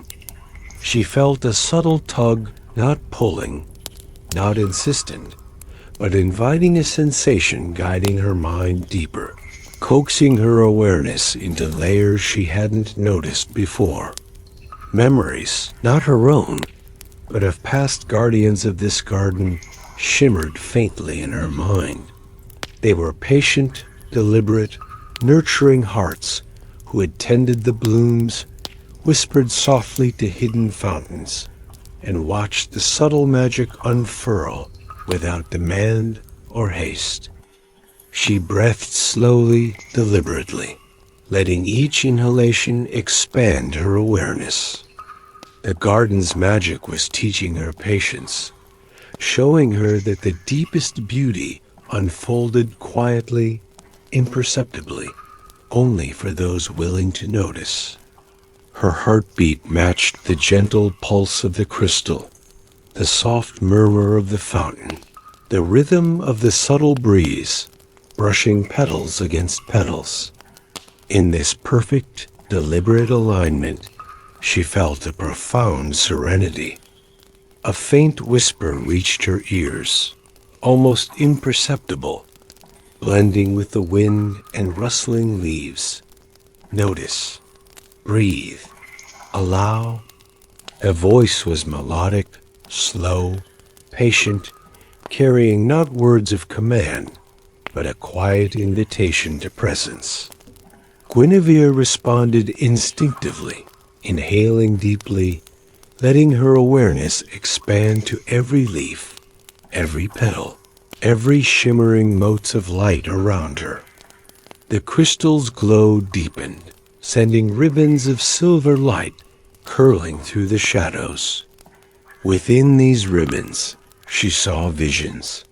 She felt a subtle tug, not pulling, not insistent, but inviting a sensation guiding her mind deeper, coaxing her awareness into layers she hadn't noticed before. Memories, not her own, but of past guardians of this garden, shimmered faintly in her mind. They were patient, deliberate, nurturing hearts who had tended the blooms, whispered softly to hidden fountains, and watched the subtle magic unfurl without demand or haste. She breathed slowly, deliberately, letting each inhalation expand her awareness. The garden's magic was teaching her patience, showing her that the deepest beauty unfolded quietly, imperceptibly, only for those willing to notice. Her heartbeat matched the gentle pulse of the crystal, the soft murmur of the fountain, the rhythm of the subtle breeze, brushing petals against petals. In this perfect, deliberate alignment, she felt a profound serenity. A faint whisper reached her ears, almost imperceptible, blending with the wind and rustling leaves. Notice, breathe, allow. A voice was melodic, slow, patient, carrying not words of command, but a quiet invitation to presence. Guinevere responded instinctively, inhaling deeply, letting her awareness expand to every leaf, every petal, every shimmering motes of light around her. The crystal's glow deepened, sending ribbons of silver light curling through the shadows. Within these ribbons, she saw visions.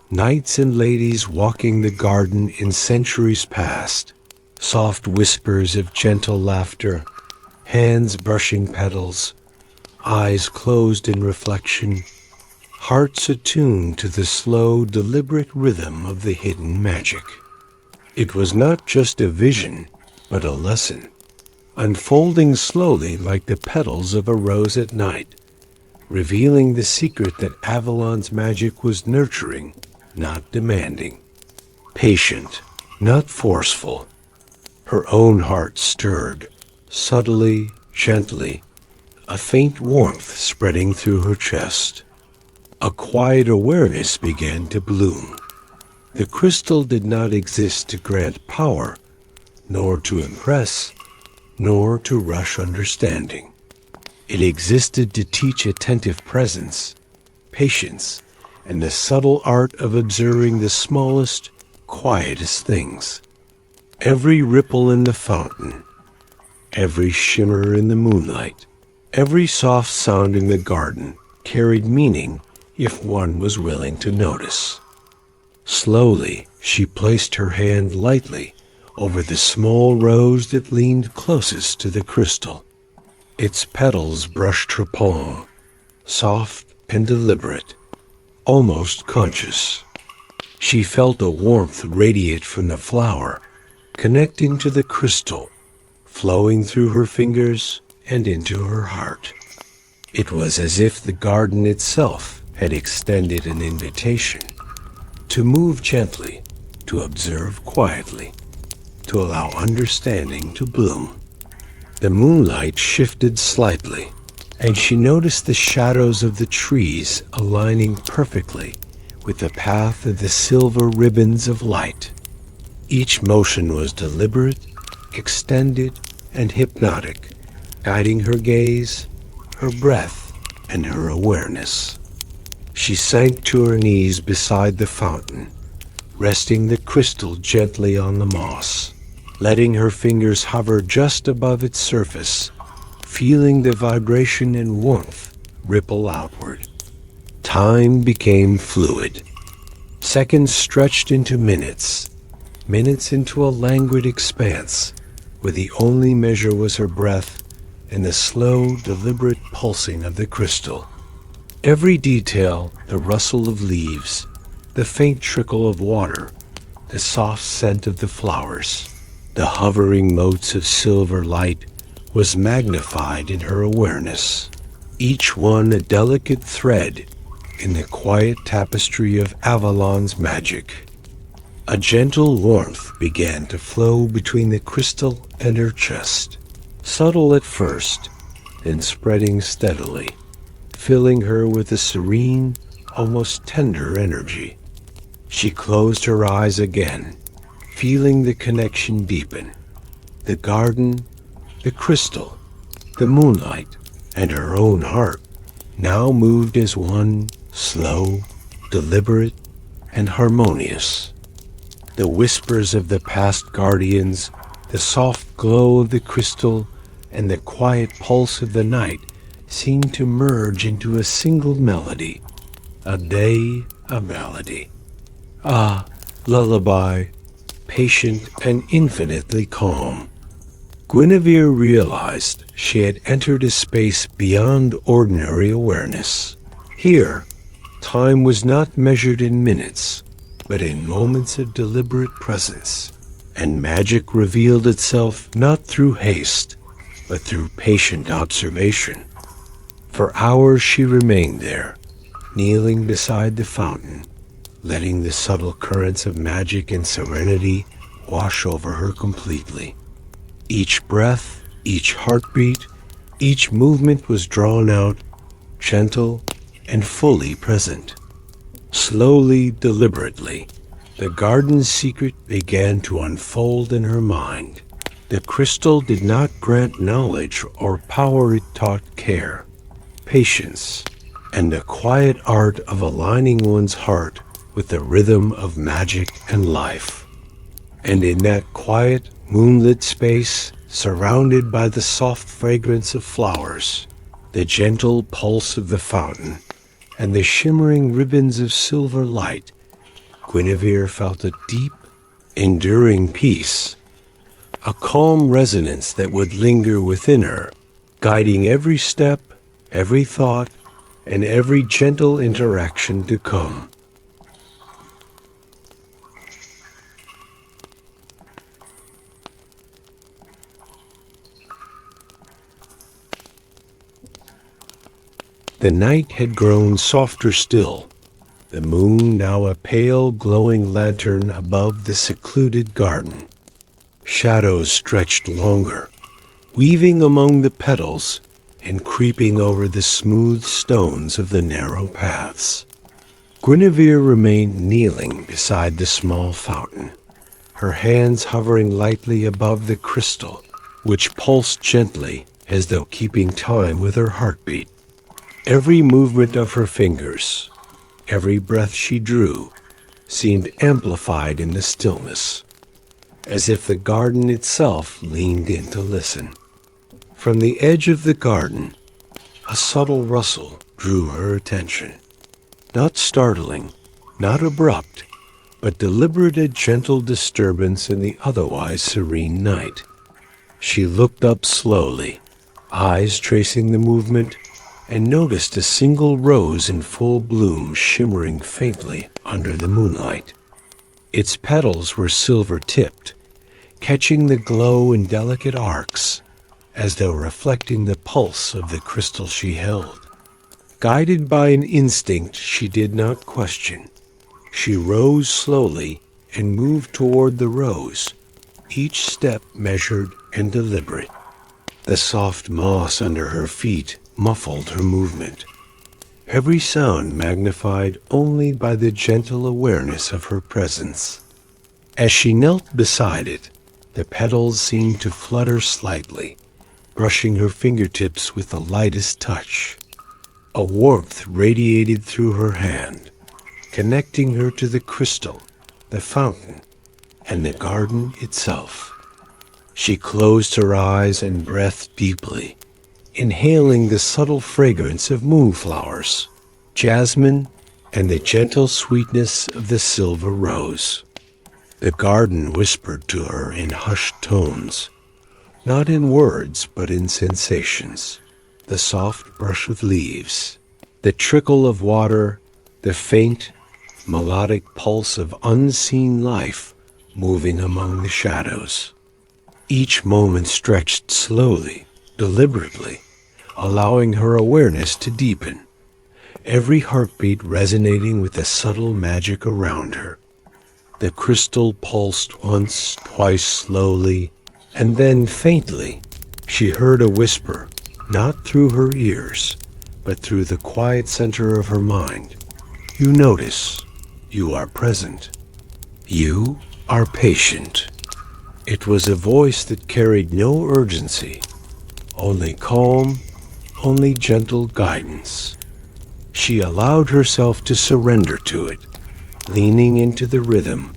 Knights and ladies walking the garden in centuries past, soft whispers of gentle laughter, hands brushing petals, eyes closed in reflection, hearts attuned to the slow, deliberate rhythm of the hidden magic. It was not just a vision, but a lesson, unfolding slowly like the petals of a rose at night, revealing the secret that Avalon's magic was nurturing, not demanding, patient, not forceful. Her own heart stirred, subtly, gently, a faint warmth spreading through her chest. A quiet awareness began to bloom. The crystal did not exist to grant power, nor to impress, nor to rush understanding. It existed to teach attentive presence, patience, and the subtle art of observing the smallest, quietest things. Every ripple in the fountain, every shimmer in the moonlight, every soft sound in the garden carried meaning if one was willing to notice. Slowly, she placed her hand lightly over the small rose that leaned closest to the crystal. Its petals brushed her palm, soft and deliberate, almost conscious. She felt a warmth radiate from the flower, connecting to the crystal, flowing through her fingers and into her heart. It was as if the garden itself had extended an invitation to move gently, to observe quietly, to allow understanding to bloom. The moonlight shifted slightly, and she noticed the shadows of the trees aligning perfectly with the path of the silver ribbons of light. Each motion was deliberate, extended, and hypnotic, guiding her gaze, her breath, and her awareness. She sank to her knees beside the fountain, resting the crystal gently on the moss, letting her fingers hover just above its surface, feeling the vibration and warmth ripple outward. Time became fluid. Seconds stretched into minutes, minutes into a languid expanse, where the only measure was her breath and the slow, deliberate pulsing of the crystal. Every detail, the rustle of leaves, the faint trickle of water, the soft scent of the flowers, the hovering motes of silver light, was magnified in her awareness, each one a delicate thread in the quiet tapestry of Avalon's magic. A gentle warmth began to flow between the crystal and her chest, subtle at first, then spreading steadily, filling her with a serene, almost tender energy. She closed her eyes again, feeling the connection deepen. The garden, the crystal, the moonlight, and her own heart now moved as one, slow, deliberate, and harmonious. The whispers of the past guardians, the soft glow of the crystal, and the quiet pulse of the night seemed to merge into a single melody, a day, a melody. Ah, lullaby, patient and infinitely calm. Guinevere realized she had entered a space beyond ordinary awareness. Here, time was not measured in minutes, but in moments of deliberate presence, and magic revealed itself not through haste, but through patient observation. For hours she remained there, kneeling beside the fountain, letting the subtle currents of magic and serenity wash over her completely. Each breath, each heartbeat, each movement was drawn out, gentle and fully present. Slowly, deliberately, the garden's secret began to unfold in her mind. The crystal did not grant knowledge or power, it taught care, patience, and the quiet art of aligning one's heart with the rhythm of magic and life. And in that quiet, moonlit space, surrounded by the soft fragrance of flowers, the gentle pulse of the fountain, and the shimmering ribbons of silver light, Guinevere felt a deep, enduring peace, a calm resonance that would linger within her, guiding every step, every thought, and every gentle interaction to come. The night had grown softer still, the moon now a pale, glowing lantern above the secluded garden. Shadows stretched longer, weaving among the petals and creeping over the smooth stones of the narrow paths. Guinevere remained kneeling beside the small fountain, her hands hovering lightly above the crystal, which pulsed gently as though keeping time with her heartbeat. Every movement of her fingers, every breath she drew, seemed amplified in the stillness, as if the garden itself leaned in to listen. From the edge of the garden, a subtle rustle drew her attention. Not startling, not abrupt, but deliberate, a gentle disturbance in the otherwise serene night. She looked up slowly, eyes tracing the movement, and noticed a single rose in full bloom shimmering faintly under the moonlight. Its petals were silver-tipped, catching the glow in delicate arcs, as though reflecting the pulse of the crystal she held. Guided by an instinct she did not question, she rose slowly and moved toward the rose, each step measured and deliberate. The soft moss under her feet muffled her movement, every sound magnified only by the gentle awareness of her presence. As she knelt beside it, the petals seemed to flutter slightly, brushing her fingertips with the lightest touch. A warmth radiated through her hand, connecting her to the crystal, the fountain, and the garden itself. She closed her eyes and breathed deeply, inhaling the subtle fragrance of moonflowers, jasmine, and the gentle sweetness of the silver rose. The garden whispered to her in hushed tones, not in words but in sensations. The soft brush of leaves, the trickle of water, the faint, melodic pulse of unseen life moving among the shadows. Each moment stretched slowly, deliberately, allowing her awareness to deepen, every heartbeat resonating with the subtle magic around her. The crystal pulsed once, twice slowly, and then faintly. She heard a whisper, not through her ears, but through the quiet center of her mind. You notice. You are present. You are patient. It was a voice that carried no urgency, only calm, only gentle guidance. She allowed herself to surrender to it, leaning into the rhythm,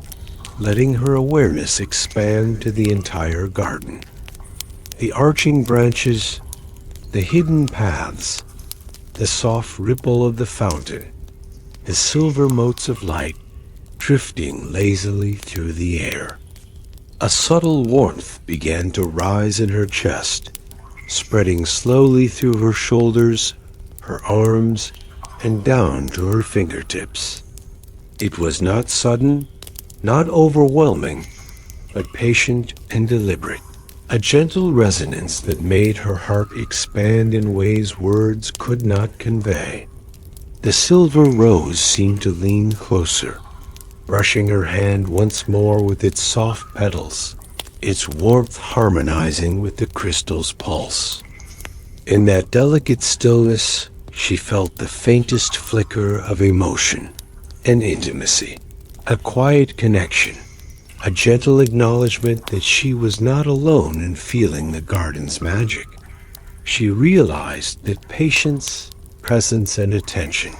letting her awareness expand to the entire garden. The arching branches, the hidden paths, the soft ripple of the fountain, the silver motes of light drifting lazily through the air. A subtle warmth began to rise in her chest, spreading slowly through her shoulders, her arms, and down to her fingertips. It was not sudden, not overwhelming, but patient and deliberate. A gentle resonance that made her heart expand in ways words could not convey. The silver rose seemed to lean closer, brushing her hand once more with its soft petals, its warmth harmonizing with the crystal's pulse. In that delicate stillness, she felt the faintest flicker of emotion, an intimacy, a quiet connection, a gentle acknowledgement that she was not alone in feeling the garden's magic. She realized that patience, presence, and attention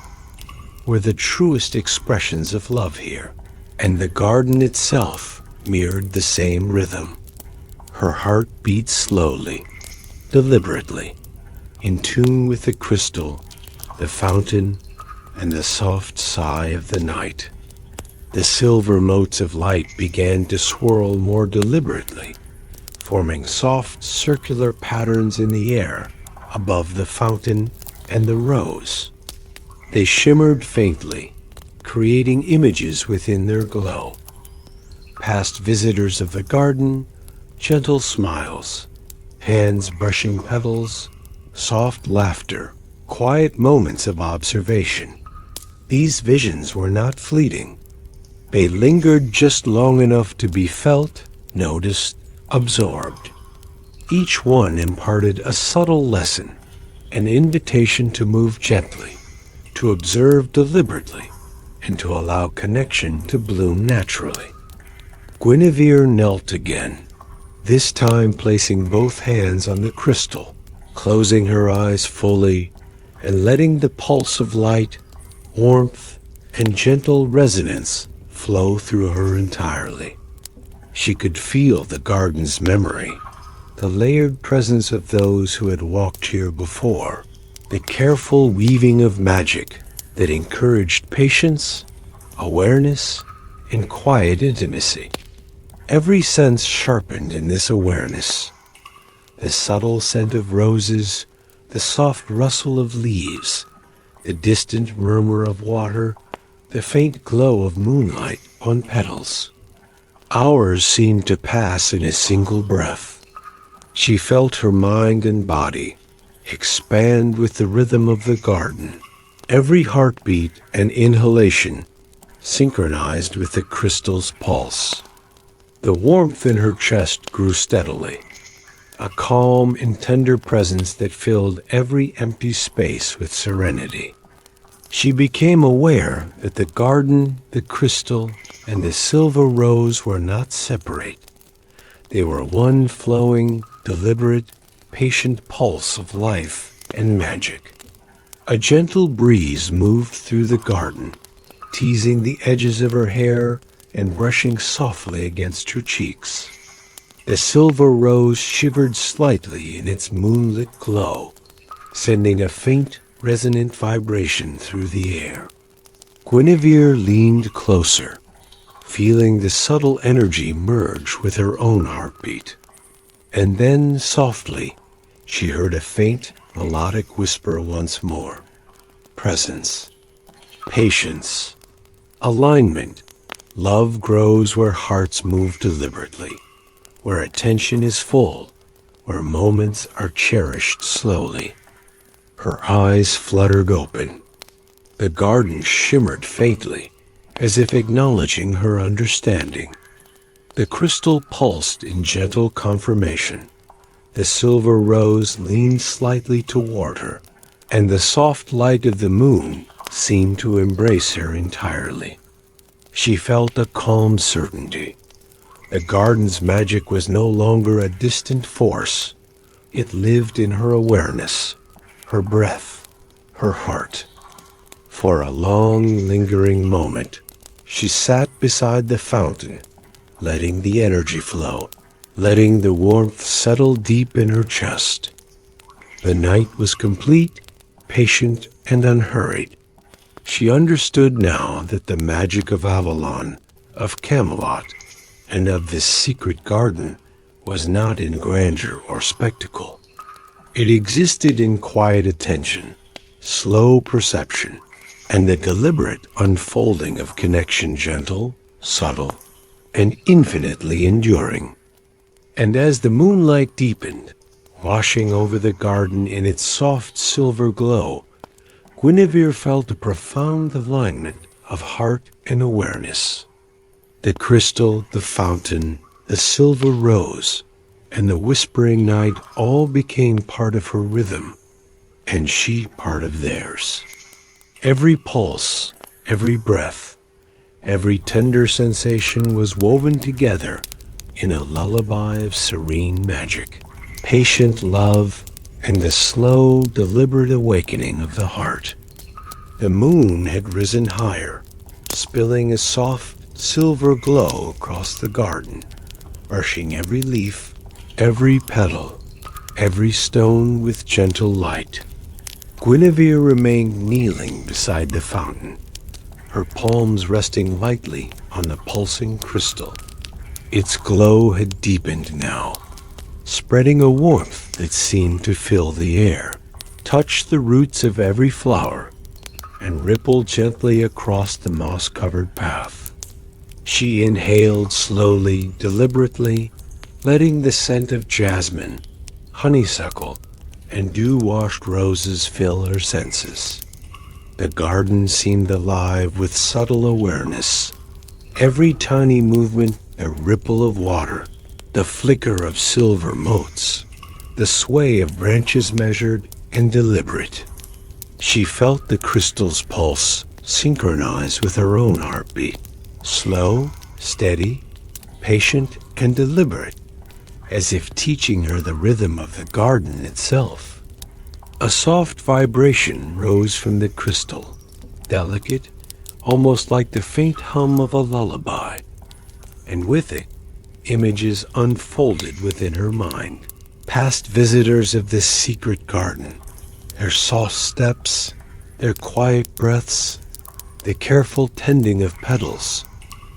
were the truest expressions of love here, and the garden itself mirrored the same rhythm. Her heart beat slowly, deliberately, in tune with the crystal, the fountain, and the soft sigh of the night. The silver motes of light began to swirl more deliberately, forming soft circular patterns in the air above the fountain and the rose. They shimmered faintly, creating images within their glow. Past visitors of the garden, gentle smiles, hands brushing petals, soft laughter, quiet moments of observation. These visions were not fleeting. They lingered just long enough to be felt, noticed, absorbed. Each one imparted a subtle lesson, an invitation to move gently, to observe deliberately, and to allow connection to bloom naturally. Guinevere knelt again, this time placing both hands on the crystal, closing her eyes fully, and letting the pulse of light, warmth, and gentle resonance flow through her entirely. She could feel the garden's memory, the layered presence of those who had walked here before, the careful weaving of magic that encouraged patience, awareness, and quiet intimacy. Every sense sharpened in this awareness. The subtle scent of roses, the soft rustle of leaves, the distant murmur of water, the faint glow of moonlight on petals. Hours seemed to pass in a single breath. She felt her mind and body expand with the rhythm of the garden, every heartbeat and inhalation synchronized with the crystal's pulse. The warmth in her chest grew steadily, a calm and tender presence that filled every empty space with serenity. She became aware that the garden, the crystal, and the silver rose were not separate. They were one flowing, deliberate, patient pulse of life and magic. A gentle breeze moved through the garden, teasing the edges of her hair and brushing softly against her cheeks. The silver rose shivered slightly in its moonlit glow, sending a faint, resonant vibration through the air. Guinevere leaned closer, feeling the subtle energy merge with her own heartbeat. And then, softly, she heard a faint, melodic whisper once more. Presence, patience, alignment. Love grows where hearts move deliberately, where attention is full, where moments are cherished slowly. Her eyes fluttered open. The garden shimmered faintly, as if acknowledging her understanding. The crystal pulsed in gentle confirmation. The silver rose leaned slightly toward her, and the soft light of the moon seemed to embrace her entirely. She felt a calm certainty. The garden's magic was no longer a distant force. It lived in her awareness, her breath, her heart. For a long, lingering moment, she sat beside the fountain, letting the energy flow, letting the warmth settle deep in her chest. The night was complete, patient, and unhurried. She understood now that the magic of Avalon, of Camelot, and of this secret garden was not in grandeur or spectacle. It existed in quiet attention, slow perception, and the deliberate unfolding of connection, gentle, subtle, and infinitely enduring. And as the moonlight deepened, washing over the garden in its soft silver glow, Guinevere felt a profound alignment of heart and awareness. The crystal, the fountain, the silver rose, and the whispering night all became part of her rhythm, and she part of theirs. Every pulse, every breath, every tender sensation was woven together in a lullaby of serene magic, patient love, and the slow, deliberate awakening of the heart. The moon had risen higher, spilling a soft, silver glow across the garden, brushing every leaf, every petal, every stone with gentle light. Guinevere remained kneeling beside the fountain, her palms resting lightly on the pulsing crystal. Its glow had deepened now, spreading a warmth that seemed to fill the air, touch the roots of every flower, and ripple gently across the moss-covered path. She inhaled slowly, deliberately, letting the scent of jasmine, honeysuckle, and dew-washed roses fill her senses. The garden seemed alive with subtle awareness. Every tiny movement, a ripple of water, the flicker of silver motes, the sway of branches measured and deliberate. She felt the crystal's pulse synchronize with her own heartbeat, slow, steady, patient, and deliberate, as if teaching her the rhythm of the garden itself. A soft vibration rose from the crystal, delicate, almost like the faint hum of a lullaby, and with it, images unfolded within her mind. Past visitors of this secret garden, their soft steps, their quiet breaths, the careful tending of petals,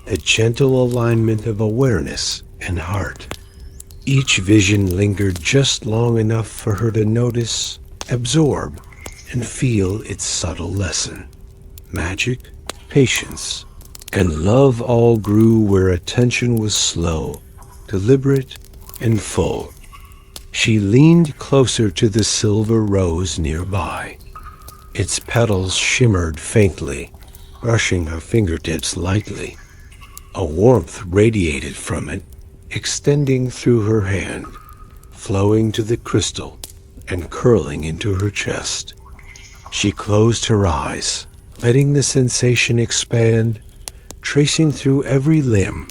the gentle alignment of awareness and heart. Each vision lingered just long enough for her to notice, absorb, and feel its subtle lesson. Magic, patience, and love all grew where attention was slow, deliberate, and full. She leaned closer to the silver rose nearby. Its petals shimmered faintly, brushing her fingertips lightly. A warmth radiated from it, extending through her hand, flowing to the crystal, and curling into her chest. She closed her eyes, letting the sensation expand, tracing through every limb,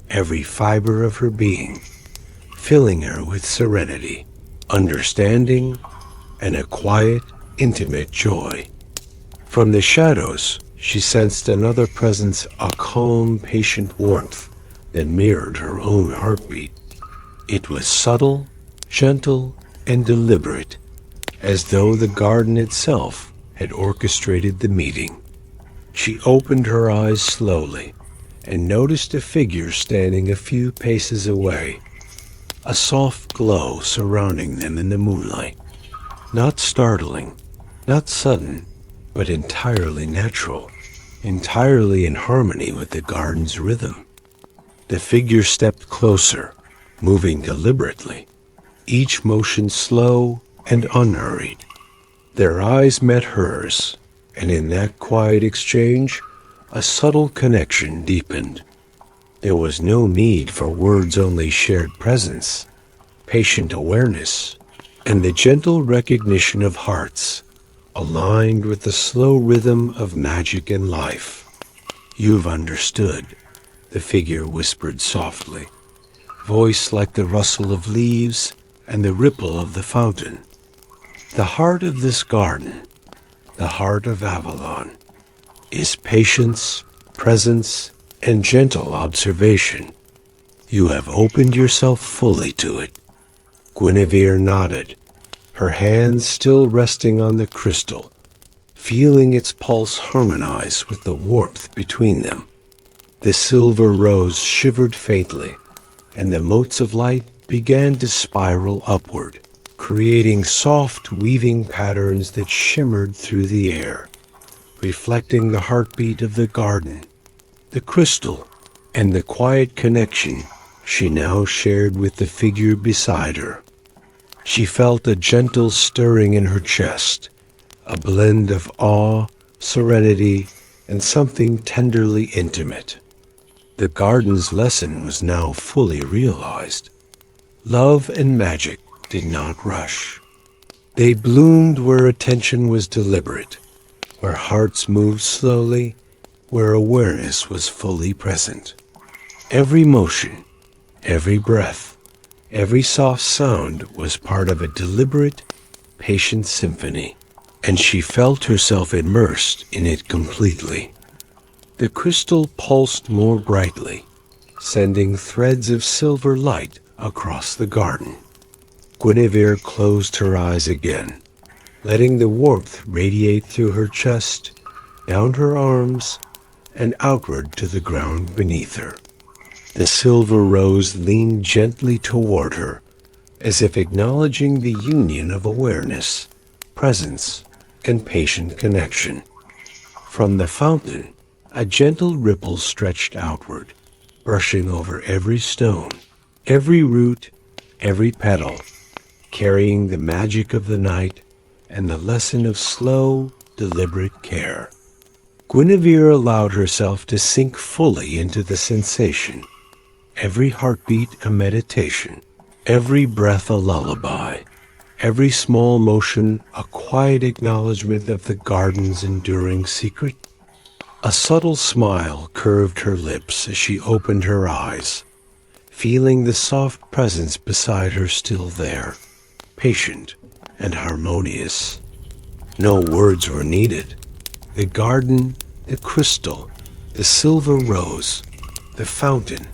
every fiber of her being, filling her with serenity, understanding, and a quiet, intimate joy. From the shadows, she sensed another presence, a calm, patient warmth that mirrored her own heartbeat. It was subtle, gentle, and deliberate, as though the garden itself had orchestrated the meeting. She opened her eyes slowly and noticed a figure standing a few paces away, a soft glow surrounding them in the moonlight. Not startling, not sudden, but entirely natural, entirely in harmony with the garden's rhythm. The figure stepped closer, moving deliberately, each motion slow and unhurried. Their eyes met hers, and in that quiet exchange, a subtle connection deepened. There was no need for words, only shared presence, patient awareness, and the gentle recognition of hearts, aligned with the slow rhythm of magic and life. "You've understood," the figure whispered softly, voice like the rustle of leaves and the ripple of the fountain. "The heart of this garden, the heart of Avalon, is patience, presence, and gentle observation. You have opened yourself fully to it." Guinevere nodded, her hands still resting on the crystal, feeling its pulse harmonize with the warmth between them. The silver rose shivered faintly, and the motes of light began to spiral upward, creating soft weaving patterns that shimmered through the air, reflecting the heartbeat of the garden, the crystal, and the quiet connection she now shared with the figure beside her. She felt a gentle stirring in her chest, a blend of awe, serenity, and something tenderly intimate. The garden's lesson was now fully realized. Love and magic did not rush. They bloomed where attention was deliberate, where hearts moved slowly, where awareness was fully present. Every motion, every breath, every soft sound was part of a deliberate, patient symphony, and she felt herself immersed in it completely. The crystal pulsed more brightly, sending threads of silver light across the garden. Guinevere closed her eyes again, letting the warmth radiate through her chest, down her arms, and outward to the ground beneath her. The silver rose leaned gently toward her, as if acknowledging the union of awareness, presence, and patient connection. From the fountain, a gentle ripple stretched outward, brushing over every stone, every root, every petal, carrying the magic of the night and the lesson of slow, deliberate care. Guinevere allowed herself to sink fully into the sensation, every heartbeat a meditation, every breath a lullaby, every small motion a quiet acknowledgement of the garden's enduring secret. A subtle smile curved her lips as she opened her eyes, feeling the soft presence beside her still there, patient and harmonious. No words were needed. The garden, the crystal, the silver rose, the fountain,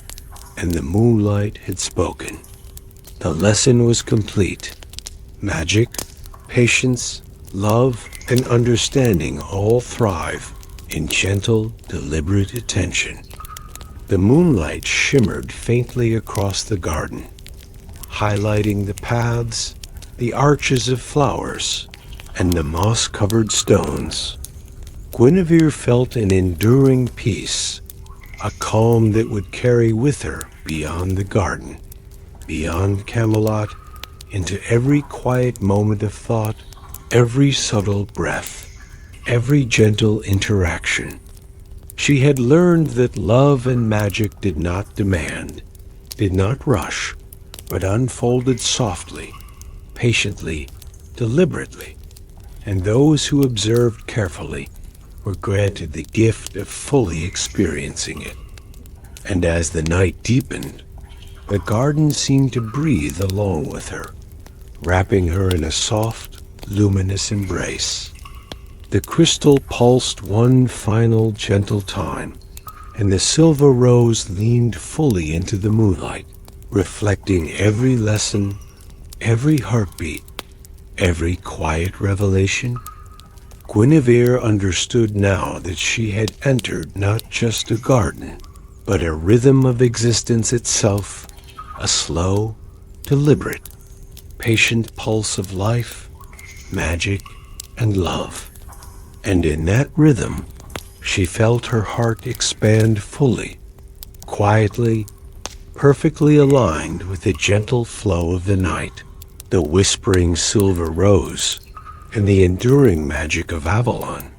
and the moonlight had spoken. The lesson was complete. Magic, patience, love, and understanding all thrive in gentle, deliberate attention. The moonlight shimmered faintly across the garden, highlighting the paths, the arches of flowers, and the moss-covered stones. Guinevere felt an enduring peace, a calm that would carry with her beyond the garden, beyond Camelot, into every quiet moment of thought, every subtle breath, every gentle interaction. She had learned that love and magic did not demand, did not rush, but unfolded softly, patiently, deliberately, and those who observed carefully were granted the gift of fully experiencing it. And as the night deepened, the garden seemed to breathe along with her, wrapping her in a soft, luminous embrace. The crystal pulsed one final gentle time, and the silver rose leaned fully into the moonlight, reflecting every lesson, every heartbeat, every quiet revelation. Guinevere understood now that she had entered not just a garden, but a rhythm of existence itself, a slow, deliberate, patient pulse of life, magic, and love. And in that rhythm, she felt her heart expand fully, quietly, perfectly aligned with the gentle flow of the night, the whispering silver rose, and the enduring magic of Avalon.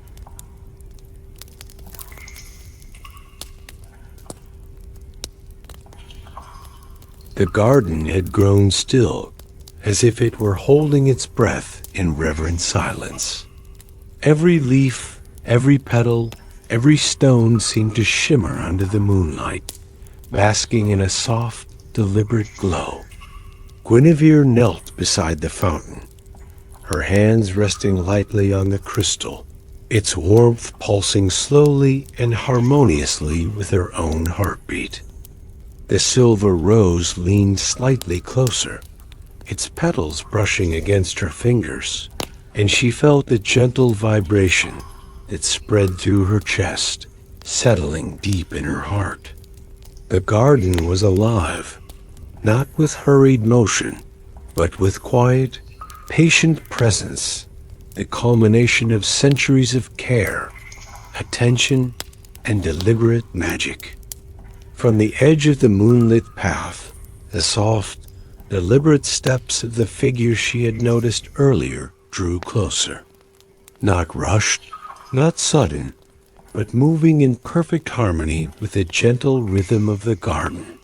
The garden had grown still, as if it were holding its breath in reverent silence. Every leaf, every petal, every stone seemed to shimmer under the moonlight, basking in a soft, deliberate glow. Guinevere knelt beside the fountain, her hands resting lightly on the crystal, its warmth pulsing slowly and harmoniously with her own heartbeat. The silver rose leaned slightly closer, its petals brushing against her fingers, and she felt the gentle vibration that spread through her chest, settling deep in her heart. The garden was alive, not with hurried motion, but with quiet, patient presence, the culmination of centuries of care, attention, and deliberate magic. From the edge of the moonlit path, the soft, deliberate steps of the figure she had noticed earlier drew closer. Not rushed, not sudden, but moving in perfect harmony with the gentle rhythm of the garden.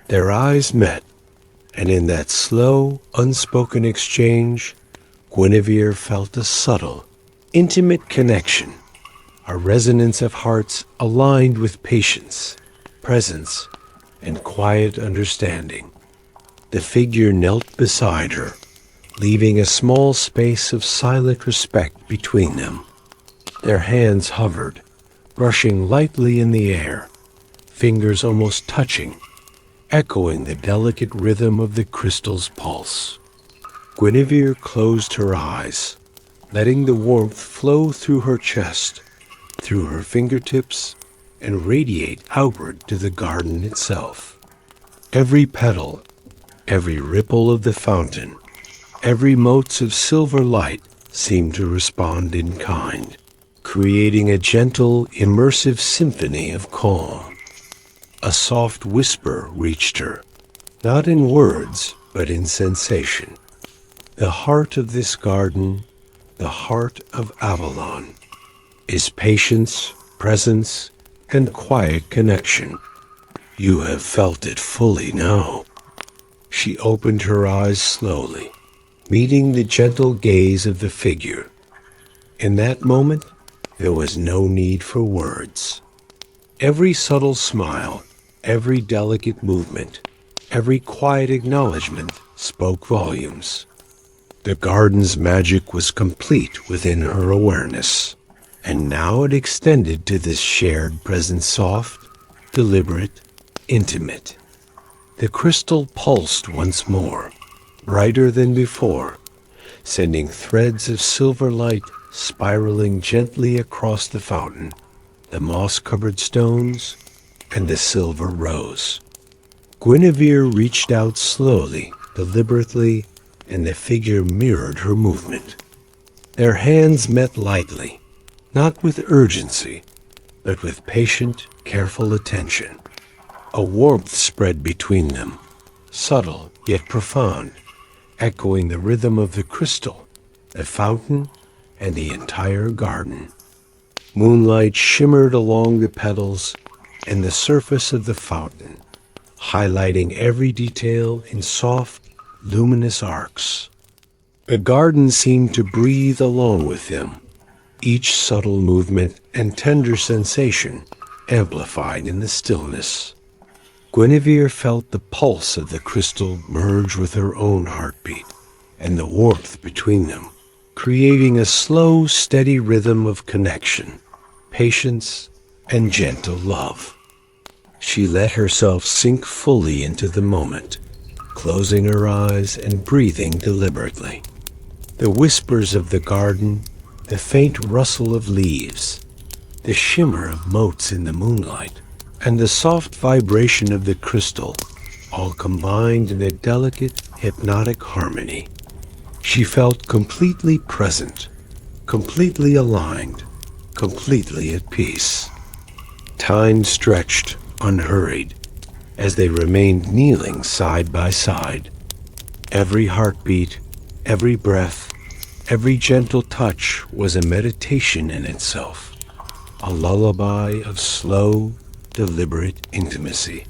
Their eyes met, and in that slow, unspoken exchange, Guinevere felt a subtle, intimate connection, a resonance of hearts aligned with patience, presence, and quiet understanding. The figure knelt beside her, leaving a small space of silent respect between them. Their hands hovered, brushing lightly in the air, fingers almost touching, echoing the delicate rhythm of the crystal's pulse. Guinevere closed her eyes, letting the warmth flow through her chest, through her fingertips, and radiate outward to the garden itself. Every petal, every ripple of the fountain, every motes of silver light seemed to respond in kind, creating a gentle, immersive symphony of calm. A soft whisper reached her, not in words, but in sensation. The heart of this garden, the heart of Avalon, is patience, presence, and quiet connection. You have felt it fully now. She opened her eyes slowly, meeting the gentle gaze of the figure. In that moment, there was no need for words. Every subtle smile, every delicate movement, every quiet acknowledgement spoke volumes. The garden's magic was complete within her awareness, and now it extended to this shared presence, soft, deliberate, intimate. The crystal pulsed once more, brighter than before, sending threads of silver light spiraling gently across the fountain, the moss-covered stones, and the silver rose. Guinevere reached out slowly, deliberately, and the figure mirrored her movement. Their hands met lightly, not with urgency, but with patient, careful attention. A warmth spread between them, subtle yet profound, echoing the rhythm of the crystal, the fountain, and the entire garden. Moonlight shimmered along the petals and the surface of the fountain, highlighting every detail in soft, luminous arcs. The garden seemed to breathe along with them, each subtle movement and tender sensation amplified in the stillness. Guinevere felt the pulse of the crystal merge with her own heartbeat, and the warmth between them, creating a slow, steady rhythm of connection, patience, and gentle love. She let herself sink fully into the moment, closing her eyes and breathing deliberately. The whispers of the garden, the faint rustle of leaves, the shimmer of motes in the moonlight, and the soft vibration of the crystal, all combined in a delicate, hypnotic harmony. She felt completely present, completely aligned, completely at peace. Time stretched, unhurried, as they remained kneeling side by side. Every heartbeat, every breath, every gentle touch was a meditation in itself, a lullaby of slow, deliberate intimacy.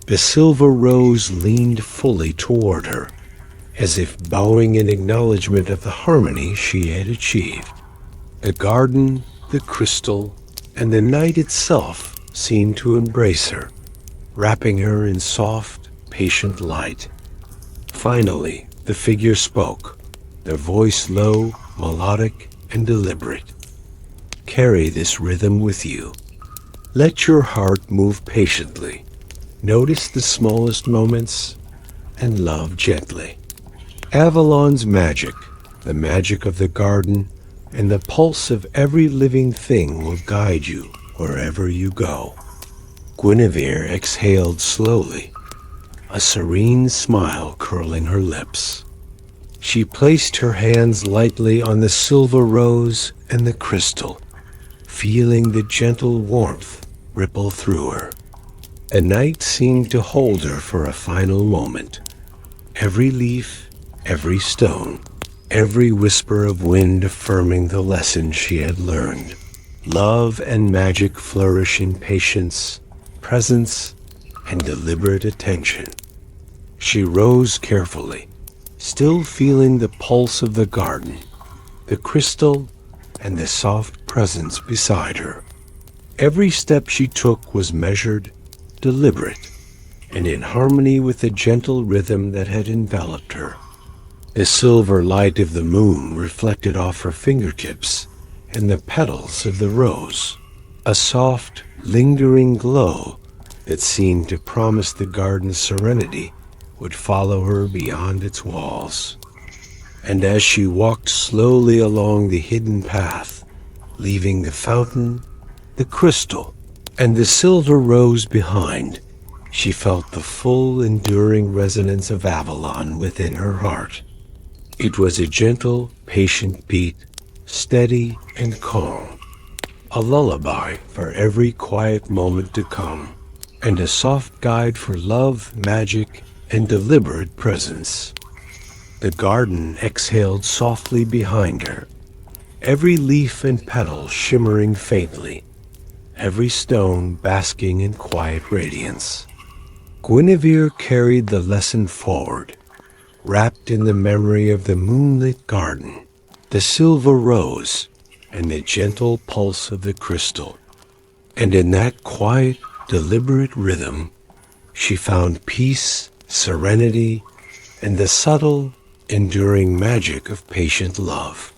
The silver rose leaned fully toward her, as if bowing in acknowledgement of the harmony she had achieved. The garden, the crystal, and the night itself seemed to embrace her, wrapping her in soft, patient light. Finally, the figure spoke, their voice low, melodic, and deliberate. Carry this rhythm with you. Let your heart move patiently. Notice the smallest moments and love gently. Avalon's magic, the magic of the garden, and the pulse of every living thing will guide you wherever you go. Guinevere exhaled slowly, a serene smile curling her lips. She placed her hands lightly on the silver rose and the crystal, feeling the gentle warmth ripple through her. The night seemed to hold her for a final moment. Every leaf, every stone, every whisper of wind affirming the lesson she had learned. Love and magic flourish in patience, presence, and deliberate attention. She rose carefully, still feeling the pulse of the garden, the crystal, and the soft presence beside her. Every step she took was measured, deliberate, and in harmony with the gentle rhythm that had enveloped her. The silver light of the moon reflected off her fingertips and the petals of the rose, a soft, lingering glow that seemed to promise the garden's serenity would follow her beyond its walls. And as she walked slowly along the hidden path, leaving the fountain, the crystal, and the silver rose behind, she felt the full, enduring resonance of Avalon within her heart. It was a gentle, patient beat, steady and calm, a lullaby for every quiet moment to come, and a soft guide for love, magic, and deliberate presence. The garden exhaled softly behind her, every leaf and petal shimmering faintly, every stone basking in quiet radiance. Guinevere carried the lesson forward, wrapped in the memory of the moonlit garden, the silver rose, and the gentle pulse of the crystal. And in that quiet, deliberate rhythm, she found peace, serenity, and the subtle, enduring magic of patient love.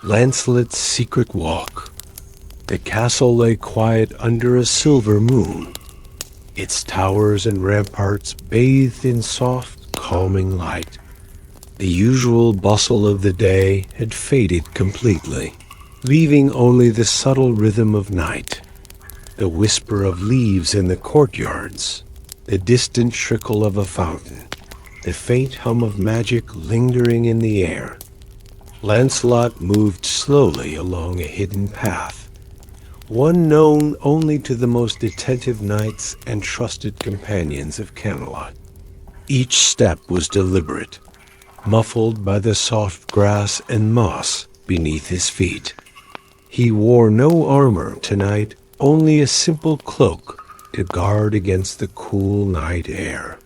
Lancelot's secret walk. The castle lay quiet under a silver moon, its towers and ramparts bathed in soft, calming light. The usual bustle of the day had faded completely, leaving only the subtle rhythm of night, the whisper of leaves in the courtyards, the distant trickle of a fountain, the faint hum of magic lingering in the air. Lancelot moved slowly along a hidden path, one known only to the most attentive knights and trusted companions of Camelot. Each step was deliberate, muffled by the soft grass and moss beneath his feet. He wore no armor tonight, only a simple cloak to guard against the cool night air.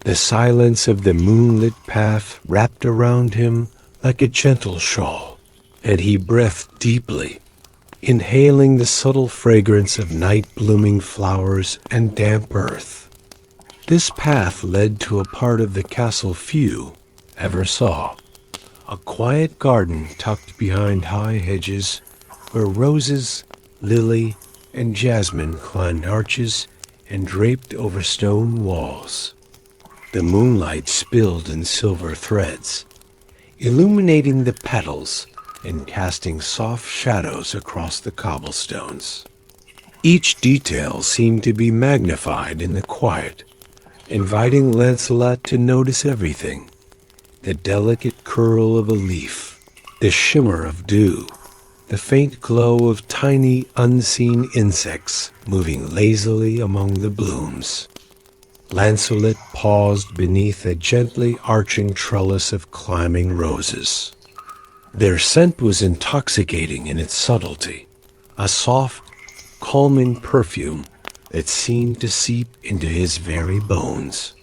The silence of the moonlit path wrapped around him like a gentle shawl, and he breathed deeply, inhaling the subtle fragrance of night-blooming flowers and damp earth. This path led to a part of the castle few ever saw, a quiet garden tucked behind high hedges where roses, lily, and jasmine climbed arches and draped over stone walls. The moonlight spilled in silver threads, illuminating the petals and casting soft shadows across the cobblestones. Each detail seemed to be magnified in the quiet, inviting Lancelot to notice everything: the delicate curl of a leaf, the shimmer of dew, the faint glow of tiny, unseen insects moving lazily among the blooms. Lancelot paused beneath a gently arching trellis of climbing roses. Their scent was intoxicating in its subtlety, a soft, calming perfume that seemed to seep into his very bones.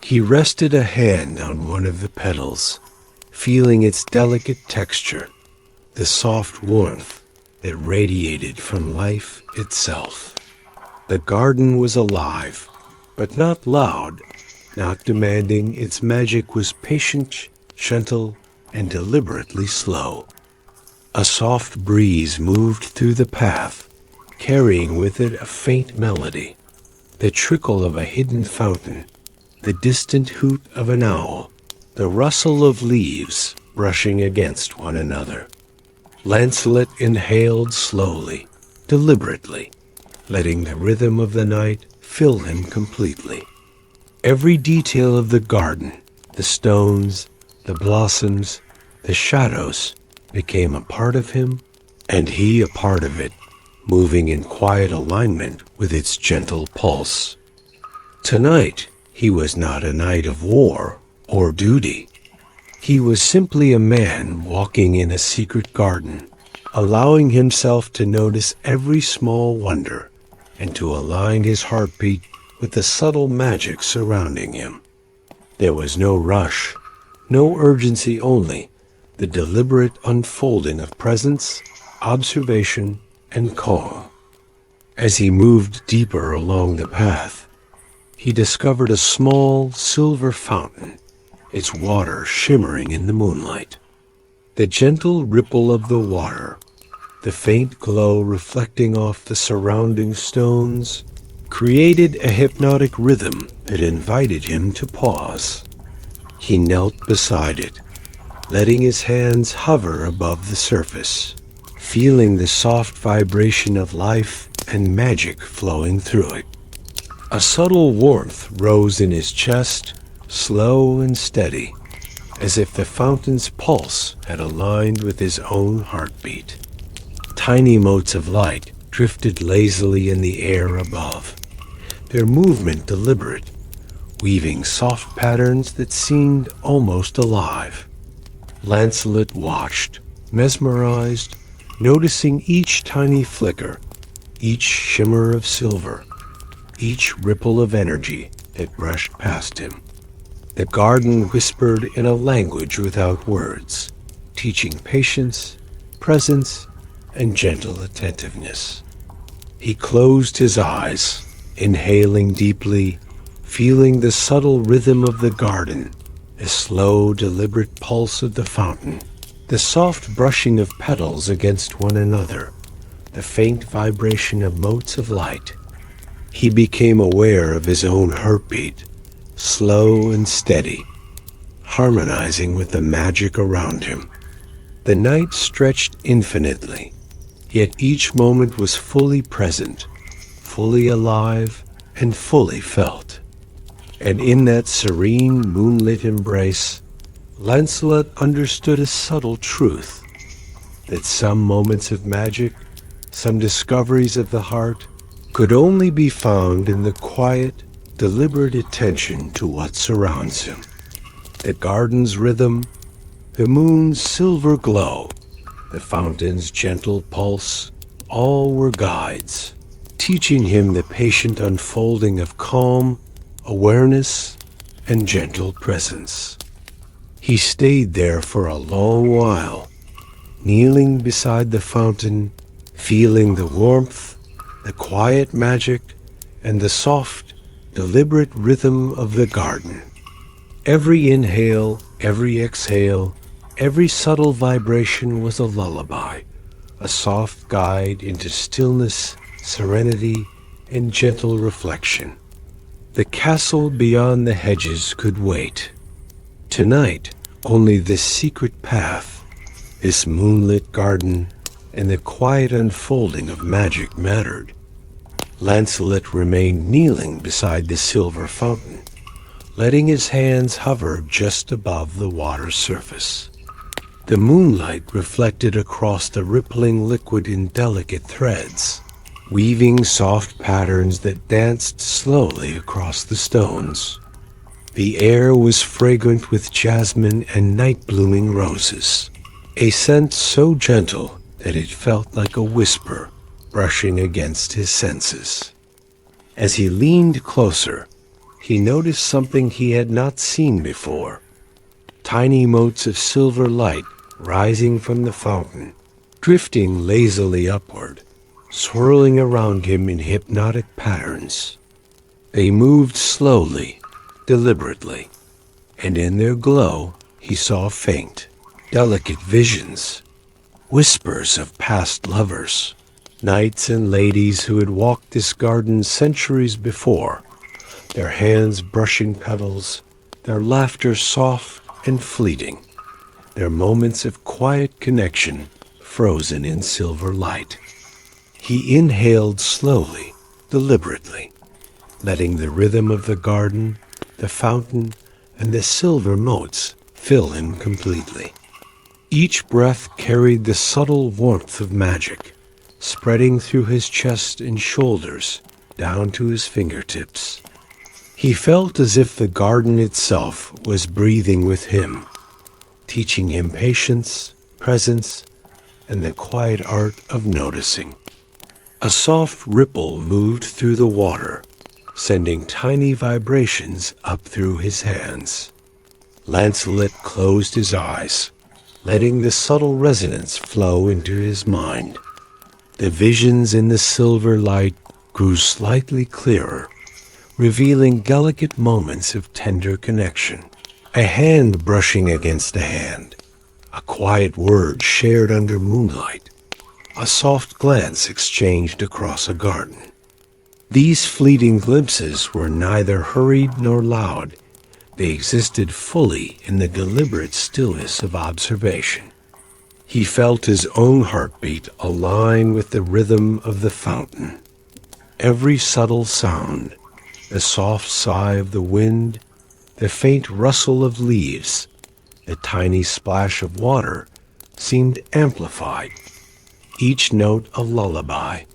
He rested a hand on one of the petals, feeling its delicate texture, the soft warmth that radiated from life itself. The garden was alive, but not loud, not demanding. Its magic was patient, gentle, and deliberately slow. A soft breeze moved through the path, carrying with it a faint melody, the trickle of a hidden fountain, the distant hoot of an owl, the rustle of leaves brushing against one another. Lancelot inhaled slowly, deliberately, letting the rhythm of the night fill him completely. Every detail of the garden, the stones, the blossoms, the shadows, became a part of him, and he a part of it, moving in quiet alignment with its gentle pulse. Tonight, he was not a knight of war or duty. He was simply a man walking in a secret garden, allowing himself to notice every small wonder and to align his heartbeat with the subtle magic surrounding him. There was no rush, no urgency, only the deliberate unfolding of presence, observation, and calm. As he moved deeper along the path, he discovered a small silver fountain, its water shimmering in the moonlight. The gentle ripple of the water, the faint glow reflecting off the surrounding stones, created a hypnotic rhythm that invited him to pause. He knelt beside it, letting his hands hover above the surface, feeling the soft vibration of life and magic flowing through it. A subtle warmth rose in his chest, slow and steady, as if the fountain's pulse had aligned with his own heartbeat. Tiny motes of light drifted lazily in the air above, their movement deliberate, weaving soft patterns that seemed almost alive. Lancelot watched, mesmerized, noticing each tiny flicker, each shimmer of silver, each ripple of energy that brushed past him. The garden whispered in a language without words, teaching patience, presence, and gentle attentiveness. He closed his eyes, inhaling deeply, feeling the subtle rhythm of the garden, the slow, deliberate pulse of the fountain, The soft brushing of petals against one another, the faint vibration of motes of light. He became aware of his own heartbeat, slow and steady, harmonizing with the magic around him. The night stretched infinitely, yet each moment was fully present, fully alive, and fully felt. And in that serene, moonlit embrace, Lancelot understood a subtle truth, that some moments of magic, some discoveries of the heart, could only be found in the quiet, deliberate attention to what surrounds him. The garden's rhythm, the moon's silver glow, the fountain's gentle pulse, all were guides, teaching him the patient unfolding of calm, awareness, and gentle presence. He stayed there for a long while, kneeling beside the fountain, feeling the warmth, the quiet magic, and the soft, deliberate rhythm of the garden. Every inhale, every exhale, every subtle vibration was a lullaby, a soft guide into stillness, serenity, and gentle reflection. The castle beyond the hedges could wait. Tonight, only this secret path, this moonlit garden, and the quiet unfolding of magic mattered. Lancelot remained kneeling beside the silver fountain, letting his hands hover just above the water's surface. The moonlight reflected across the rippling liquid in delicate threads, weaving soft patterns that danced slowly across the stones. The air was fragrant with jasmine and night-blooming roses, a scent so gentle that it felt like a whisper brushing against his senses. As he leaned closer, he noticed something he had not seen before. Tiny motes of silver light rising from the fountain, drifting lazily upward, swirling around him in hypnotic patterns. They moved slowly, deliberately, and in their glow he saw faint, delicate visions, whispers of past lovers, knights and ladies who had walked this garden centuries before, their hands brushing petals, their laughter soft and fleeting, their moments of quiet connection frozen in silver light. He inhaled slowly, deliberately, letting the rhythm of the garden, the fountain, and the silver motes fill him completely. Each breath carried the subtle warmth of magic, spreading through his chest and shoulders down to his fingertips. He felt as if the garden itself was breathing with him, teaching him patience, presence, and the quiet art of noticing. A soft ripple moved through the water, sending tiny vibrations up through his hands. Lancelot closed his eyes, letting the subtle resonance flow into his mind. The visions in the silver light grew slightly clearer, revealing delicate moments of tender connection. A hand brushing against a hand, a quiet word shared under moonlight, a soft glance exchanged across a garden. These fleeting glimpses were neither hurried nor loud. They existed fully in the deliberate stillness of observation. He felt his own heartbeat align with the rhythm of the fountain. Every subtle sound, the soft sigh of the wind, the faint rustle of leaves, the tiny splash of water, seemed amplified, each note a lullaby,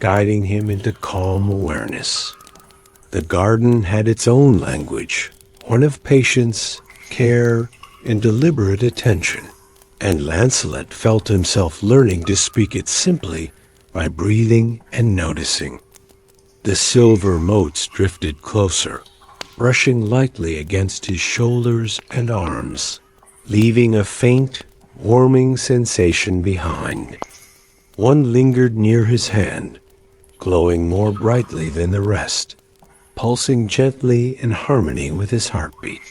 guiding him into calm awareness. The garden had its own language, one of patience, care, and deliberate attention, and Lancelot felt himself learning to speak it simply by breathing and noticing. The silver motes drifted closer, brushing lightly against his shoulders and arms, leaving a faint, warming sensation behind. One lingered near his hand, glowing more brightly than the rest, pulsing gently in harmony with his heartbeat.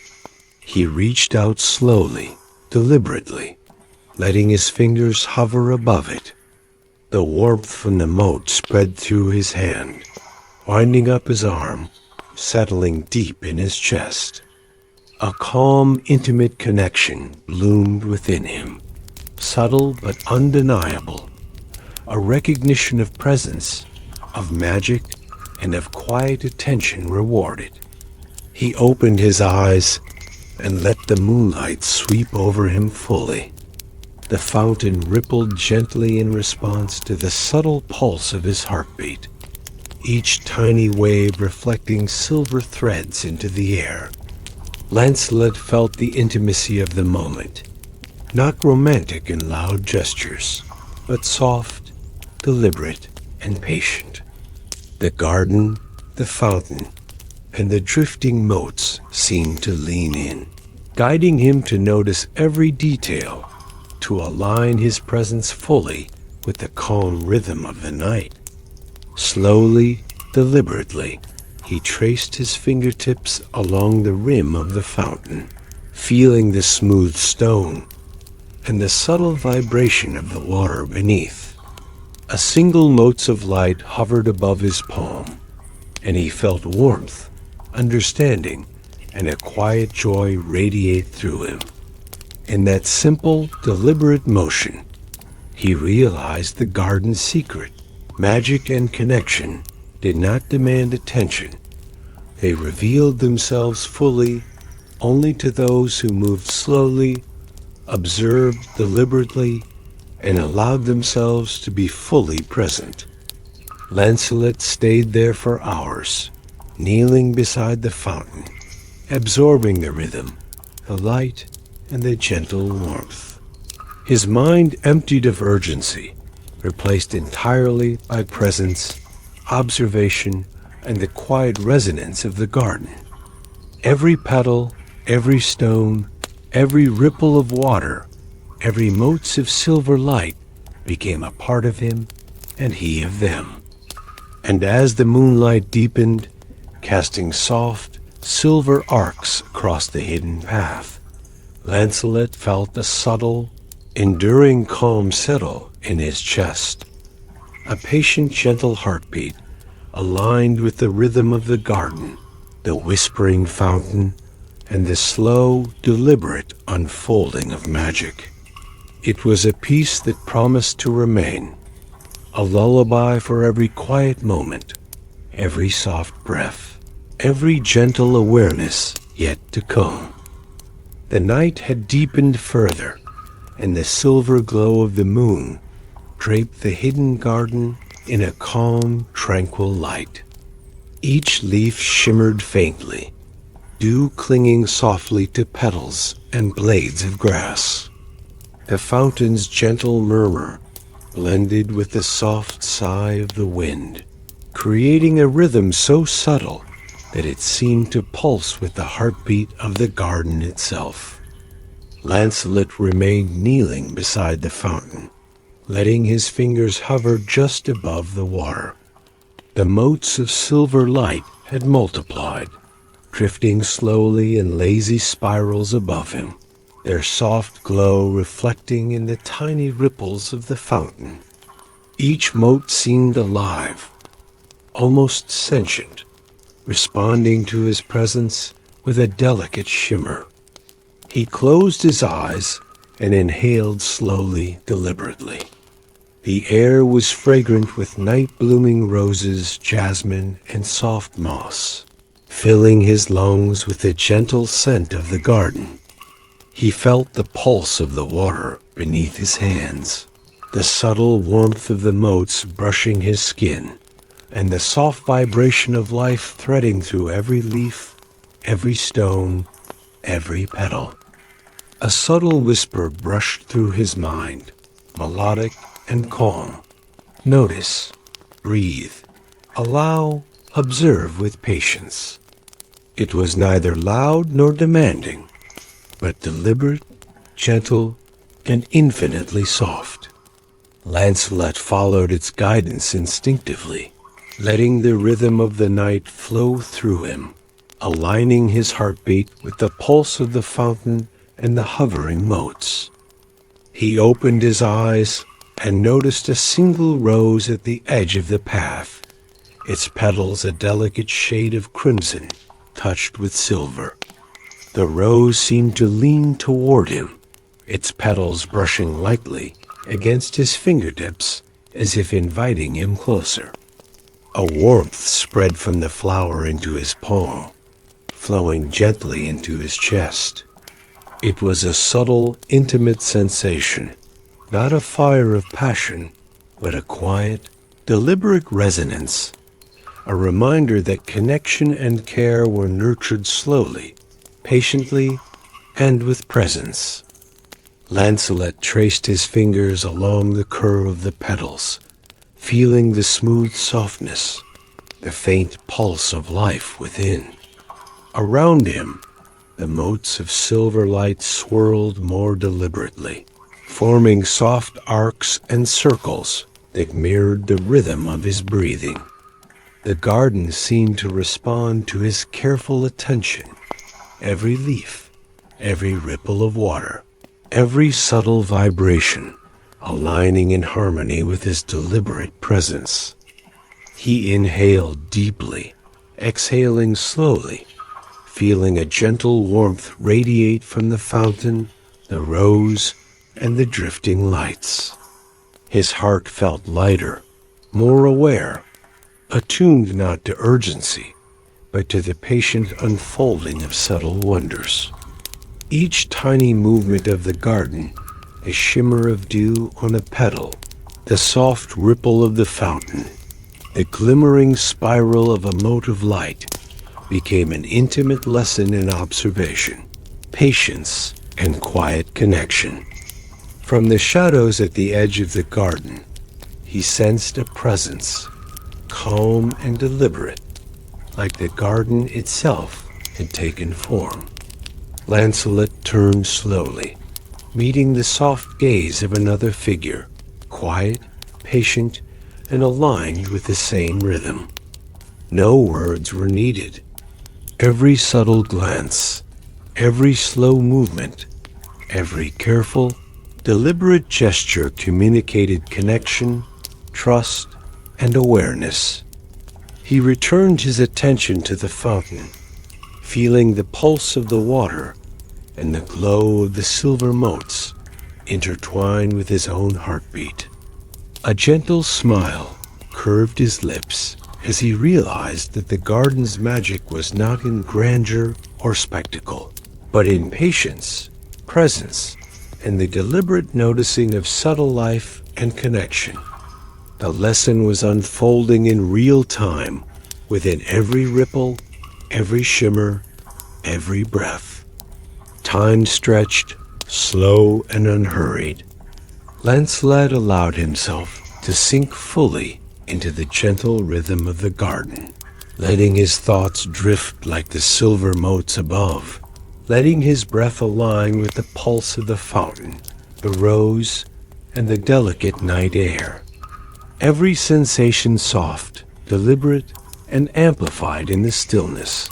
He reached out slowly, deliberately, letting his fingers hover above it. The warmth from the moat spread through his hand, winding up his arm, settling deep in his chest. A calm, intimate connection bloomed within him, subtle but undeniable, a recognition of presence, of magic, and of quiet attention rewarded. He opened his eyes and let the moonlight sweep over him fully. The fountain rippled gently in response to the subtle pulse of his heartbeat, each tiny wave reflecting silver threads into the air. Lancelot felt the intimacy of the moment, not romantic in loud gestures, but soft, deliberate, and patient. The garden, the fountain, and the drifting motes seemed to lean in, guiding him to notice every detail, to align his presence fully with the calm rhythm of the night. Slowly, deliberately, he traced his fingertips along the rim of the fountain, feeling the smooth stone and the subtle vibration of the water beneath. A single mote of light hovered above his palm, and he felt warmth, understanding, and a quiet joy radiate through him. In that simple, deliberate motion, he realized the garden's secret. Magic and connection did not demand attention. They revealed themselves fully only to those who moved slowly, observed deliberately, and allowed themselves to be fully present. Lancelot stayed there for hours, kneeling beside the fountain, absorbing the rhythm, the light, and the gentle warmth. His mind emptied of urgency, replaced entirely by presence, observation, and the quiet resonance of the garden. Every petal, every stone, every ripple of water, every mote of silver light became a part of him, and he of them. And as the moonlight deepened, casting soft, silver arcs across the hidden path, Lancelot felt a subtle, enduring calm settle in his chest. A patient, gentle heartbeat, aligned with the rhythm of the garden, the whispering fountain, and the slow, deliberate unfolding of magic. It was a peace that promised to remain, a lullaby for every quiet moment, every soft breath, every gentle awareness yet to come. The night had deepened further, and the silver glow of the moon draped the hidden garden in a calm, tranquil light. Each leaf shimmered faintly, dew clinging softly to petals and blades of grass. The fountain's gentle murmur blended with the soft sigh of the wind, creating a rhythm so subtle that it seemed to pulse with the heartbeat of the garden itself. Lancelot remained kneeling beside the fountain, letting his fingers hover just above the water. The motes of silver light had multiplied, drifting slowly in lazy spirals above him, their soft glow reflecting in the tiny ripples of the fountain. Each mote seemed alive, almost sentient, responding to his presence with a delicate shimmer. He closed his eyes and inhaled slowly, deliberately. The air was fragrant with night-blooming roses, jasmine, and soft moss, filling his lungs with the gentle scent of the garden. He felt the pulse of the water beneath his hands, the subtle warmth of the motes brushing his skin, and the soft vibration of life threading through every leaf, every stone, every petal. A subtle whisper brushed through his mind, melodic and calm. Notice, breathe, allow, observe with patience. It was neither loud nor demanding, but deliberate, gentle, and infinitely soft. Lancelot followed its guidance instinctively, letting the rhythm of the night flow through him, aligning his heartbeat with the pulse of the fountain and the hovering motes. He opened his eyes and noticed a single rose at the edge of the path, its petals a delicate shade of crimson, touched with silver. The rose seemed to lean toward him, its petals brushing lightly against his fingertips as if inviting him closer. A warmth spread from the flower into his palm, flowing gently into his chest. It was a subtle, intimate sensation, not a fire of passion, but a quiet, deliberate resonance, a reminder that connection and care were nurtured slowly, patiently, and with presence. Lancelot traced his fingers along the curve of the petals, feeling the smooth softness, the faint pulse of life within. Around him, the motes of silver light swirled more deliberately, forming soft arcs and circles that mirrored the rhythm of his breathing. The garden seemed to respond to his careful attention. Every leaf, every ripple of water, every subtle vibration, aligning in harmony with his deliberate presence. He inhaled deeply, exhaling slowly, feeling a gentle warmth radiate from the fountain, the rose, and the drifting lights. His heart felt lighter, more aware, attuned not to urgency, but to the patient unfolding of subtle wonders. Each tiny movement of the garden, a shimmer of dew on a petal, the soft ripple of the fountain, the glimmering spiral of a mote of light, became an intimate lesson in observation, patience, and quiet connection. From the shadows at the edge of the garden, he sensed a presence, calm and deliberate, like the garden itself had taken form. Lancelot turned slowly, meeting the soft gaze of another figure, quiet, patient, and aligned with the same rhythm. No words were needed. Every subtle glance, every slow movement, every careful, deliberate gesture communicated connection, trust, and awareness. He returned his attention to the fountain, feeling the pulse of the water and the glow of the silver motes intertwined with his own heartbeat. A gentle smile curved his lips as he realized that the garden's magic was not in grandeur or spectacle, but in patience, presence, and the deliberate noticing of subtle life and connection. The lesson was unfolding in real time, within every ripple, every shimmer, every breath. Time stretched, slow and unhurried. Lancelot allowed himself to sink fully into the gentle rhythm of the garden, letting his thoughts drift like the silver motes above, letting his breath align with the pulse of the fountain, the rose, and the delicate night air. Every sensation soft, deliberate, and amplified in the stillness,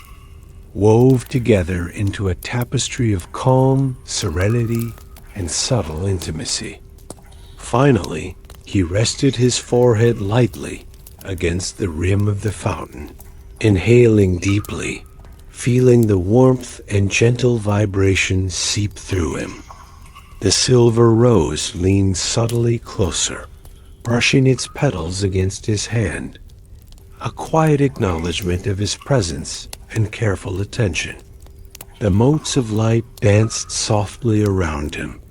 wove together into a tapestry of calm, serenity, and subtle intimacy. Finally, he rested his forehead lightly against the rim of the fountain, inhaling deeply, feeling the warmth and gentle vibration seep through him. The silver rose leaned subtly closer, brushing its petals against his hand, a quiet acknowledgement of his presence and careful attention. The motes of light danced softly around him,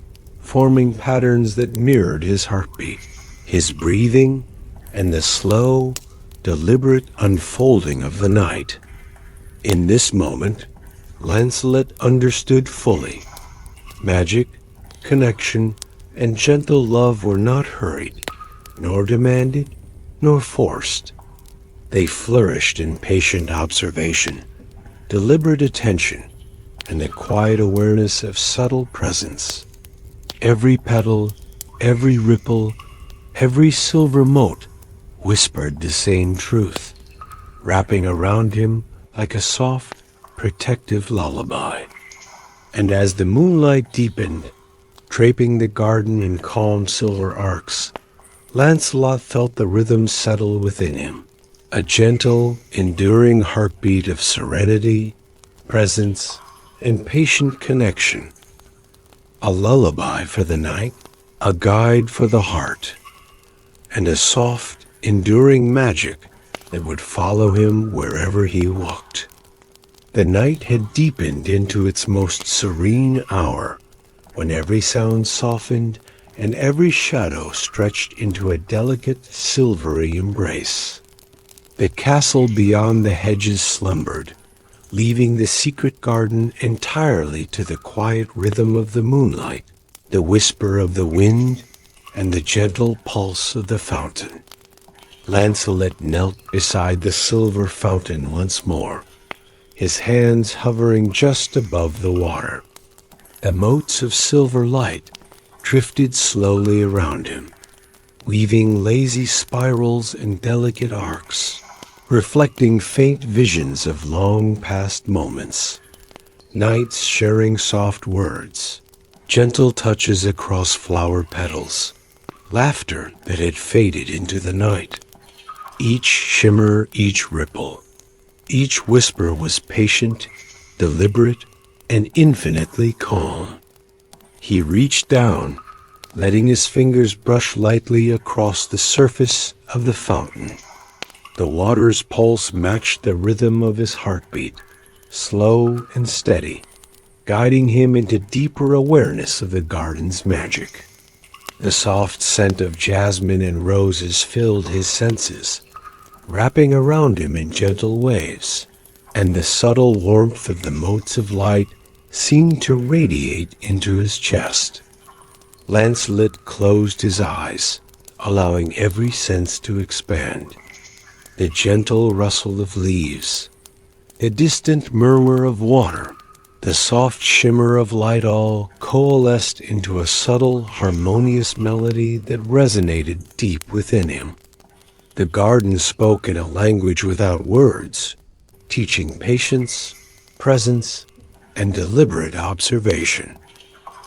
forming patterns that mirrored his heartbeat, his breathing, and the slow, deliberate unfolding of the night. In this moment, Lancelot understood fully. Magic, connection, and gentle love were not hurried, nor demanded, nor forced. They flourished in patient observation, deliberate attention, and the quiet awareness of subtle presence. Every petal, every ripple, every silver mote whispered the same truth, wrapping around him like a soft, protective lullaby. And as the moonlight deepened, draping the garden in calm silver arcs. Lancelot felt the rhythm settle within him, a gentle, enduring heartbeat of serenity, presence, and patient connection. A lullaby for the night, a guide for the heart, and a soft, enduring magic that would follow him wherever he walked. The night had deepened into its most serene hour, when every sound softened and every shadow stretched into a delicate, silvery embrace. The castle beyond the hedges slumbered, leaving the secret garden entirely to the quiet rhythm of the moonlight, the whisper of the wind, and the gentle pulse of the fountain. Lancelot knelt beside the silver fountain once more, his hands hovering just above the water. The motes of silver light drifted slowly around him, weaving lazy spirals and delicate arcs, reflecting faint visions of long-past moments. Nights sharing soft words, gentle touches across flower petals, laughter that had faded into the night. Each shimmer, each ripple, each whisper was patient, deliberate, and infinitely calm. He reached down, letting his fingers brush lightly across the surface of the fountain. The water's pulse matched the rhythm of his heartbeat, slow and steady, guiding him into deeper awareness of the garden's magic. The soft scent of jasmine and roses filled his senses, wrapping around him in gentle waves, and the subtle warmth of the motes of light seemed to radiate into his chest. Lancelot closed his eyes, allowing every sense to expand. The gentle rustle of leaves, the distant murmur of water, the soft shimmer of light all coalesced into a subtle, harmonious melody that resonated deep within him. The garden spoke in a language without words, teaching patience, presence, and deliberate observation.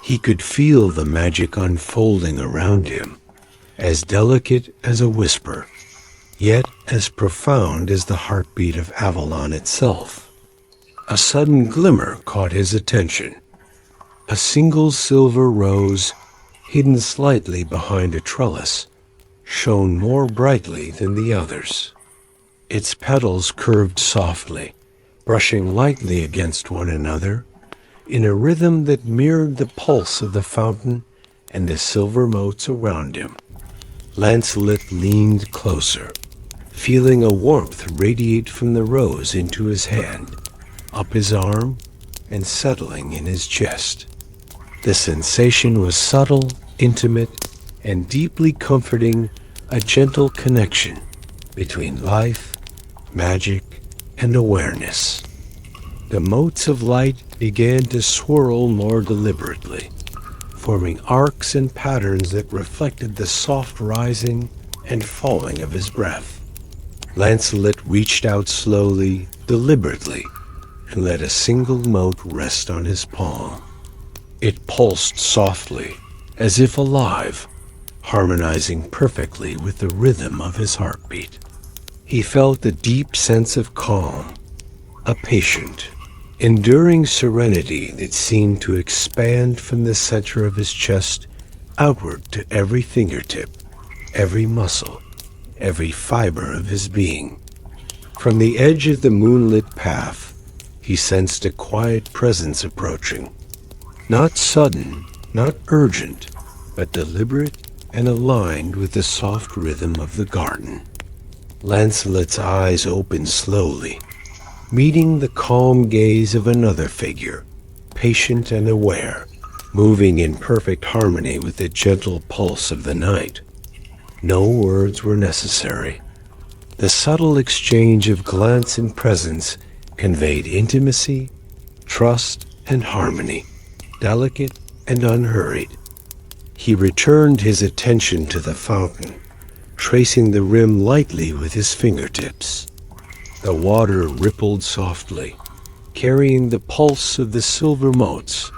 He could feel the magic unfolding around him, as delicate as a whisper, yet as profound as the heartbeat of Avalon itself. A sudden glimmer caught his attention. A single silver rose, hidden slightly behind a trellis, shone more brightly than the others. Its petals curved softly, brushing lightly against one another, in a rhythm that mirrored the pulse of the fountain and the silver motes around him. Lancelot leaned closer, feeling a warmth radiate from the rose into his hand, up his arm, and settling in his chest. The sensation was subtle, intimate, and deeply comforting, a gentle connection between life, magic, and awareness. The motes of light began to swirl more deliberately, forming arcs and patterns that reflected the soft rising and falling of his breath. Lancelot reached out slowly, deliberately, and let a single mote rest on his palm. It pulsed softly, as if alive, harmonizing perfectly with the rhythm of his heartbeat. He felt a deep sense of calm, a patient, enduring serenity that seemed to expand from the center of his chest outward to every fingertip, every muscle, every fiber of his being. From the edge of the moonlit path, he sensed a quiet presence approaching. Not sudden, not urgent, but deliberate and aligned with the soft rhythm of the garden. Lancelot's eyes opened slowly, meeting the calm gaze of another figure, patient and aware, moving in perfect harmony with the gentle pulse of the night. No words were necessary. The subtle exchange of glance and presence conveyed intimacy, trust, and harmony, delicate and unhurried. He returned his attention to the fountain, tracing the rim lightly with his fingertips. The water rippled softly, carrying the pulse of the silver motes,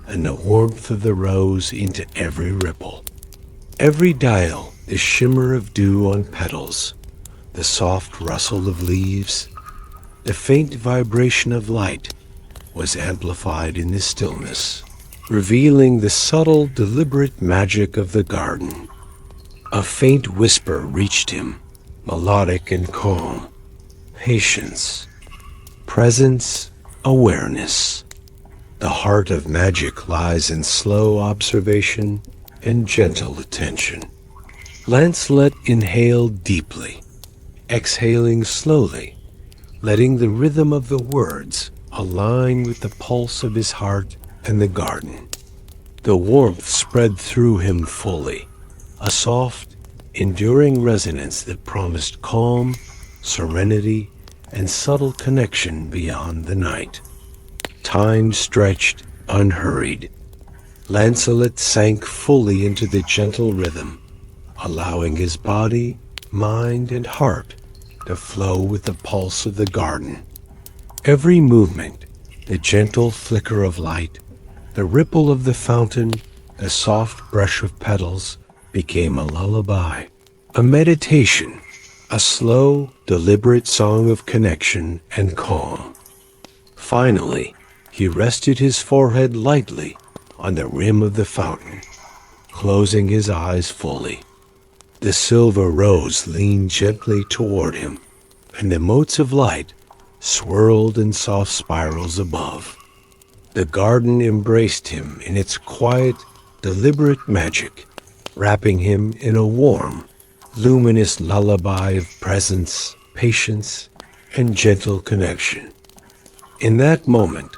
and the warmth of the rose into every ripple. Every dial, the shimmer of dew on petals, the soft rustle of leaves, the faint vibration of light was amplified in the stillness, revealing the subtle, deliberate magic of the garden. A faint whisper reached him, melodic and calm. Patience, presence, awareness. The heart of magic lies in slow observation and gentle attention. Lancelot inhaled deeply, exhaling slowly, letting the rhythm of the words align with the pulse of his heart and the garden. The warmth spread through him fully, a soft, enduring resonance that promised calm, serenity, and subtle connection beyond the night. Time stretched, unhurried. Lancelot sank fully into the gentle rhythm, allowing his body, mind, and heart to flow with the pulse of the garden. Every movement, the gentle flicker of light, the ripple of the fountain, the soft brush of petals, became a lullaby, a meditation, a slow, deliberate song of connection and calm. Finally, he rested his forehead lightly on the rim of the fountain, closing his eyes fully. The silver rose leaned gently toward him, and the motes of light swirled in soft spirals above. The garden embraced him in its quiet, deliberate magic, wrapping him in a warm, luminous lullaby of presence, patience, and gentle connection. In that moment,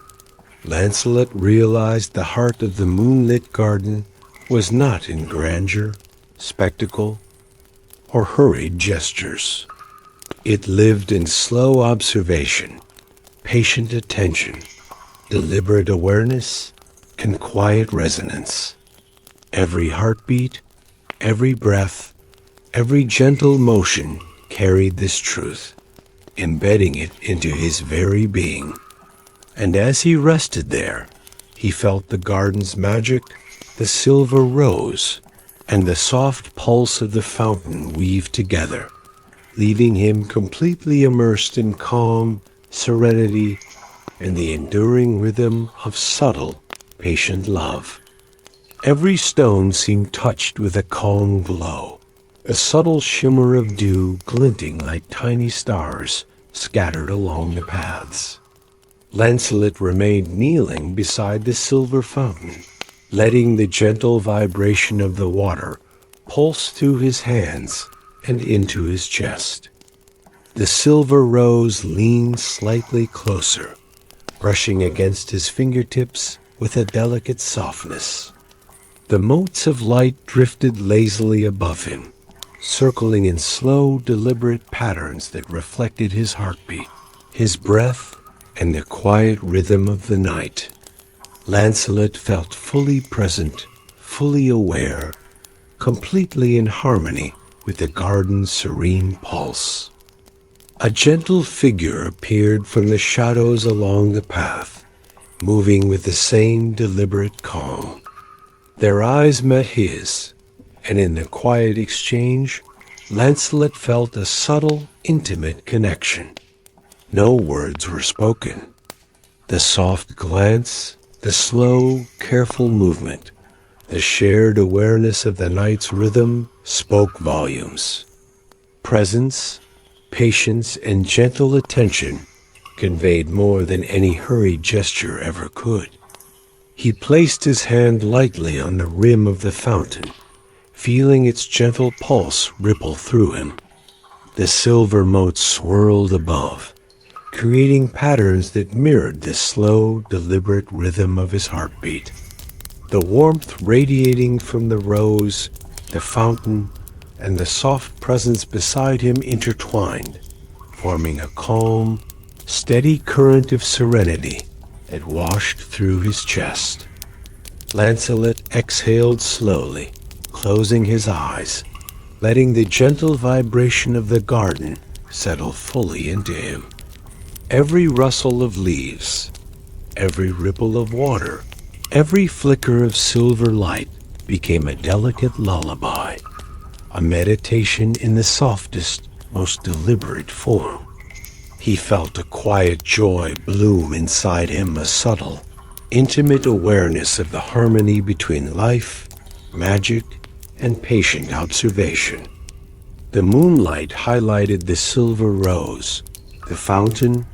Lancelot realized the heart of the moonlit garden was not in grandeur, spectacle, or hurried gestures. It lived in slow observation, patient attention, deliberate awareness, and quiet resonance. Every heartbeat, every breath, every gentle motion carried this truth, embedding it into his very being. And as he rested there, he felt the garden's magic, the silver rose, and the soft pulse of the fountain weave together, leaving him completely immersed in calm, serenity, and the enduring rhythm of subtle, patient love. Every stone seemed touched with a calm glow, a subtle shimmer of dew glinting like tiny stars scattered along the paths. Lancelot remained kneeling beside the silver fountain, letting the gentle vibration of the water pulse through his hands and into his chest. The silver rose leaned slightly closer, brushing against his fingertips with a delicate softness. The motes of light drifted lazily above him, circling in slow, deliberate patterns that reflected his heartbeat, his breath, and the quiet rhythm of the night. Lancelot felt fully present, fully aware, completely in harmony with the garden's serene pulse. A gentle figure appeared from the shadows along the path, moving with the same deliberate calm. Their eyes met his, and in the quiet exchange, Lancelot felt a subtle, intimate connection. No words were spoken. The soft glance, the slow, careful movement, the shared awareness of the night's rhythm spoke volumes. Presence, patience, and gentle attention conveyed more than any hurried gesture ever could. He placed his hand lightly on the rim of the fountain, feeling its gentle pulse ripple through him. The silver motes swirled above, creating patterns that mirrored the slow, deliberate rhythm of his heartbeat. The warmth radiating from the rose, the fountain, and the soft presence beside him intertwined, forming a calm, steady current of serenity that washed through his chest. Lancelot exhaled slowly, closing his eyes, letting the gentle vibration of the garden settle fully into him. Every rustle of leaves, every ripple of water, Every flicker of silver light became a delicate lullaby, a meditation in the softest, most deliberate form. He felt a quiet joy bloom inside him, a subtle, intimate awareness of the harmony between life, magic, and patient observation. The moonlight highlighted the silver rose, the fountain,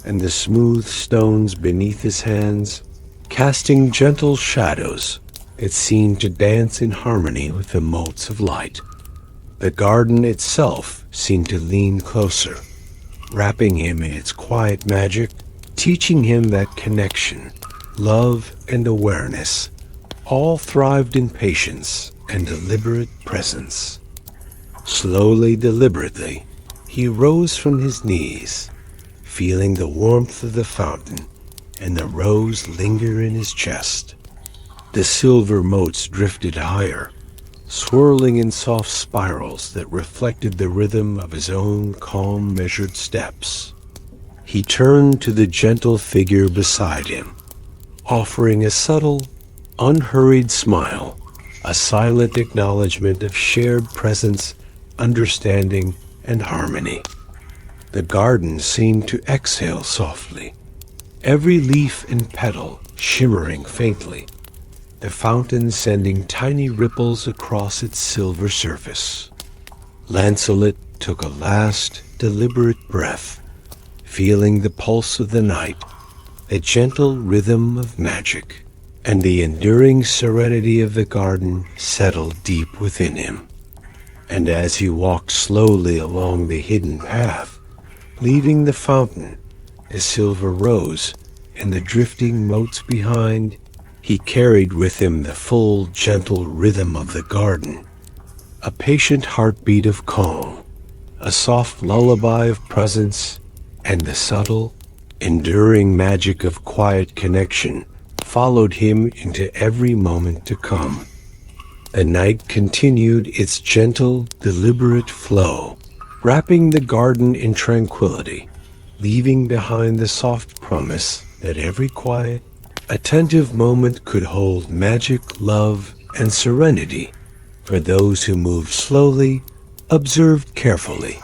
and the smooth stones beneath his hands, casting gentle shadows that seemed to dance in harmony with the motes of light. The garden itself seemed to lean closer, wrapping him in its quiet magic, teaching him that connection, love, and awareness all thrived in patience and deliberate presence. Slowly, deliberately, he rose from his knees, feeling the warmth of the fountain and the rose linger in his chest. The silver motes drifted higher, swirling in soft spirals that reflected the rhythm of his own calm, measured steps. He turned to the gentle figure beside him, offering a subtle, unhurried smile, a silent acknowledgement of shared presence, understanding, and harmony. The garden seemed to exhale softly, every leaf and petal shimmering faintly, the fountain sending tiny ripples across its silver surface. Lancelot took a last, deliberate breath, feeling the pulse of the night, the gentle rhythm of magic, and the enduring serenity of the garden settled deep within him. And as he walked slowly along the hidden path, leaving the fountain, the silver rose, and the drifting motes behind, he carried with him the full, gentle rhythm of the garden, a patient heartbeat of calm, a soft lullaby of presence, and the subtle, enduring magic of quiet connection followed him into every moment to come. The night continued its gentle, deliberate flow, wrapping the garden in tranquility, leaving behind the soft promise that every quiet, attentive moment could hold magic, love, and serenity for those who moved slowly, observed carefully,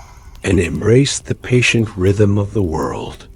and embraced the patient rhythm of the world.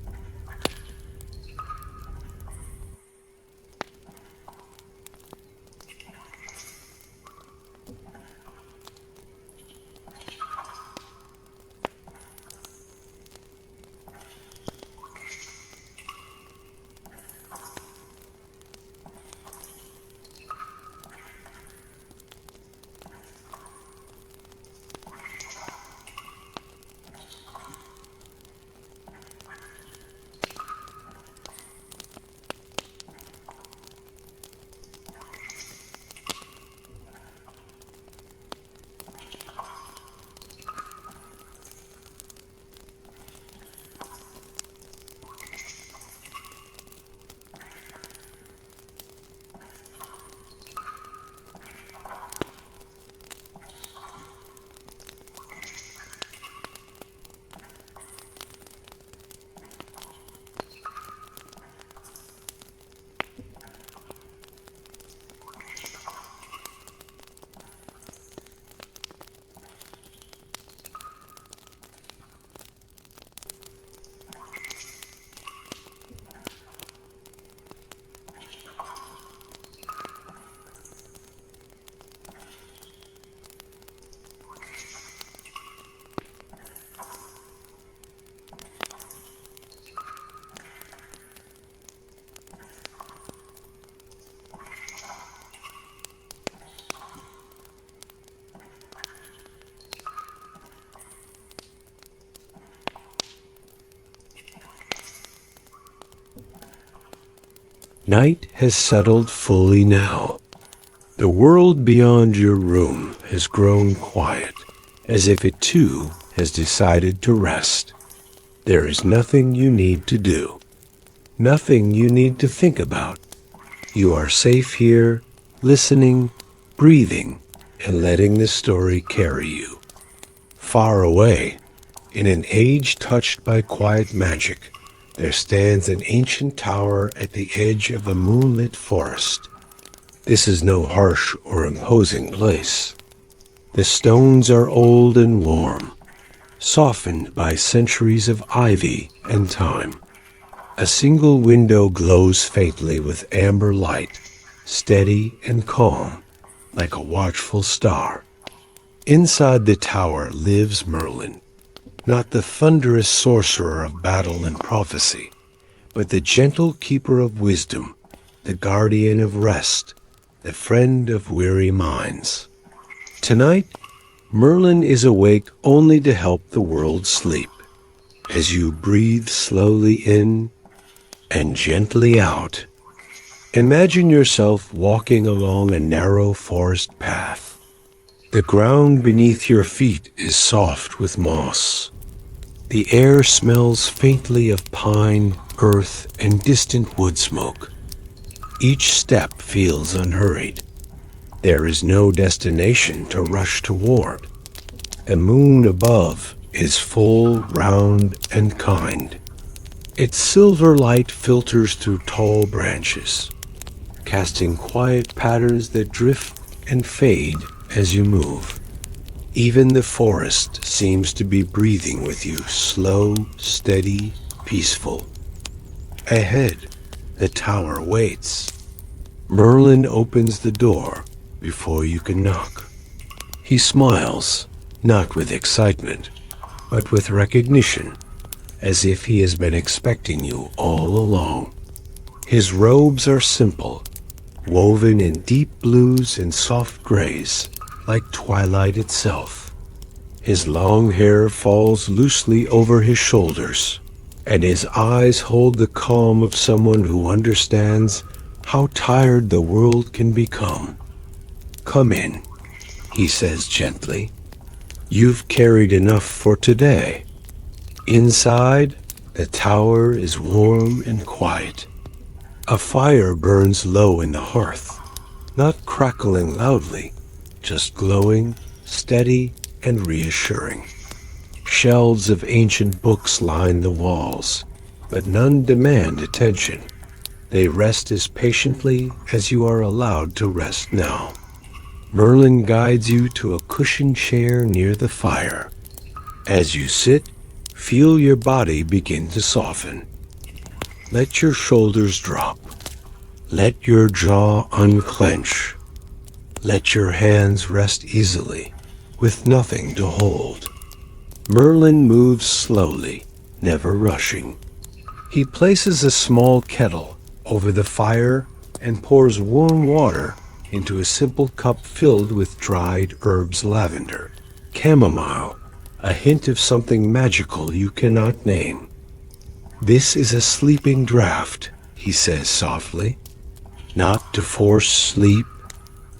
Night has settled fully now. The world beyond your room has grown quiet, as if it too has decided to rest. There is nothing you need to do, nothing you need to think about. You are safe here, listening, breathing, and letting the story carry you. Far away, in an age touched by quiet magic, there stands an ancient tower at the edge of a moonlit forest. This is no harsh or imposing place. The stones are old and warm, softened by centuries of ivy and time. A single window glows faintly with amber light, steady and calm, like a watchful star. Inside the tower lives Merlin, not the thunderous sorcerer of battle and prophecy, but the gentle keeper of wisdom, the guardian of rest, the friend of weary minds. Tonight, Merlin is awake only to help the world sleep. As you breathe slowly in and gently out, imagine yourself walking along a narrow forest path. The ground beneath your feet is soft with moss. The air smells faintly of pine, earth, and distant wood smoke. Each step feels unhurried. There is no destination to rush toward. The moon above is full, round, and kind. Its silver light filters through tall branches, casting quiet patterns that drift and fade as you move. Even the forest seems to be breathing with you, slow, steady, peaceful. Ahead, the tower waits. Merlin opens the door before you can knock. He smiles, not with excitement, but with recognition, as if he has been expecting you all along. His robes are simple, woven in deep blues and soft grays, like twilight itself. His long hair falls loosely over his shoulders, and his eyes hold the calm of someone who understands how tired the world can become. "Come in," he says gently. "You've carried enough for today." Inside, the tower is warm and quiet. A fire burns low in the hearth, not crackling loudly, just glowing, steady, and reassuring. Shelves of ancient books line the walls, but none demand attention. They rest as patiently as you are allowed to rest now. Merlin guides you to a cushioned chair near the fire. As you sit, feel your body begin to soften. Let your shoulders drop. Let your jaw unclench. Let your hands rest easily, with nothing to hold. Merlin moves slowly, never rushing. He places a small kettle over the fire and pours warm water into a simple cup filled with dried herbs, lavender, chamomile, a hint of something magical you cannot name. "This is a sleeping draught," he says softly, "not to force sleep,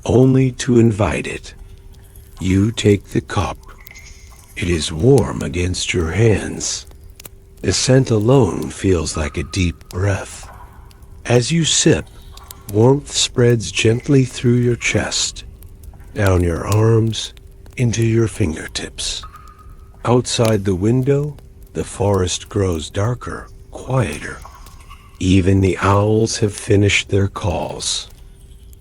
only to invite it. You take the cup. It is warm against your hands. The scent alone feels like a deep breath. As you sip, warmth spreads gently through your chest, down your arms, into your fingertips. Outside the window, the forest grows darker, quieter. Even the owls have finished their calls.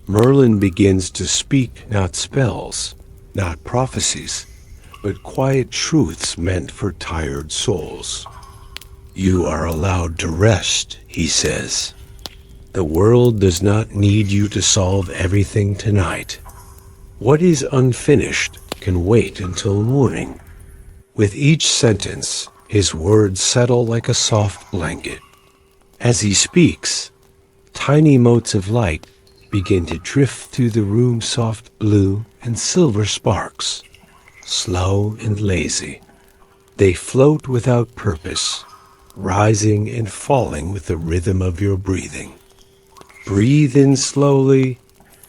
Merlin begins to speak not spells, not prophecies, but quiet truths meant for tired souls. "You are allowed to rest," he says. "The world does not need you to solve everything tonight. What is unfinished can wait until morning." With each sentence, his words settle like a soft blanket. As he speaks, tiny motes of light begin to drift through the room's soft blue and silver sparks, slow and lazy. They float without purpose, rising and falling with the rhythm of your breathing. Breathe in slowly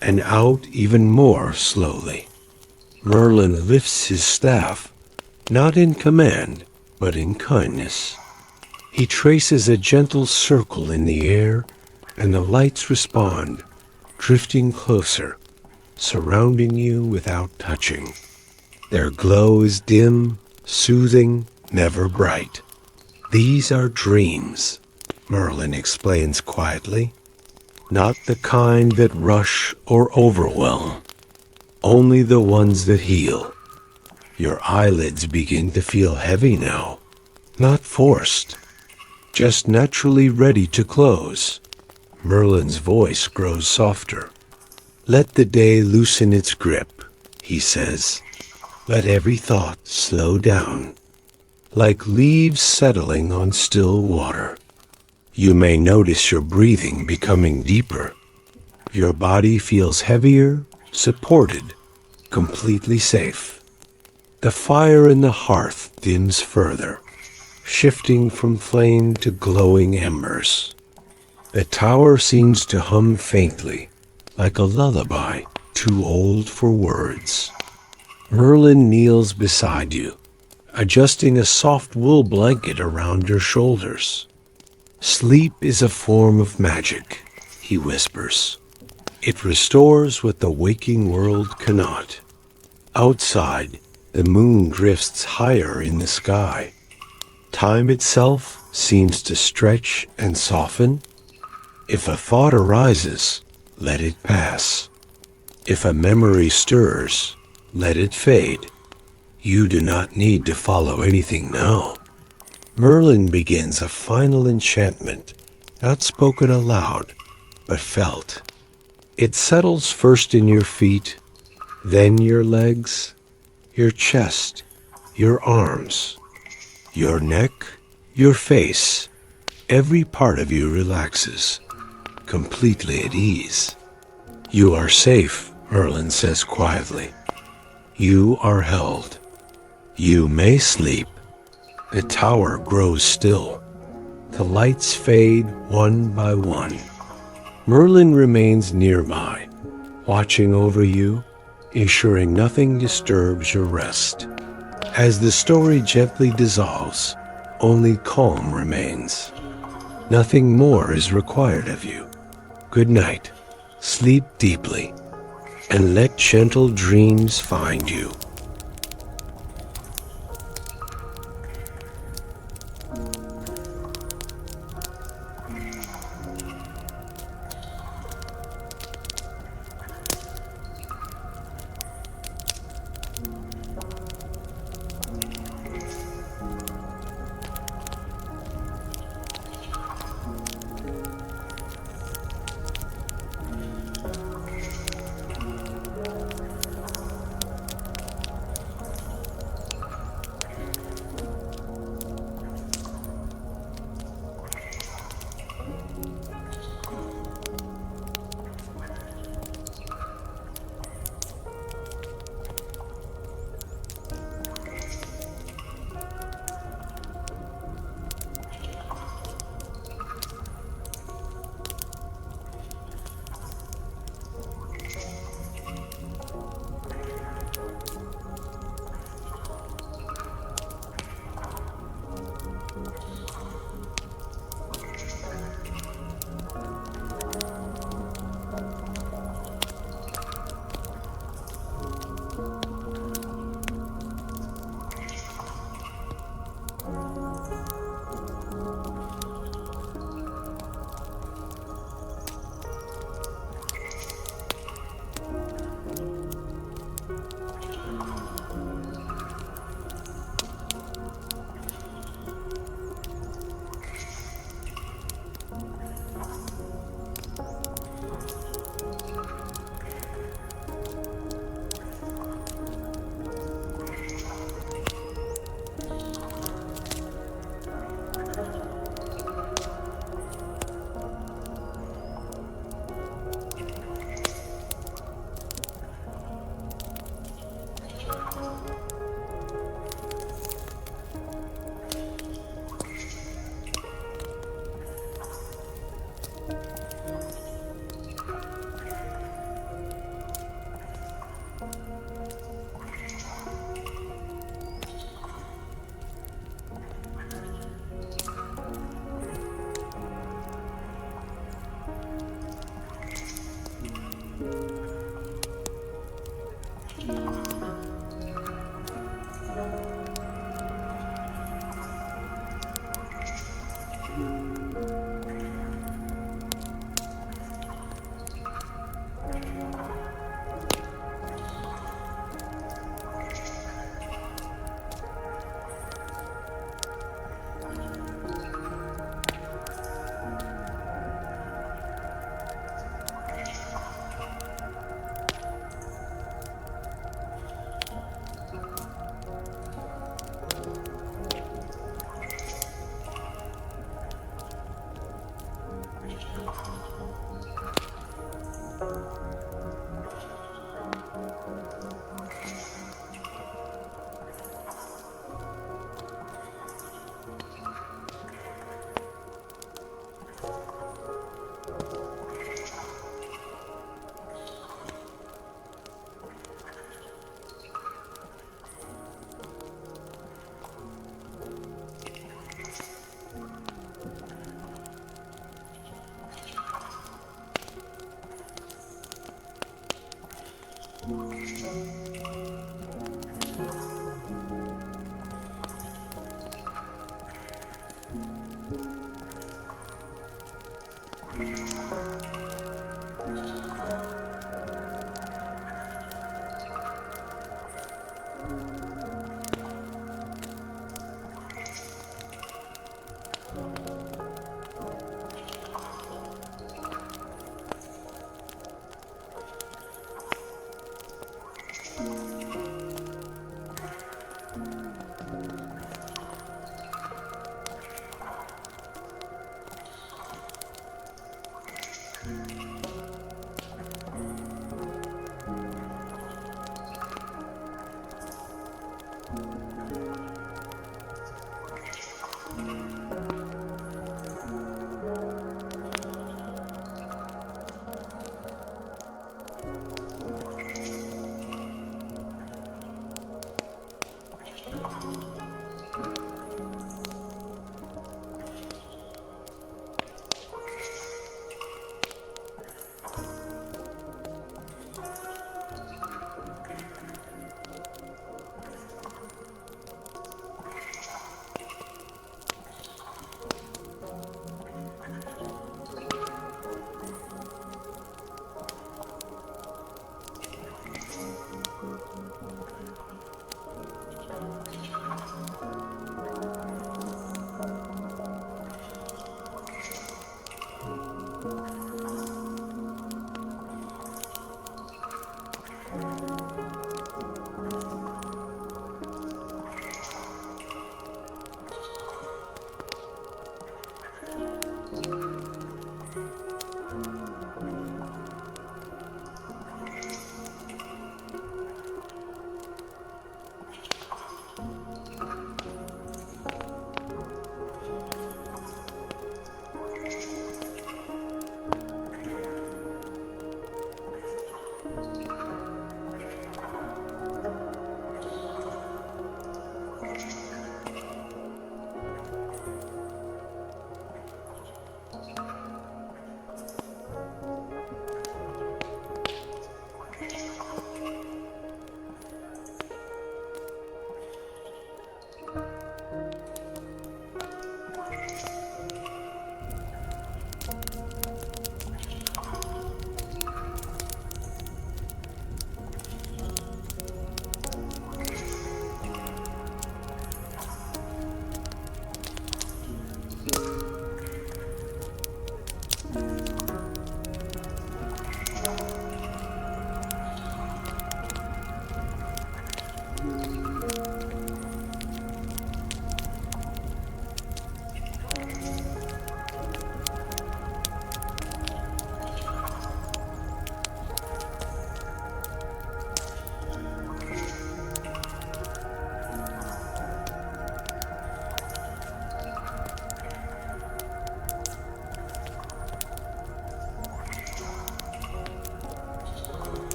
and out even more slowly. Merlin lifts his staff, not in command, but in kindness. He traces a gentle circle in the air, and the lights respond, drifting closer, surrounding you without touching. Their glow is dim, soothing, never bright. These are dreams, Merlin explains quietly. Not the kind that rush or overwhelm, only the ones that heal. Your eyelids begin to feel heavy now, not forced, just naturally ready to close. Merlin's voice grows softer. Let the day loosen its grip, he says. Let every thought slow down, like leaves settling on still water. You may notice your breathing becoming deeper. Your body feels heavier, supported, completely safe. The fire in the hearth dims further, shifting from flame to glowing embers. The tower seems to hum faintly, like a lullaby too old for words. Merlin kneels beside you, adjusting a soft wool blanket around your shoulders. Sleep is a form of magic, he whispers. It restores what the waking world cannot. Outside, the moon drifts higher in the sky. Time itself seems to stretch and soften. If a thought arises, let it pass. If a memory stirs, let it fade. You do not need to follow anything now. Merlin begins a final enchantment, not spoken aloud, but felt. It settles first in your feet, then your legs, your chest, your arms, your neck, your face. Every part of you relaxes, completely at ease. You are safe, Merlin says quietly. You are held. You may sleep. The tower grows still. The lights fade one by one. Merlin remains nearby, watching over you, ensuring nothing disturbs your rest. As the story gently dissolves, only calm remains. Nothing more is required of you. Good night. Sleep deeply, and let gentle dreams find you.